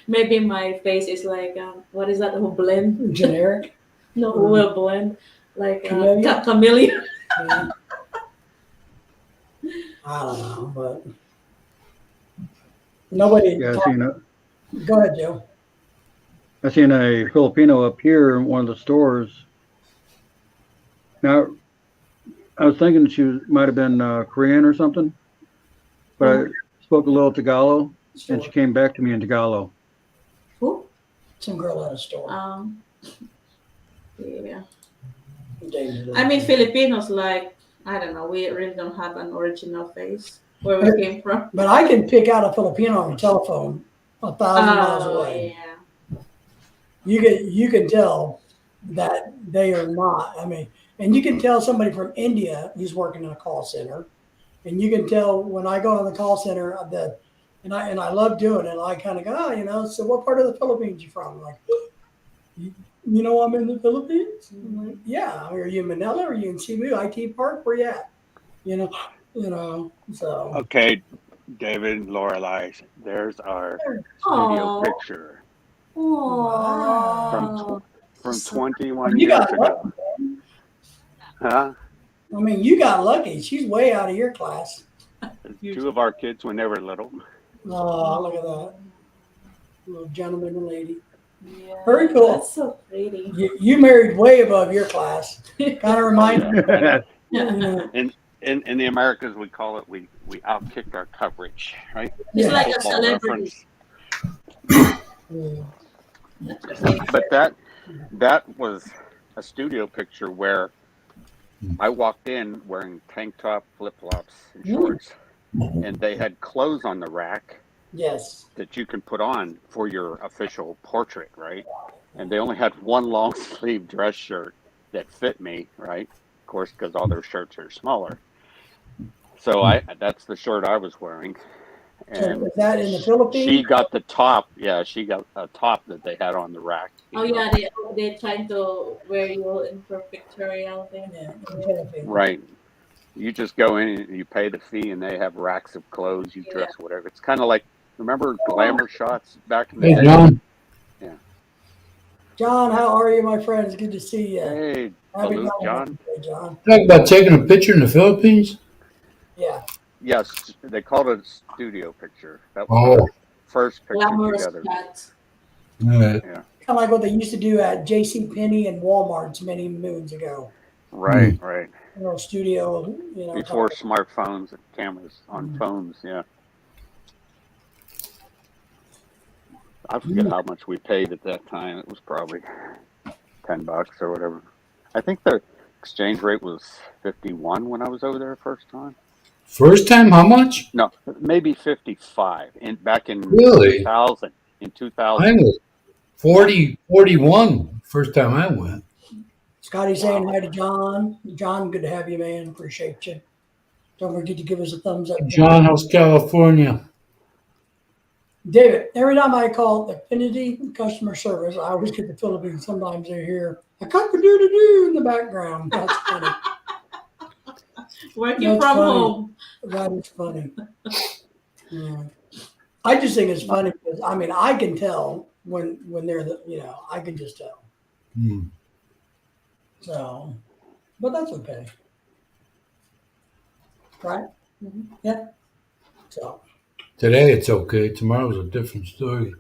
Maybe my face is like, what is that? Who blend? Generic. No, who will blend? Like Chameleon? chameleon. Yeah. I don't know, but nobody. Yeah, Go ahead, Joe. I seen a Filipino up here in one of the stores. Now, I was thinking might have been Korean or something, but I spoke a little Tagalog, and she came back to me in Tagalog. Who? Some girl at a store. Yeah. David. I mean, Filipinos, like, I don't know, we really don't have an original face where we came from. But I can pick out a Filipino on the telephone 1,000 miles away. Yeah. you can tell that they are not. I mean, and you can tell somebody from India who's working in a call center, and you can tell when I go to the call center that, and I love doing it. I kind of go, oh, you know, so what part of the Philippines you from? I'm like, you know, I'm in the Philippines. I'm like, yeah. Are you in Manila? Are you in Cebu, IT Park? Where you at? You know. So Okay, David, Lorelai, there's our studio Aw. picture Aww. from 21 you years got ago. Huh? I mean, you got lucky. She's way out of your class. 2 of our kids when they were little. Oh, look at that. Little gentleman and lady. Yeah, Very cool. That's so pretty. You married way above your class. Kind of reminds me. In the Americas, we call it we outkicked our coverage, right? It's Yeah. like a Football celebrity. reference. But that was a studio picture where I walked in wearing tank top, flip flops, and shorts, and they had clothes on the rack Yes. that you can put on for your official portrait, right? And they only had one long sleeve dress shirt that fit me, right? Of course, because all their shirts are smaller. So that's the shirt I was wearing. So And is that in the Philippines? she got the top. Yeah, she got a top that they had on the rack. Oh yeah, they trying to wear you in for pictorial thing. Yeah, in the Philippines. Right. You just go in and you pay the fee, and they have racks of clothes. You dress whatever. It's kind of like, remember glamour shots back in the Hey, day? John. John, how are you, my friend? It's good to see you. Hey, Happy salute, Valentine's John. Day, John. Talk about taking a picture in the Philippines. Yeah. Yes, they called it a studio picture. That was our first picture Glamorous together. shots. All right. Kind of like what they used to do at J.C. Penney and Walmart's many moons ago. Right. You know, studio, you know. Before smartphones and cameras on phones, yeah. I forget how much we paid at that time. It was probably $10 or whatever. I think the exchange rate was 51 when I was over there the first time. First time, how much? No, maybe 55. Back in Really? 2000. In 2000. I was 41 first time I went. Scotty saying hi to John. John, good to have you, man. Appreciate you. Don't forget to give us a thumbs up. John House, California. David, every time I call Affinity customer service, I always get the Philippines. Sometimes they hear a cock-a-doodle-doo in the background. That's funny. Working That's from funny. home. That is funny. Yeah. I just think it's funny because I mean I can tell when they're I can just tell. So, but that's okay, right? Yeah. So. Today it's okay. Tomorrow's a different story.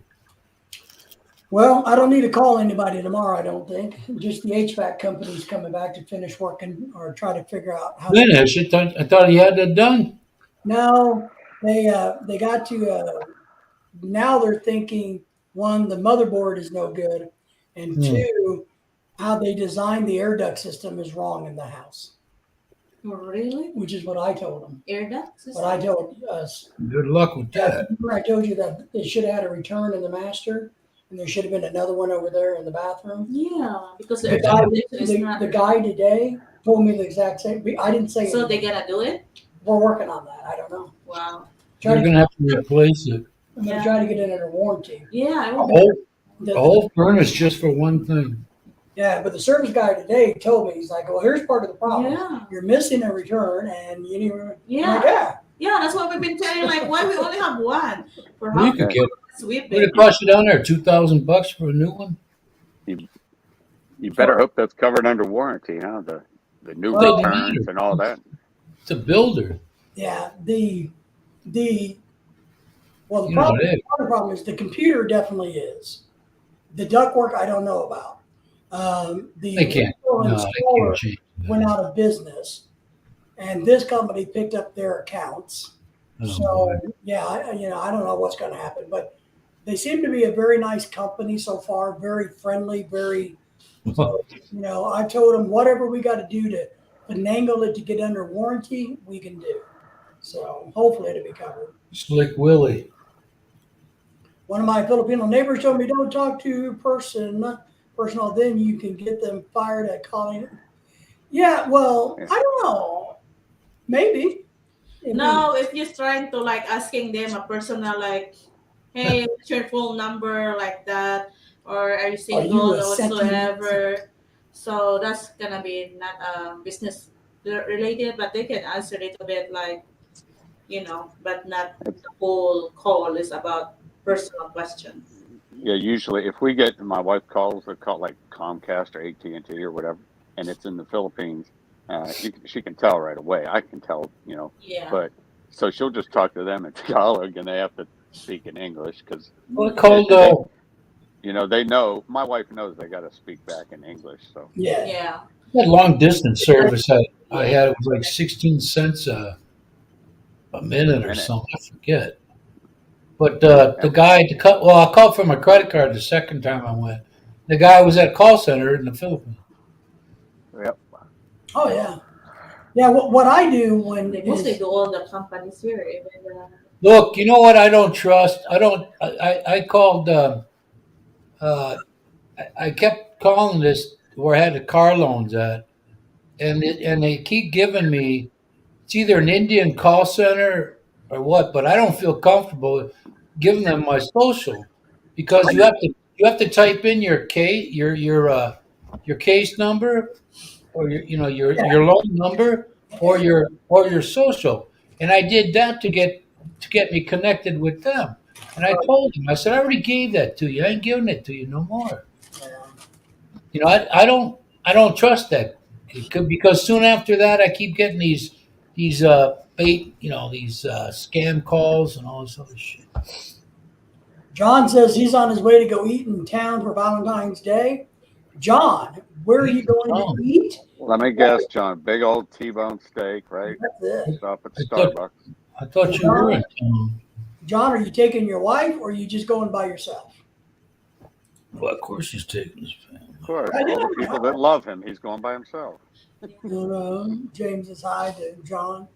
Well, I don't need to call anybody tomorrow. I don't think. Just the HVAC company's coming back to finish working or try to figure out how. Finish? I thought he had that done. No, they got to. Now they're thinking, one, the motherboard is no good, and two, how they designed the air duct system is wrong in the house. Oh, really? Which is what I told them. Air ducts? What I told us. Good luck with that. Remember I told you that they should have had a return in the master, and there should have been another one over there in the bathroom. Yeah, because The guy today told me the exact same. I didn't say. So anything. they're gonna do it? We're working on that. I don't know. Wow. You're going to have to replace it. I'm gonna try to get it under warranty. Yeah. The whole furnace just for one thing. Yeah, but the service guy today told me, he's like, well, here's part of the problem. Yeah. You're missing a return and you need to. Yeah. Yeah. Yeah, that's what we've been telling you. Like, why we only have one? For You how could get. sweet What did it cost you down there? $2,000 for a new one? You better hope that's covered under warranty, huh? The new Well, returns and all that. It's a builder. Yeah. The You know, problem, it is. part of the problem is the computer definitely is. The ductwork I don't know about. The They can't. electrical No, they installer can't change that. went out of business, and this company picked up their accounts. Oh, So boy. yeah, I don't know what's going to happen, but they seem to be a very nice company so far. Very friendly, very. So, I told them whatever we got to do to finagle it to get under warranty, we can do. So hopefully it'll be covered. Slick Willie. One of my Filipino neighbors told me, don't talk to personal, then you can get them fired at calling. Yeah, well, I don't know. Maybe. No, if you're trying to like asking them a personal like, hey, what's your phone number like that, or are you single a or second? whatsoever? So that's gonna be not business related, but they can answer it a bit like, but not the whole call is about personal questions. Yeah, usually if we get my wife calls, they call like Comcast or AT&T or whatever, and it's in the Philippines, she can tell right away. I can tell, Yeah. but so she'll just talk to them in Tagalog, and they have to speak in English because What called? they know. My wife knows they got to speak back in English. So Yeah. That long distance service I had, it was like 16 cents a minute or something. I forget. But the guy, I called from a credit card the second time I went. The guy was at a call center in the Philippines. Yep. Oh yeah, yeah. What I do when They mostly do all the companies here, even Look, you know what? I don't trust. I called. I kept calling this where I had the car loans at, and they keep giving me. It's either an Indian call center or what, but I don't feel comfortable giving them my social because you have to type in your case number or your loan number or your social. And I did that to get me connected with them. And I told them, I said, I already gave that to you. I ain't giving it to you no more. I don't trust that. It could, because soon after that I keep getting these bait, these scam calls and all this other shit. John says he's on his way to go eat in town for Valentine's Day. John, where are you going to eat? Let me guess, John. Big old T-bone steak, right? That's it. Stop at Starbucks. I thought you were in town. John, are you taking your wife or are you just going by yourself? Well, of course he's taking his family. Of course, all the people that love him, he's going by himself. James is hi to John.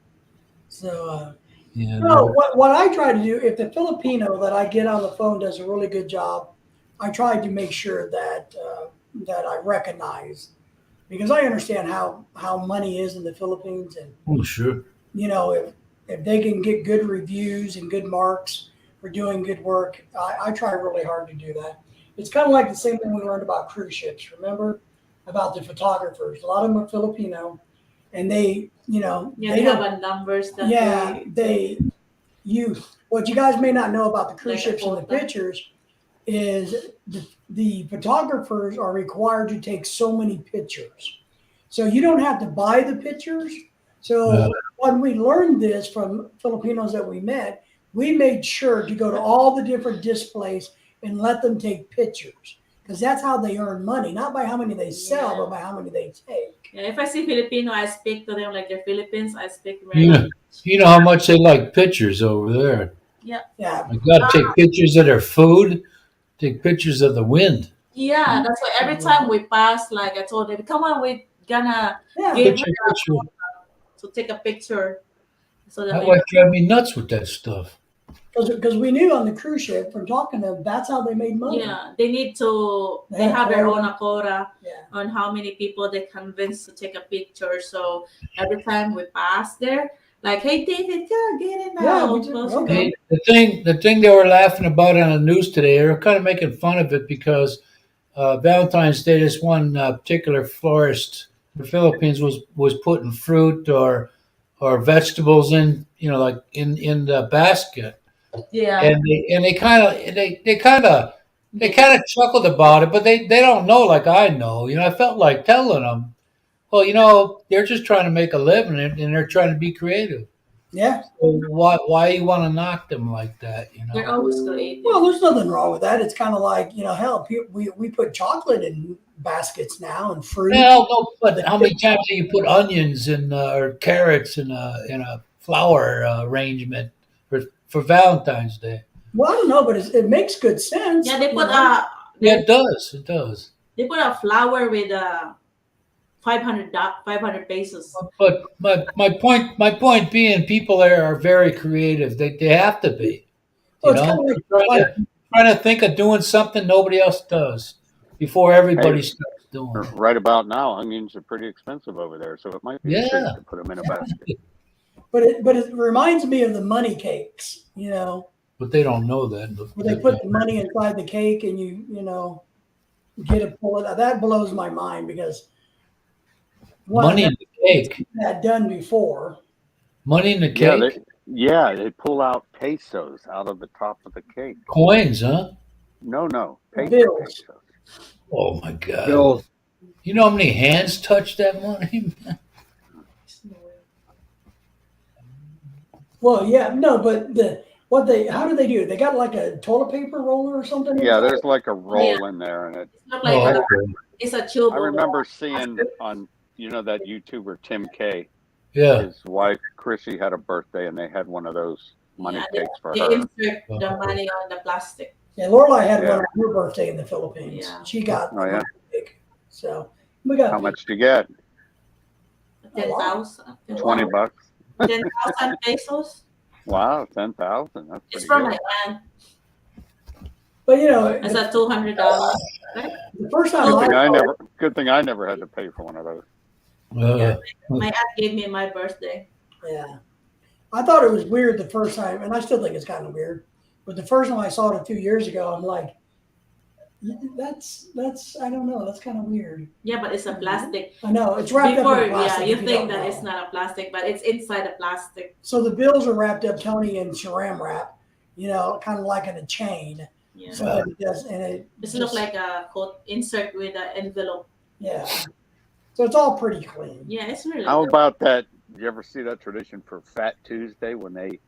So, Yeah. no, what I try to do, if the Filipino that I get on the phone does a really good job, I try to make sure that I recognize, because I understand how money is in the Philippines, and Oh, sure. if they can get good reviews and good marks for doing good work, I try really hard to do that. It's kind of like the same thing we learned about cruise ships. Remember about the photographers? A lot of them are Filipino, and they they have a numbers that what you guys may not know about the cruise Like a ships and the photo. pictures is the photographers are required to take so many pictures. So you don't have to buy the pictures. So when we learned this from Filipinos that we met, we made sure to go to all the different displays and let them take pictures, because that's how they earn money, not by how many they sell, but by how many they take. Yeah, if I see Filipino, I speak to them like they're Philippines. I speak Yeah. You know how much they like pictures over there. Yeah. I got to take pictures of their food, take pictures of the wind. Yeah, that's why every time we pass, like I told them, come on, we're gonna give Picture, her picture. to take a picture. So that My they, wife drive me nuts with that stuff. Because we knew on the cruise ship from talking to them, that's how they made money. yeah, they need to. They They have have their quota. own quota Yeah. on how many people they convince to take a picture. So every time we pass there, like, hey David, yeah, get in now. Yeah, we did. Close Okay. it The thing they were laughing about on the news today, they were kind of making fun of it because Valentine's Day, this one particular florist in the Philippines was putting fruit or vegetables in, like in the basket. Yeah. And they kind of chuckled about it, but they don't know like I know. I felt like telling them, well, they're just trying to make a living and they're trying to be creative. Yeah. So why you want to knock them like that? They're always creative. Well, there's nothing wrong with that. It's kind of like, hell, we put chocolate in baskets now and fruit. Well, no, but how many times do you put onions in or carrots in a flower arrangement for Valentine's Day? Well, I don't know, but it makes good sense. Yeah, they put Yeah, it does. It does. They put a flower with 500 pesos. But my point being, people there are very creative. They have to be. Well, it's kind of like trying to think of doing something nobody else does before everybody starts doing it. Right about now, onions are pretty expensive over there, so it might be a treat Yeah. to put them in a basket. But it reminds me of the money cakes, But they don't know that. where they put the money inside the cake and you get a pull it. That blows my mind because Money in the cake. that done before. Money in the Yeah, cake. they pull out pesos out of the top of the cake. Coins, huh? No, paper Bills. pesos. Oh my God. Bill, You know how many hands touch that money? Well, yeah, no, but how do they do it? They got like a toilet paper roller or something? Yeah, inside? there's like a roll in there, and it. Not like Oh, a, okay. it's a chewable. I remember seeing on that YouTuber Tim K. Yeah. His wife Chrissy had a birthday, and they had one of those money Yeah, cakes for They her. insert the money on the plastic. Yeah, Lorelai had Yeah. one on her birthday in the Philippines. Yeah. She got Oh, yeah? big. So we got How much do you get? 10,000. $20. 10,000 pesos. Wow, 10,000. That's It's pretty from good. my aunt. But It's a $200. the first time Good thing I never had to pay for one of those. My aunt gave me my birthday. yeah, I thought it was weird the first time, and I still think it's kind of weird. But the first time I saw it a few years ago, I'm like, that's I don't know, that's kind of weird. Yeah, but it's a plastic. I know it's wrapped Before, up in plastic. you if think don't that know. it's not a plastic, but it's inside a plastic. So the bills are wrapped up, Tony, in saran wrap. Kind of like in a chain. Yeah. So that it does, and it It looks like a coat insert with an envelope. yeah. So it's all pretty clean. Yeah, it's really How good. about that? You ever see that tradition for Fat Tuesday when they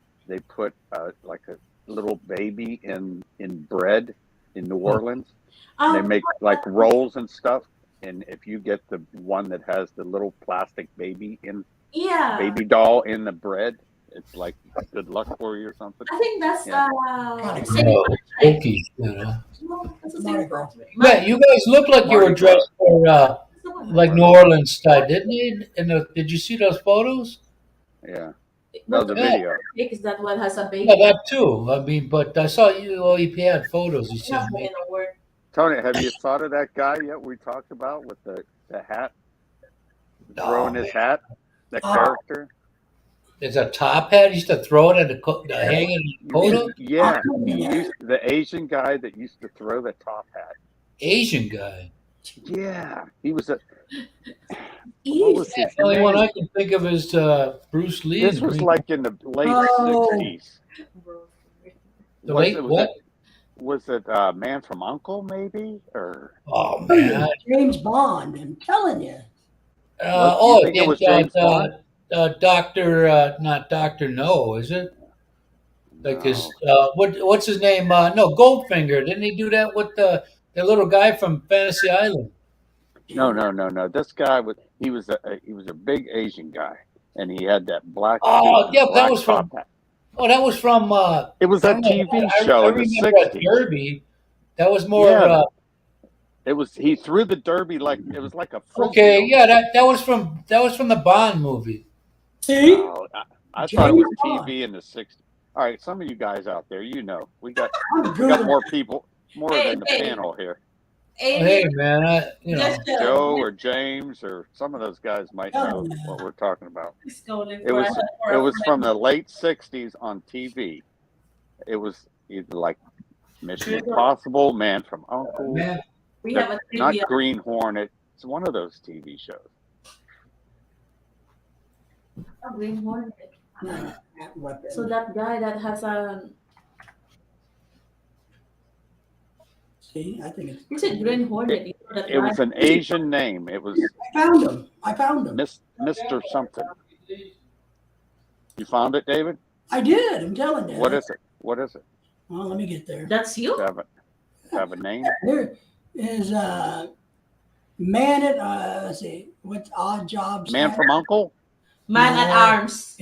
put like a little baby in bread in New Orleans? They make like rolls and stuff. And if you get the one that has the little plastic baby doll in the bread, it's like good luck for you or something. I think that's Yeah. St. Oh, Patrick. cookies, you know. No, that's the Mardi St. Gras. Patrick. Yeah, you guys look like you were Mardi dressed for like New Orleans style, didn't you? Did you see those photos? Yeah, that was a But video. is that one has a baby? Yeah, that too. I mean, but I saw you. Well, you had photos. You It's sent not me. gonna work. Tony, have you thought of that guy yet we talked about with the hat? Throwing his hat? The character? There's a top hat. He used to throw it at the hanging photo. Yeah, the Asian guy that used to throw the top hat. Asian guy. Yeah, he was a. Eesh. What was his The only one name? I can think of is Bruce Lee. This was like in the late Oh. 60s. the late what? Was it Man from Uncle, maybe? Or Oh man. James Bond, I'm telling you. You think it was James Bond? Doctor, not Doctor No, is it? Like his what's his name? No, Goldfinger. Didn't he do that with the little guy from Fantasy Island? No. This guy he was a big Asian guy, and he had that black. Oh, suit and yeah, that black was from- top hat. Oh, that was from. It was a TV show I in the remember a 60s. derby. That was more. Yeah. It was he threw the derby like it was like a. Okay, frisbee. yeah, that was from the Bond movie. See? Oh, I thought it was James Bond. TV in the 60s. All right, some of you guys out there, we got I'm good. more people, more Hey, than the hey. panel here. Hey man, Just, Joe or James or some of those guys might know what we're talking about. It was from the late 60s on TV. It was either like Mission Impossible, Man from Uncle, man. we have a not trivia. Green Hornet. It's one of those TV shows. Green Hornet. No, that weapon. So that guy that has a See, I think it's. you said Green Hornet. You know that It was guy? an Asian name. It was I found him. Mr. something. You found it, David? I did. I'm telling you. What is it? What is it? Well, let me get there. That's you. Have a name? There is man at let's see, what's Odd Jobs? Man from Uncle? Man at No. Arms.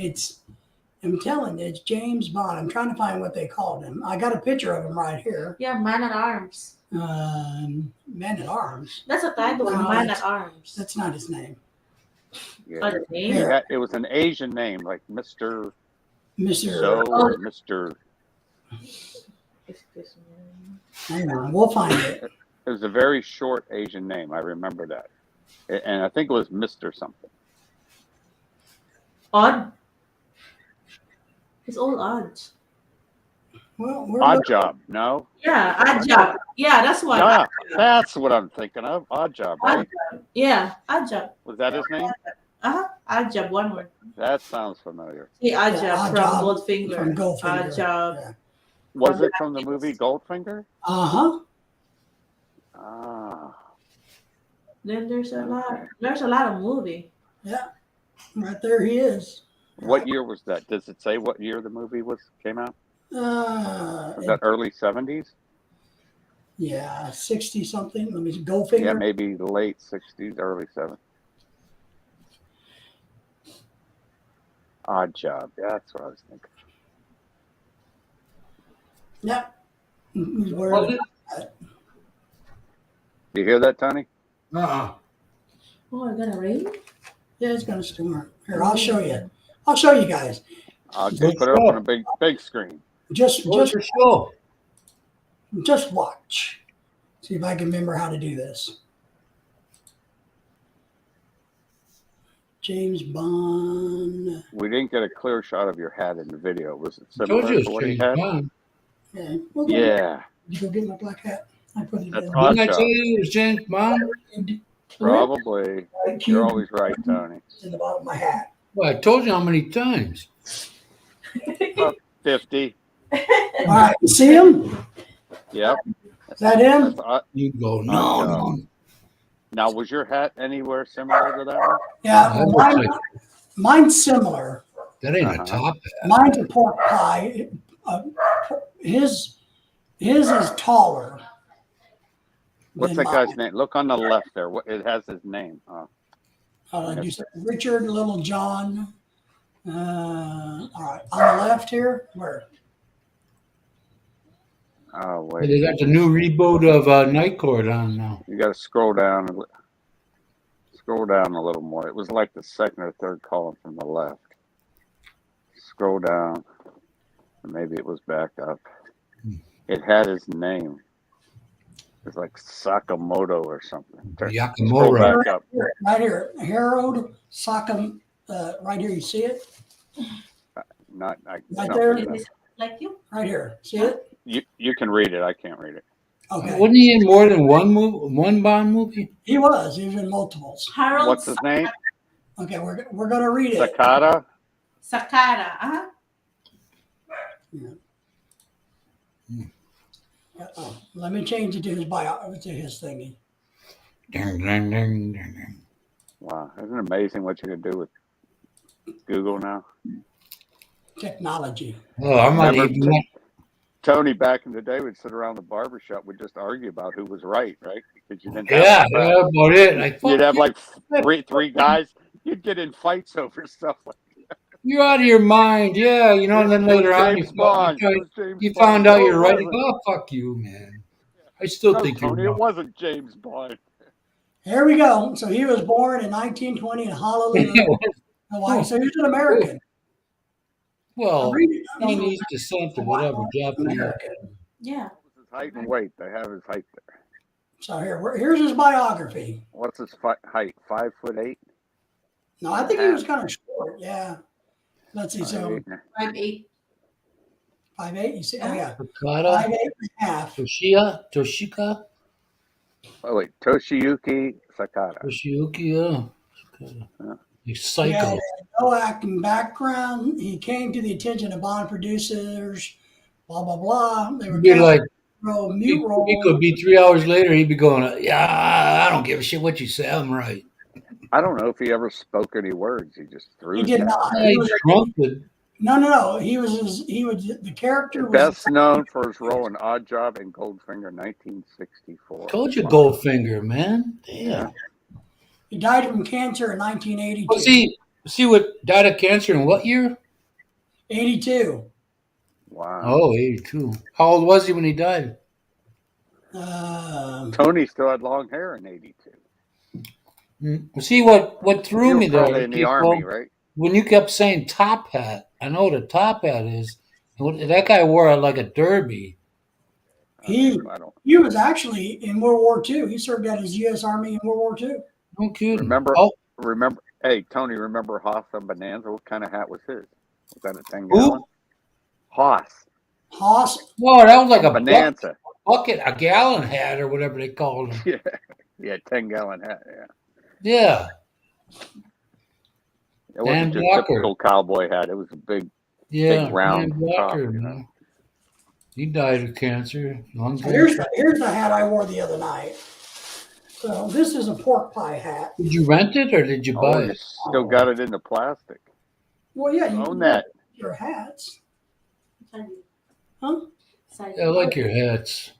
I'm telling you, it's James Bond. I'm trying to find what they called him. I got a picture of him right here. Yeah, Man at Arms. Man at Arms. That's a title. No, Man that's- at Arms. That's not his name. Yeah. Oh, the name? Yeah. It was an Asian name, like Mr. Mr. So or Mr. Is this man? Hang on, we'll find it. It was a very short Asian name. I remember that. And I think it was Mr. something. Odd. It's all odds. Well, we're Odd Job, no? Yeah, Odd Job. Yeah, that's why. Yeah, that's what I'm thinking of. Odd Job, right? Yeah, Odd Job. Was that his name? Odd Job, one word. That sounds familiar. See, Odd Yeah, Job Odd from Job Goldfinger. from Goldfinger. Odd Job. Yeah. Was it from the movie Goldfinger? Uh-huh. Ah. Then there's a lot of movie. Yeah. Right there he is. What year was that? Does it say what year the movie came out? Was that early 70s? Yeah, 60 something. Let me see. Goldfinger. Yeah, maybe late 60s, early 70s. Odd Job. Yeah, that's what I was thinking. Yep. He's wearing Was it. You hear that, Tony? Uh-uh. Oh, I got a rain? Yeah, it's gonna storm. Here, I'll show you. I'll show you guys. I'll just put it up on a big screen. Just What's your show? just watch. See if I can remember how to do this. James Bond. We didn't get a clear shot of your hat in the video. Was it I told similar you to it's what he James had? Bond. Yeah. We'll go Yeah, Did you go get my black hat? I put it That's in. Odd Didn't I Job. tell you it was James Bond? probably. Right You're cube always right, Tony. in the bottom of my hat. Well, I told you how many times. 50. All right, you see him? Yep. Is that him? That's odd. You go, Odd no, Job. no. Now, was your hat anywhere similar to that one? Yeah, That well, looks like- mine's similar. That ain't Uh-huh. a top hat. Mine's a pork pie. His is taller. What's than that guy's mine. name? Look on the left there. It has his name. You said Richard Little John. All right, on the left here, where? Oh, They wait. got the new reboot of Night Court on now. You got to scroll down. Scroll down a little more. It was like the second or third column from the left. Scroll down. Maybe it was back up. It had his name. It's like Sakamoto or something. Scroll Yakamura. back up. Right here, Harold Sakam. Right here, you see it? Not Right no, there? no. Like you? Right here, see it? You can read it. I can't read it. Okay. Wasn't he in more than one Bond movie? He was in multiples. Harold What's his name? Okay, we're gonna read it. Sakata? Sakara. Oh, let me change it to his bio, to his thingy. Ding, ding, ding, ding, ding. Wow. Isn't it amazing what you can do with Google now? Technology. Oh, I'm not Remember even. Tony back in the day would sit around the barbershop, would just argue about who was right? Because you didn't Yeah, have that's about it. Like, you'd have fuck like three guys. You'd get in fights over stuff like you're out of your mind. Yeah, you know, and then later on, James Bond. you found out you're right. Oh, fuck you, man. I still No, think Tony, you're it wrong. wasn't James Bond. Here we go. So he was born in 1920 in Honolulu, Hawaii. So he's an American. Well, I'm reading- Chinese descent or whatever, Japanese. American. Yeah. His height and weight. They have his height there. So here's his biography. What's his height? 5'8"? No, I think he was kind of short. Yeah. Let's see. So 5'8". 5'8". You see? Oh yeah. Takata, 5'8.5". Toshika, Oh wait, Toshiyuki Sakata. Toshiyuki, Yeah. You He psycho. had no acting background. He came to the attention of Bond producers. Blah blah blah. They were He'd be like, mute role. he could be 3 hours later. He'd be going, "Yeah, I don't give a shit what you say. I'm right." I don't know if he ever spoke any words. He just threw. He it did down. not. Yeah, He he was, drunk it. no. He was the character was Best known for his role in Odd Job and Goldfinger, 1964. Told you, Goldfinger, man. Damn. He died from cancer in 1982. Well, see what died of cancer in what year? 82. Wow. Oh, 82. How old was he when he died? Tony still had long hair in 82. See what threw You me were there? probably in the army, right? When you kept saying top hat, I know what a top hat is. That guy wore like a derby. I don't He was actually in World War II. He served out his U.S. Army in World War II. No kidding. remember. Oh, Remember, hey Tony, remember Haas on Bonanza? What kind of hat was his? Was that a 10 who? gallon? Haas Haas. No, that was like a Bonanza. bucket, a gallon hat or whatever they called them. Yeah, yeah, 10-gallon hat. Yeah, Yeah. it wasn't Dan your Walker. typical cowboy hat. It was a big Yeah. round Dan Walker, top, you know. man. He died of cancer. Lung So cancer. here's the hat I wore the other night. So this is a pork pie hat. Did you rent it or did you Oh, buy you it? still got it in the plastic. Well, yeah, you Own that. your hats. Yeah, I like your hats.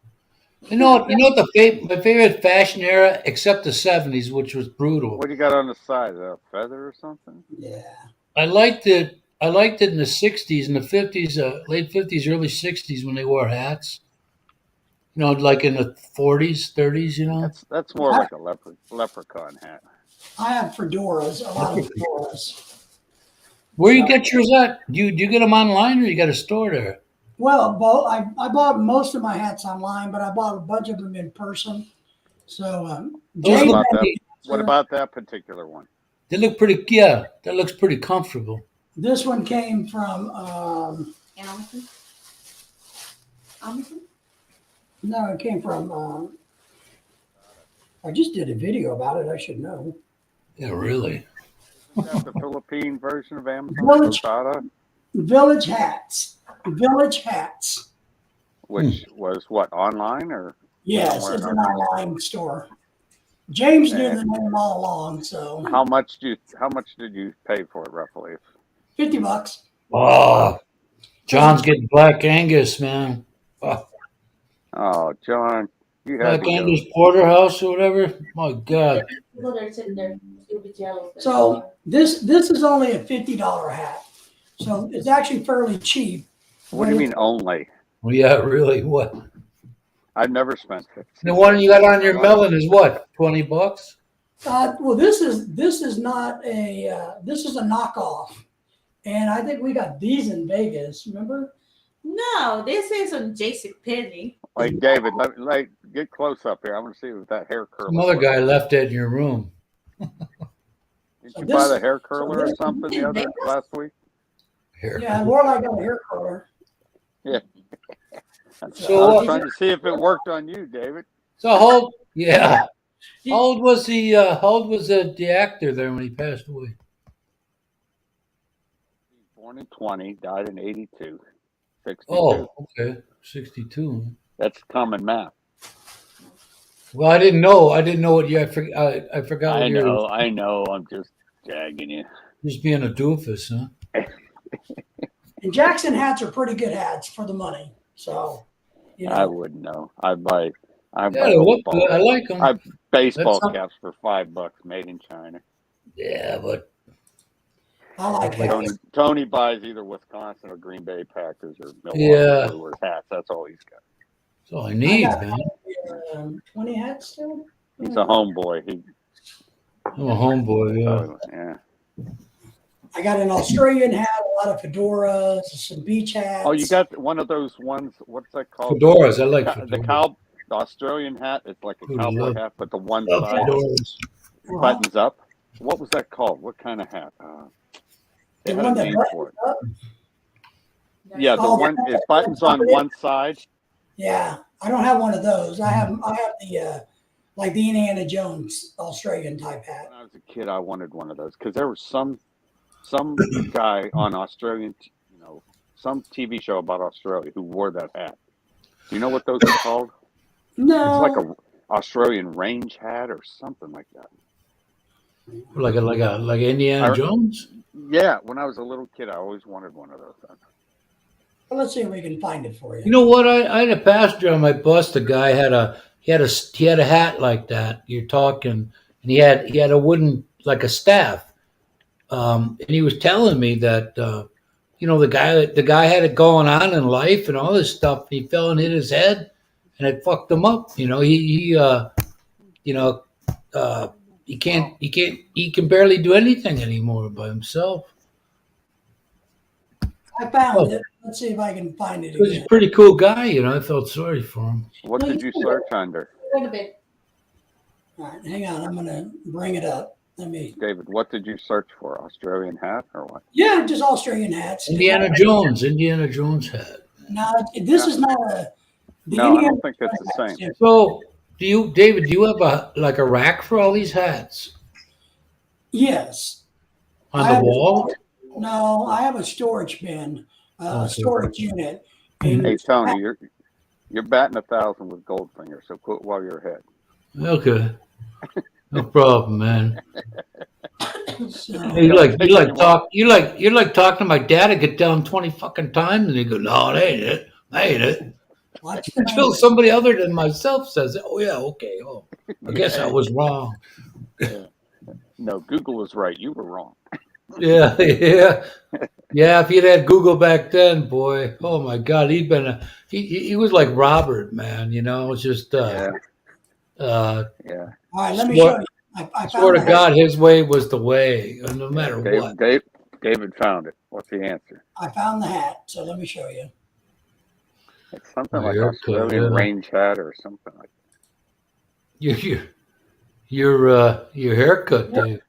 You know what my favorite fashion era, except the 70s, which was brutal. What do you got on the side? A feather or something? Yeah. I liked it in the 60s and the 50s, late 50s, early 60s when they wore hats. You know, like in the 40s, 30s, you know. That's more like a leprechaun hat. I have fedoras, a lot of fedoras. Where you get yours at? Do you get them online or you got a store there? Well, both. I bought most of my hats online, but I bought a bunch of them in person. So Those James, look pretty- What about that particular one? They look pretty. Yeah, that looks pretty comfortable. this one came from Amazon? Amazon? no, it came from I just did a video about it. I should know. Yeah, really. That's the Philippine version of Amazon Village. Posada, Village Hats. Village Hats. which was what, online or? Yes, somewhere it's in an our- online store. James knew And- the name all along, so How much did you pay for it roughly? $50. Oh, John's getting Black Angus, man. Oh, Oh, John, you had Black to go. Angus Porterhouse or whatever. My God. People that are sitting there, you'll be jealous. So this is only a $50 hat. So it's actually fairly cheap. What do you mean only? Well, yeah, really. What? I've never spent 50. The one you got on your melon is what? $20? Well, this is not a this is a knockoff, and I think we got these in Vegas. Remember? No, this is on JCPenney. Like David, get close up here. I want to see if that hair curler. Some other guy left that in your room. Did So you this- buy the hair so curler or this- something last week? Here. Yeah, Lorelai got a hair color. So, I was trying to see if it worked on you, David. So how old? Yeah. How old was the actor there when he passed away? Born in 20, died in 82, 62. Oh, okay, 62. That's common math. Well, I didn't know what year. I forgot what I year. know, I know. I'm just jagging you. Just being a doofus, huh? And Jackson hats are pretty good hats for the money. So, you I know, wouldn't know. I buy Yeah, they look baseball, good. I like them. baseball That's not- caps for $5 made in China. Yeah, but I like Tony, hats. Tony buys either Wisconsin or Green Bay Packers or Milwaukee Yeah. Brewers hats. That's all he's got. that's all I need, got- man. 20 hats still. He's a homeboy. I'm a homeboy. Yeah. Yeah. I got an Australian hat, a lot of fedoras, some beach hats. Oh, you got one of those ones. What's that called? Fedoras. I like The fedoras. the Australian hat. It's like a Ooh, cowboy love- hat, but the one Love side fedoras. buttons up. What was that called? What kind of hat? They The had one a that name buttons for it. up? Yeah, the Oh, one it buttons on one side. Yeah, I don't have one of those. I have the like the Indiana Jones Australian type hat. When I was a kid, I wanted one of those because there was some guy on Australian, some TV show about Australia who wore that hat. Do you know what those are called? No, It's like a Australian range hat or something like that. Like Indiana I- Jones. Yeah, when I was a little kid, I always wanted one of those. well, let's see if we can find it for you. You know what? I had a passenger on my bus. The guy had a hat like that. You're talking, and he had a wooden like a staff. And he was telling me that the guy had it going on in life and all this stuff. And he fell and hit his head, and it fucked him up. You know, he can barely do anything anymore by himself. I found it. Let's see if I can find it He's a again. pretty cool guy, you know. I felt sorry for him. What did you search under? Wait a bit. All right, hang on. I'm gonna bring it up. Let me. David, what did you search for? Australian hat or what? Yeah, just Australian hats. Indiana Jones hat. No, this is not a. The No, I Indiana don't think that's the Jones same. hats, So, David, do you have a rack for all these hats yes. on I the have a wall? No, I have a storage bin, a Okay. storage unit. Mhm. Hey Tony, you're batting 1,000 with Goldfinger, so quit while you're ahead. Okay, no problem, man. So, You like talking to my dad to get down 20 fucking times, and he go, "No, that ain't it. That ain't it." watch Until somebody other than myself says, "Oh yeah, okay. Oh, I guess I was wrong." No, Google was right. You were wrong. Yeah, yeah, yeah. If you'd had Google back then, boy, oh my God, he was like Robert, man. You know, it's just Yeah. uh, Yeah. All right, let me Swear- show you. I swear found to the God, his way was the way, no matter what. David found it. What's the answer? I found the hat, so let me show you. It's something Oh, like you're cool, Australian yeah. range hat or something like Your haircut, Dave.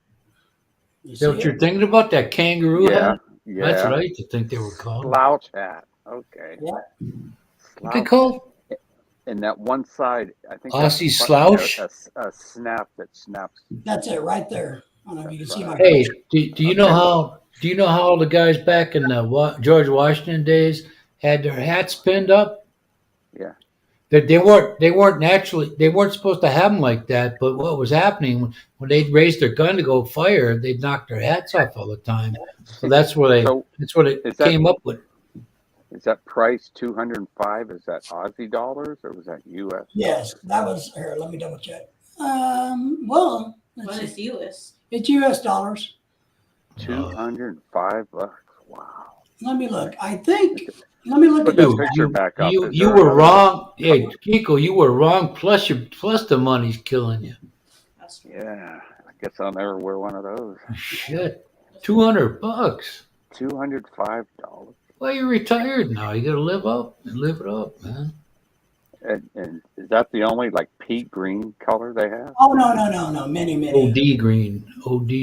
You Is that see what it? you're thinking about? That kangaroo that. hat? Yeah. That's what Yeah. I used to think they were called. Slouch hat. Okay. Yeah. What they Slouch. called? And that one side, I think Aussie that's slouch? a snap that snaps. That's it right there. I don't know if you can see my. Hey, do you know how the guys back in the George Washington days had their hats pinned up? Yeah. They weren't supposed to have them like that. But what was happening when they'd raise their gun to go fire, they'd knock their hats off all the time. So that's what it is that- came up with. Is that price 205? Is that Aussie dollars or was that US? Yes, that was here. Let me double check. Well, let's What is see. US? It's US dollars. $205. Wow. Let me look. I think. Let me look Put at that this. picture back up. You Is there were another- wrong. Hey, Kiko, you were wrong. Plus the money's killing you. That's Yeah. I guess I'll never wear one of those. Shit, $200. $205. Well, you're retired now. You got to live it up, man. And is that the only like pea green color they have? Oh no. Many. OD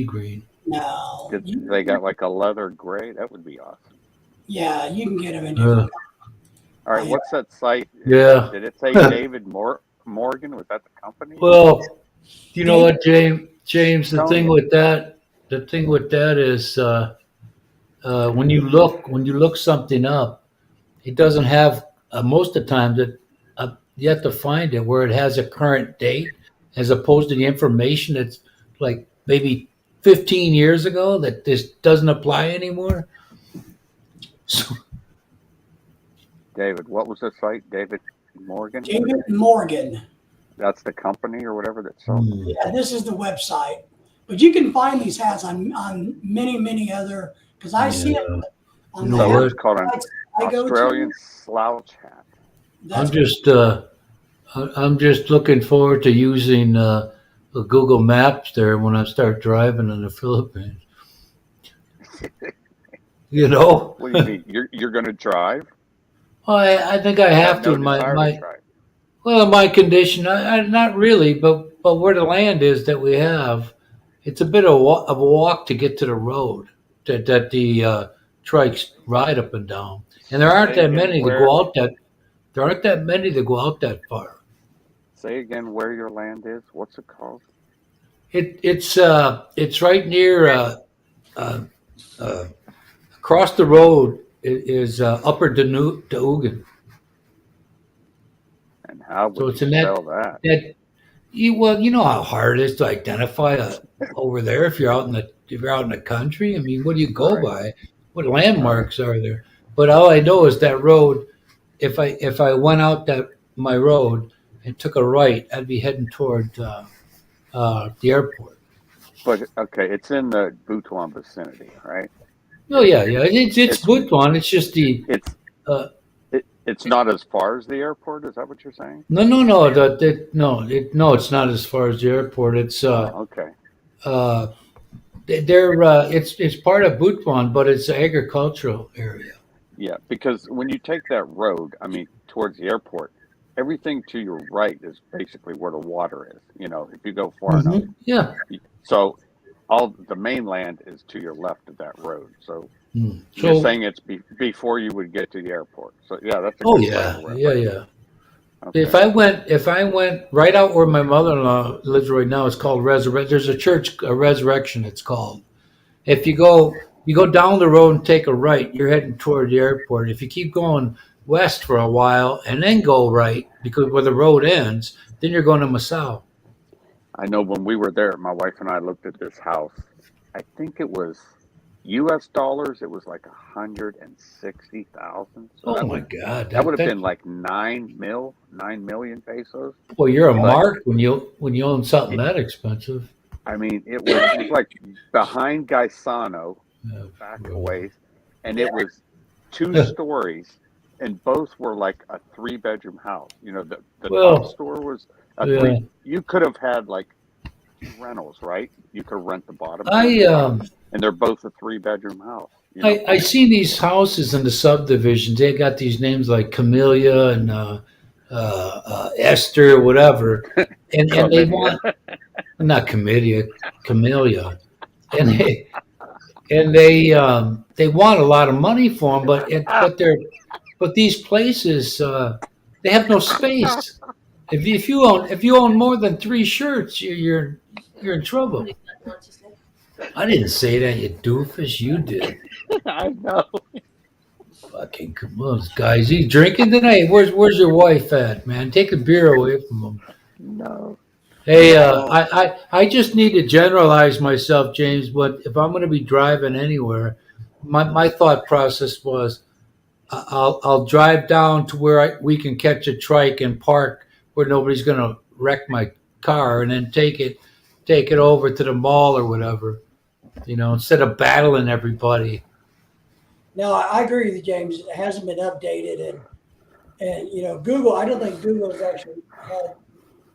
green. No. They got like a leather gray? That would be awesome. Yeah, you can get them in. Uh, All right, what's that site? Yeah. Did it say David Morgan? Was that the company? Well, you know what, James? The Tell thing me. with that is when you look something up, it doesn't have most of the time that you have to find it where it has a current date, as opposed to the information that's like maybe 15 years ago that this doesn't apply anymore. So, David, what was the site? David Morgan? David Morgan. That's the company or whatever that sells them? Yeah, this is the website. But you can find these hats on many other because I see them on the No, So what? it's called an websites I go Australian to. slouch hat. I'm just looking forward to using the Google Maps there when I start driving in the Philippines. You know, What do you mean? You're going to drive? well, I think I have to. no In desire my to drive. well, my condition, I not really, but where the land is that we have, it's a bit of a walk to get to the road that the trikes ride up and down, and there aren't that many to go out that. There aren't that many to go out that far. Say again where your land is. What's it called? It's right near across the road is Upper Daughan. And how So would it's you in that- spell that? That you know how hard it is to identify over there if you're out in the country. I mean, what do you go Right. by? What landmarks are there? But all I know is that road. If I went out my road and took a right, I'd be heading toward the airport. But okay, it's in the Butuan vicinity, right? Oh yeah. It's Butuan. It's just the It's Uh, it's not as far as the airport. Is that what you're saying? no. It's not as far as the airport. It's Okay. it's part of Butuan, but it's an agricultural area. Yeah, because when you take that road, I mean, towards the airport, everything to your right is basically where the water is. You know, if you go far enough. Yeah. So all the mainland is to your left of that road. So you're So, saying it's before you would get to the airport. So yeah, that's a oh good frame yeah, of yeah, reference. yeah. Okay. If I went right out where my mother-in-law lives right now, it's called Resurrection. There's a church, a Resurrection. It's called. If you go down the road and take a right, you're heading toward the airport. If you keep going west for a while and then go right, because where the road ends, then you're going to Masao. I know when we were there, my wife and I looked at this house. I think it was U.S. dollars. It was like 160,000. So Oh my God, that would have been like 9 million pesos. well, you're a But mark when you own something that expensive. I mean, it was like behind Gaisano, back a ways, and it was 2 stories, and both were like a 3-bedroom house. You know, the Well, top store was a yeah. 3. You could have had like 2 rentals, right? You could rent the bottom, and they're both a 3-bedroom house. You know? I see these houses in the subdivisions. They got these names like Camellia and Esther or whatever, and they want not Camellia, Camellia, and they want a lot of money for them, but these places they have no space. If you own more than 3 shirts, you're in trouble. I didn't say that, you doofus. You did. I know. Fucking come on, guys. You drinking tonight? Where's your wife at, man? Take the beer away from him. No. Hey, I just need to generalize myself, James. But if I'm going to be driving anywhere, my thought process was I'll drive down to where we can catch a trike and park where nobody's going to wreck my car, and then take it over to the mall or whatever. You know, instead of battling everybody. No, I agree with you, James. It hasn't been updated, and you know, Google. I don't think Google has actually had.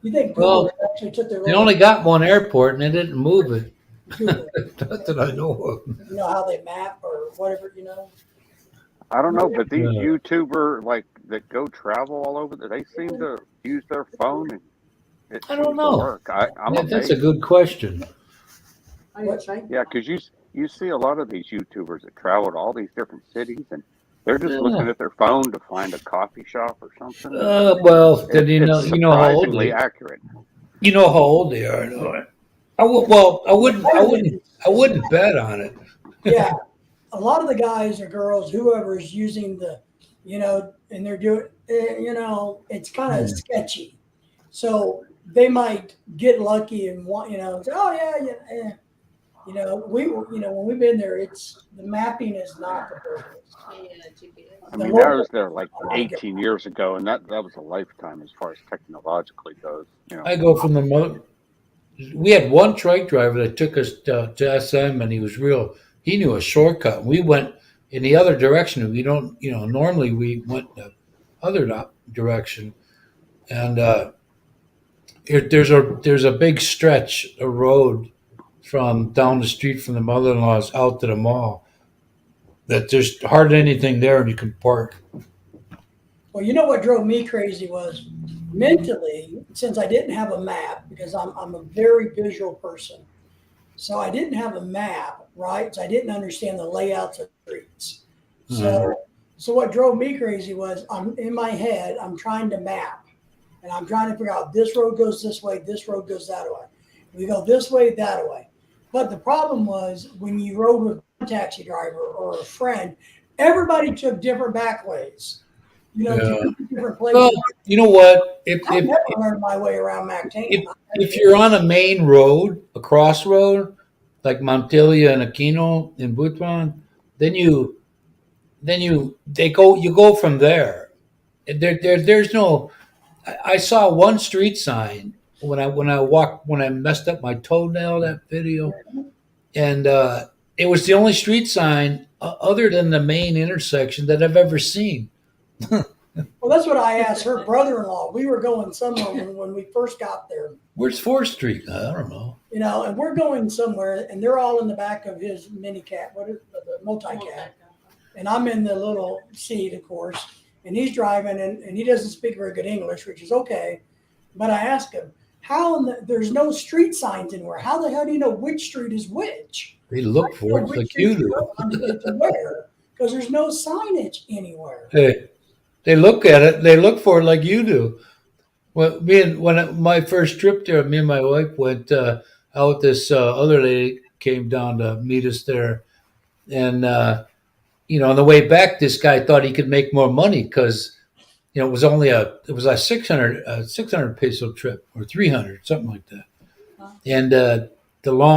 You think Google actually took their? They only got one airport and they didn't move it. Google. Not that I know of. You know how they map or whatever, you know. I don't know, but these YouTuber like that go travel all over, they seem to use their phone, and it I don't seems to know. work. I'm That's amazed. a good question. Yeah, because you see a lot of these YouTubers that travel to all these different cities, and they're just looking at their phone to find a coffee shop or something. Well, then you know how old surprisingly they are. accurate. You know how old they are. I wouldn't bet on it. Yeah, a lot of the guys or girls, whoever is using the, you know, and they're doing, you know, it's kind of sketchy. So they might get lucky and want, you know, say, oh yeah. You know, when we've been there, it's the mapping is not the purpose. I mean, I was there like 18 years ago, and that was a lifetime as far as technologically goes. You know, I go from we had one trike driver that took us to SM, and he knew a shortcut. We went in the other direction. We don't, you know, normally we went the other direction. And there's a big stretch of road from down the street from the mother-in-law's out to the mall that there's hardly anything there, and you can park. Well, you know what drove me crazy was mentally, since I didn't have a map, because I'm a very visual person. So I didn't have a map, right? So I didn't understand the layouts of streets. So what drove me crazy was I'm in my head, I'm trying to map, and I'm trying to figure out this road goes this way, this road goes that way. We go this way, that way. But the problem was when you rode with a taxi driver or a friend, everybody took different back ways. You know, different places. Well, you know what? I never learned my way around MacTain. If you're on a main road, a crossroad, like Montilla and Aquino in Butuan, then you go from there. There's no. I saw one street sign when I messed up my toenail, that video, and it was the only street sign other than the main intersection that I've ever seen. Well, that's what I asked her brother-in-law. We were going somewhere when we first got there. Where's 4th Street? I don't know. You know, and we're going somewhere, and they're all in the back of his mini cab. What is the multi-cab? and I'm in the little seat, of course, and he's driving, and he doesn't speak very good English, which is okay. But I asked him, there's no street signs anywhere. How the hell do you know which street is which? They look for it like you do. Because there's no signage anywhere. Hey, they look at it. They look for it like you do. Well, my first trip there, me and my wife went out. This other lady came down to meet us there, and on the way back, this guy thought he could make more money because it was only a 600 peso trip or 300, something like that. Wow. And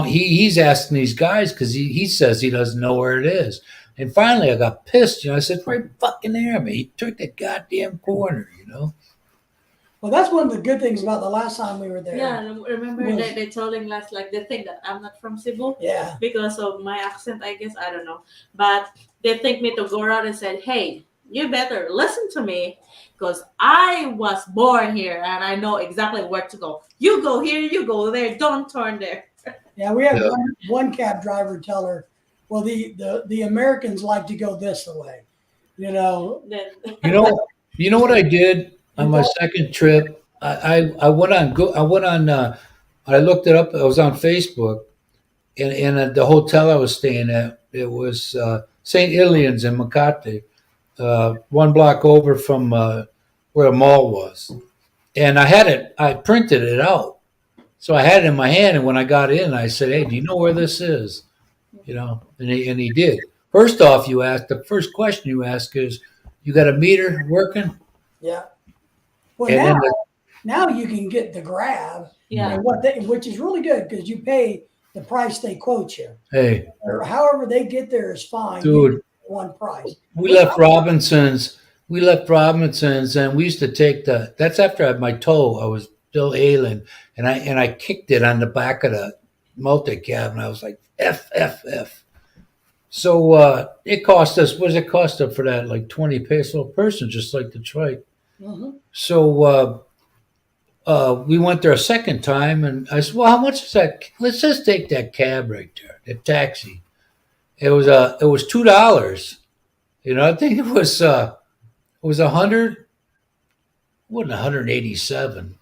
he's asking these guys because he says he doesn't know where it is. And finally, I got pissed. I said, "Right fucking there, man! He took the goddamn corner." Well, that's one of the good things about the last time we were there. Yeah, remember that they telling us like they think that I'm not from Cebu. Yeah. Because of my accent, I guess, I don't know. But they think me to go around and said, "Hey, you better listen to me because I was born here and I know exactly where to go. You go here, you go there, don't turn there." Yeah, we had one cab driver tell her, well, the Americans like to go this way, You know what I did on my second trip? I went on. I looked it up. I was on Facebook, and at the hotel I was staying at, it was St. Ilian's in Makati, 1 block over from where a mall was, and I printed it out, so I had it in my hand. And when I got in, I said, "Hey, do you know where this is?" And he did. First off, the first question you ask is, "You got a meter working?" Yeah. Well, now you can get the grab, Yeah. Which is really good because you pay the price they quote you. Hey, Or however they get there is fine. dude, One price. we left Robinson's, and we used to take that's after I had my toe. I was still ailing, and I kicked it on the back of the multi-cab, and I was like, F. So it cost us, what does it cost us for that? Like 20 peso a person, just like the trike. Mm-hmm. So we went there a second time, and I said, "Well, how much is that? Let's just take that cab right there, the taxi." It was $2. I think it was 100. It wasn't 187.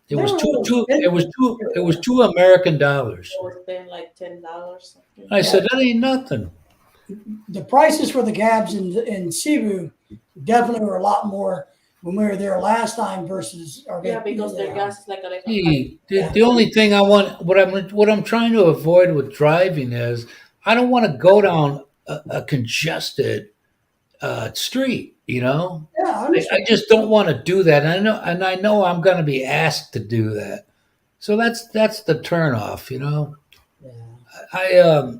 It was two. It was $2 American dollars. I was paying like $10. I said, "That ain't nothing." The prices for the cabs in Cebu definitely were a lot more when we were there last time versus. Because their gas is like The only thing what I'm trying to avoid with driving is I don't want to go down a congested street. Yeah, I just don't want to do that. And I know I'm going to be asked to do that. So that's the turnoff. Yeah.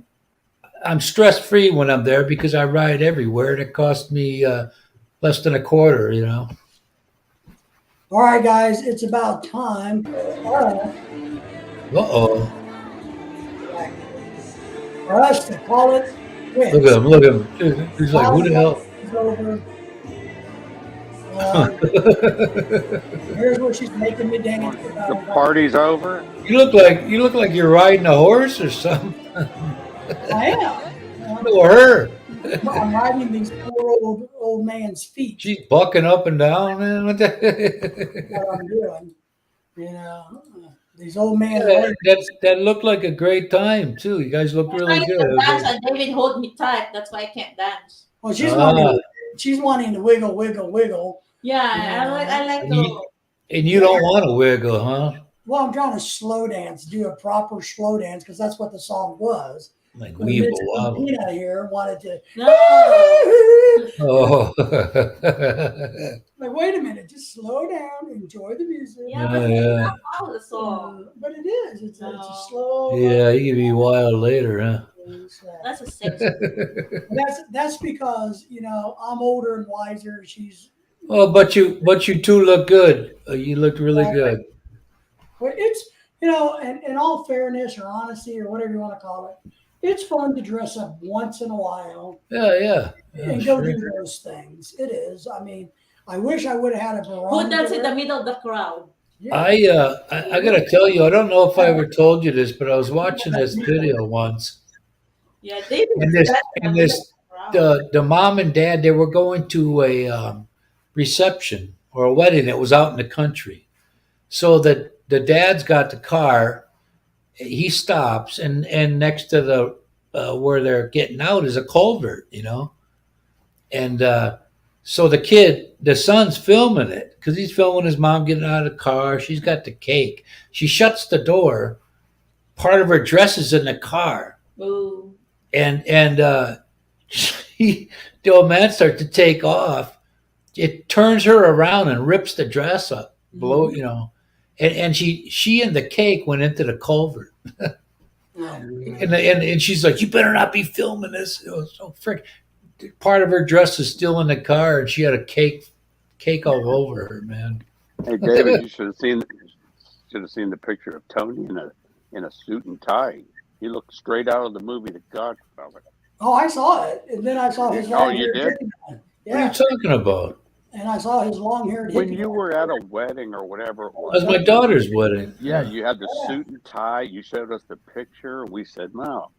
I'm stress free when I'm there because I ride everywhere, and it costs me less than a quarter. All right, guys, it's about time. Uh-oh. For us to call it quits. Look at him. He's like, "Who the hell?" It's over. Here's what she's making me dance about. The party's over. You look like you're riding a horse or something. I am. Or her. I'm riding these poor old man's feet. She's bucking up and down, man. What What I'm doing. These old men. that looked like a great time too. You guys look really good. Dance, and David hold me tight. That's why I can't dance. Well, she's wanting to wiggle. Yeah, I like to. And you don't want to wiggle, huh? Well, I'm trying to slow dance, do a proper slow dance because that's what the song was. Like But weeble Mitch wobble. Pina here wanted to. No. Oh. Like, wait a minute, just slow down, enjoy the music. Yeah, Oh, yeah. the song. But it is. It's a No. slow. Yeah, you can be wild later, huh? That's a sexy. That's because I'm older and wiser. She's. Oh, but you two look good. You looked really good. But it's in all fairness or honesty or whatever you want to call it, it's fun to dress up once in a while. Yeah. And go do those things. It is. I mean, I wish I would have had a barometer. Who dance in the middle of the crowd? Yeah. I gotta tell you, I don't know if I ever told you this, but I was watching this video once. Yeah, David. And the mom and dad, they were going to a reception or a wedding that was out in the country. So the dad's got the car. He stops, and next to the where they're getting out is a culvert, and so the son's filming it because he's filming his mom getting out of the car. She's got the cake. She shuts the door. Part of her dress is in the car, Ooh. and the old man starts to take off. It turns her around and rips the dress up, and she and the cake went into the culvert. And she's like, "You better not be filming this." It was so frick. Part of her dress is still in the car, and she had a cake all over her, man. Hey, David, you should have seen the picture of Tony in a suit and tie. He looked straight out of the movie The Godfather. Oh, I saw it, and then I saw his Oh, long you hair. did? What are you talking about? And I saw his long-haired When hippie. you were at a wedding or whatever it It was was. my daughter's wedding. Yeah, you had the suit and tie. You showed us the picture. We said, no,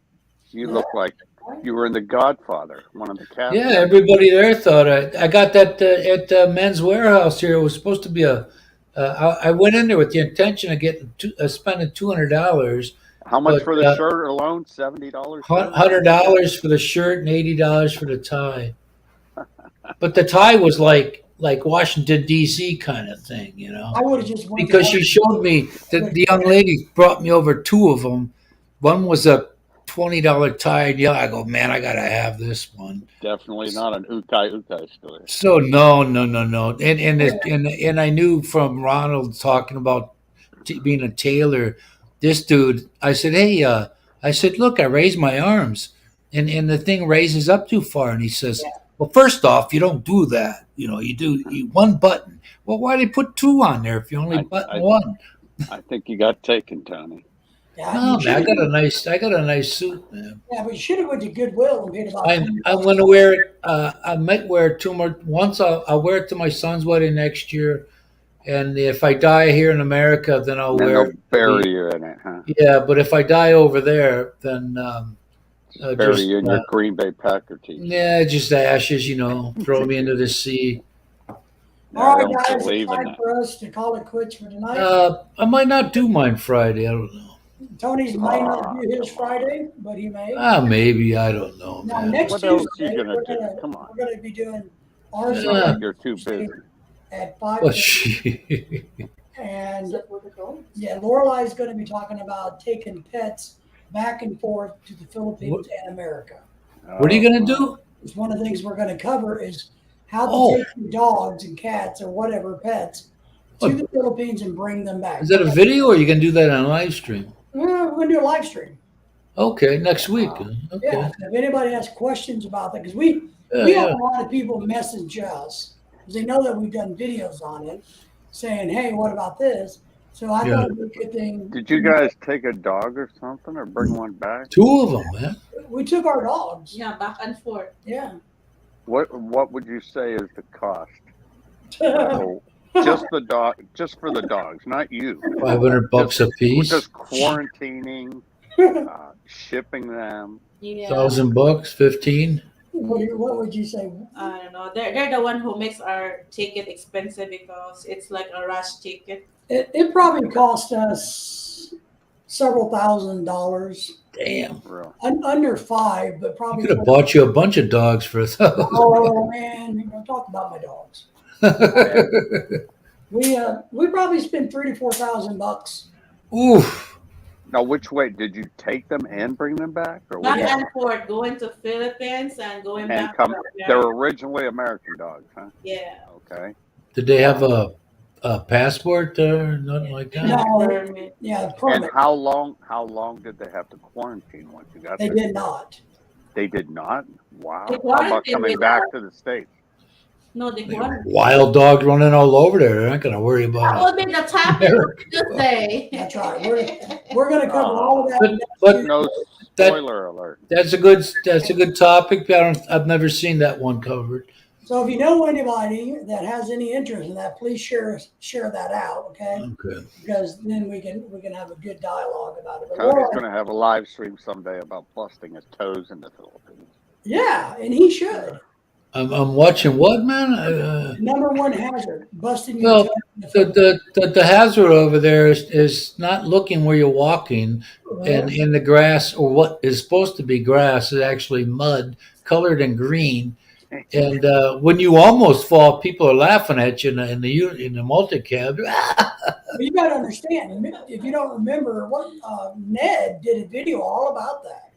you look like you were in The Godfather, one of the cast. Yeah, everybody there thought I got that at Men's Warehouse here. It was supposed to be I went in there with the intention of getting spending $200. How much but, for the shirt alone? $70? $100 for the shirt and $80 for the tie. But the tie was like Washington D.C. kind of thing, I would have just went because she showed me the young lady brought me over two of them. One was a $20 tie. Yeah, I go, man, I gotta have this one. Definitely not an ukai store. So no, and I knew from Ronald talking about being a tailor, this dude. I said, hey, I said, look, I raised my arms, and the thing raises up too far, and he says, well, first off, you don't do that. You do one button. Well, why they put two on there if you only button one? I think you got taken, Tony. Yeah, No, man, I got a nice suit, man. Yeah, but you should have went to Goodwill and paid about. I'm going to wear it. I might wear it two more. Once I'll wear it to my son's wedding next year, and if I die here in America, then I'll Then wear they'll it. bury you in it, huh? Yeah, but if I die over there, then Bury you in your Green Bay Packer team. Yeah, just ashes. Throw me into the sea. All I right, don't guys, it's believe in time that. for us to call it quits for tonight. I might not do mine Friday. I don't know. Tony's might not do his Friday, but he may. Maybe, I don't know, Now, man. next What else Tuesday, you gonna we're do? gonna Come on. we're gonna be doing ours Sounds like you're too busy. at 5. Well, shit. And yeah, Lorelai's going to be talking about taking pets back and forth to the Philippines and America. What are you gonna do? It's one of the things we're going to cover is how to Oh. take your dogs and cats or whatever pets to the Philippines and bring them back. Is that a video, or are you gonna do that on live stream? We're going to do a live stream. Okay, next week. Okay. Yeah, if anybody has questions about that, because we Yeah, have yeah. a lot of people message us because they know that we've done videos on it, saying, "Hey, what about this?" So I Yeah. thought it'd be a good thing. Did you guys take a dog or something, or bring one back? Two of them, man. We took our dogs. Yeah, back and forth. Yeah. What would you say is the cost? So, just the dog, just for the dogs, not you. $500 a piece. Just quarantining, shipping them. Yeah. $1,000, 15. What would you say? I don't know. They're the one who makes our ticket expensive because it's like a rush ticket. It probably cost us several $1,000s. Damn. Real. Under 5, but I probably. could have bought you a bunch of dogs for $1,000. Oh man, don't talk about my dogs. We probably spent $3,000 to $4,000. Oof. Now, which way did you take them and bring them back, or Back what? and forth, going to Philippines and going And back come? to They're America. originally American dogs, huh? Yeah. Okay. Did they have a passport or nothing like that? No, Permit. yeah, And permit. how long did they have to quarantine once you got They there? did not. They did not. Wow. They How about quarantined coming without- back to the States? No, they quarantine. Wild dogs running all over there. They're not going to worry That about will be the topic for Tuesday. That's right. We're going to cover all of that. But- next but- Tuesday. No That- spoiler alert. it. That's a good topic. I've never seen that one covered. So if you know anybody that has any interest in that, please share that out, okay? Okay. Because then we can have a good dialogue about it. But Tony's Laura, going to have a live stream someday about busting his toes in the Philippines. Yeah, and he should. I'm watching what, man? Number one hazard, busting Well, your toe. the hazard over there is not looking where you're walking, and in the grass, or what is supposed to be grass is actually mud colored in green. And when you almost fall, people are laughing at you in the multicab. But you got to understand, if you don't remember, what Ned did a video all about that.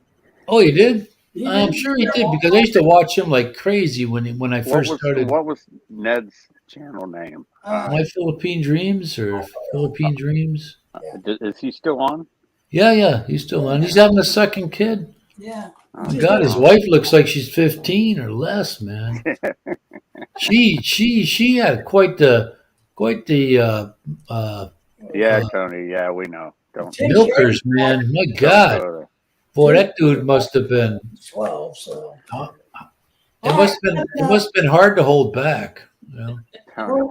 Oh, you did? He I'm did sure he did, because I used to watch him like crazy when I first started. What was Ned's channel name? My Philippine Dreams or Philippine Dreams. Is he still on? Yeah, he's still on. He's having a second kid. Yeah. Oh, God, his wife looks like she's 15 or less, man. She had quite the Yeah, Tony. Yeah, we know. Don't. milkers, man. My God, boy, that dude must have been. 12, so. It must have been hard to hold back. You know?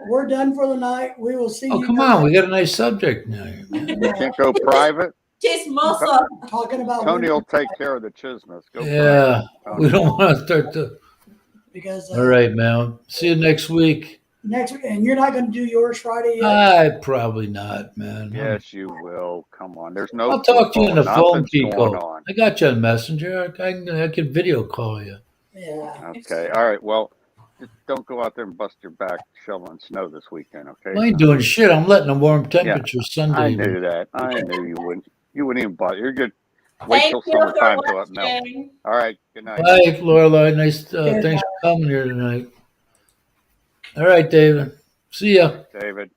We're done for the night. We will see Oh, you. come on, we got a nice subject now. Man. Can't go private. Chismoso. Talking about Tony will take care of the chismus. Go Yeah, private, we don't want to start to. because All right, man. See you next week. next week, and you're not going to do yours Friday yet. I probably not, man. Yes, you will. Come on. There's no. I'll talk to you on the phone, Nothing's going Pico. on. I got you on Messenger. I can video call you. Yeah. Okay. All right. Well, just don't go out there and bust your back shoveling snow this weekend. Okay. I ain't doing shit. I'm letting them warm temperatures Sunday. I knew that. I knew you wouldn't. You wouldn't even bother. You're good. Wait Thank till you for summertime to let melt. watching. All right. Good night. Bye, Lorelai. Nice. Thanks for coming here tonight. All right, David. See ya. David.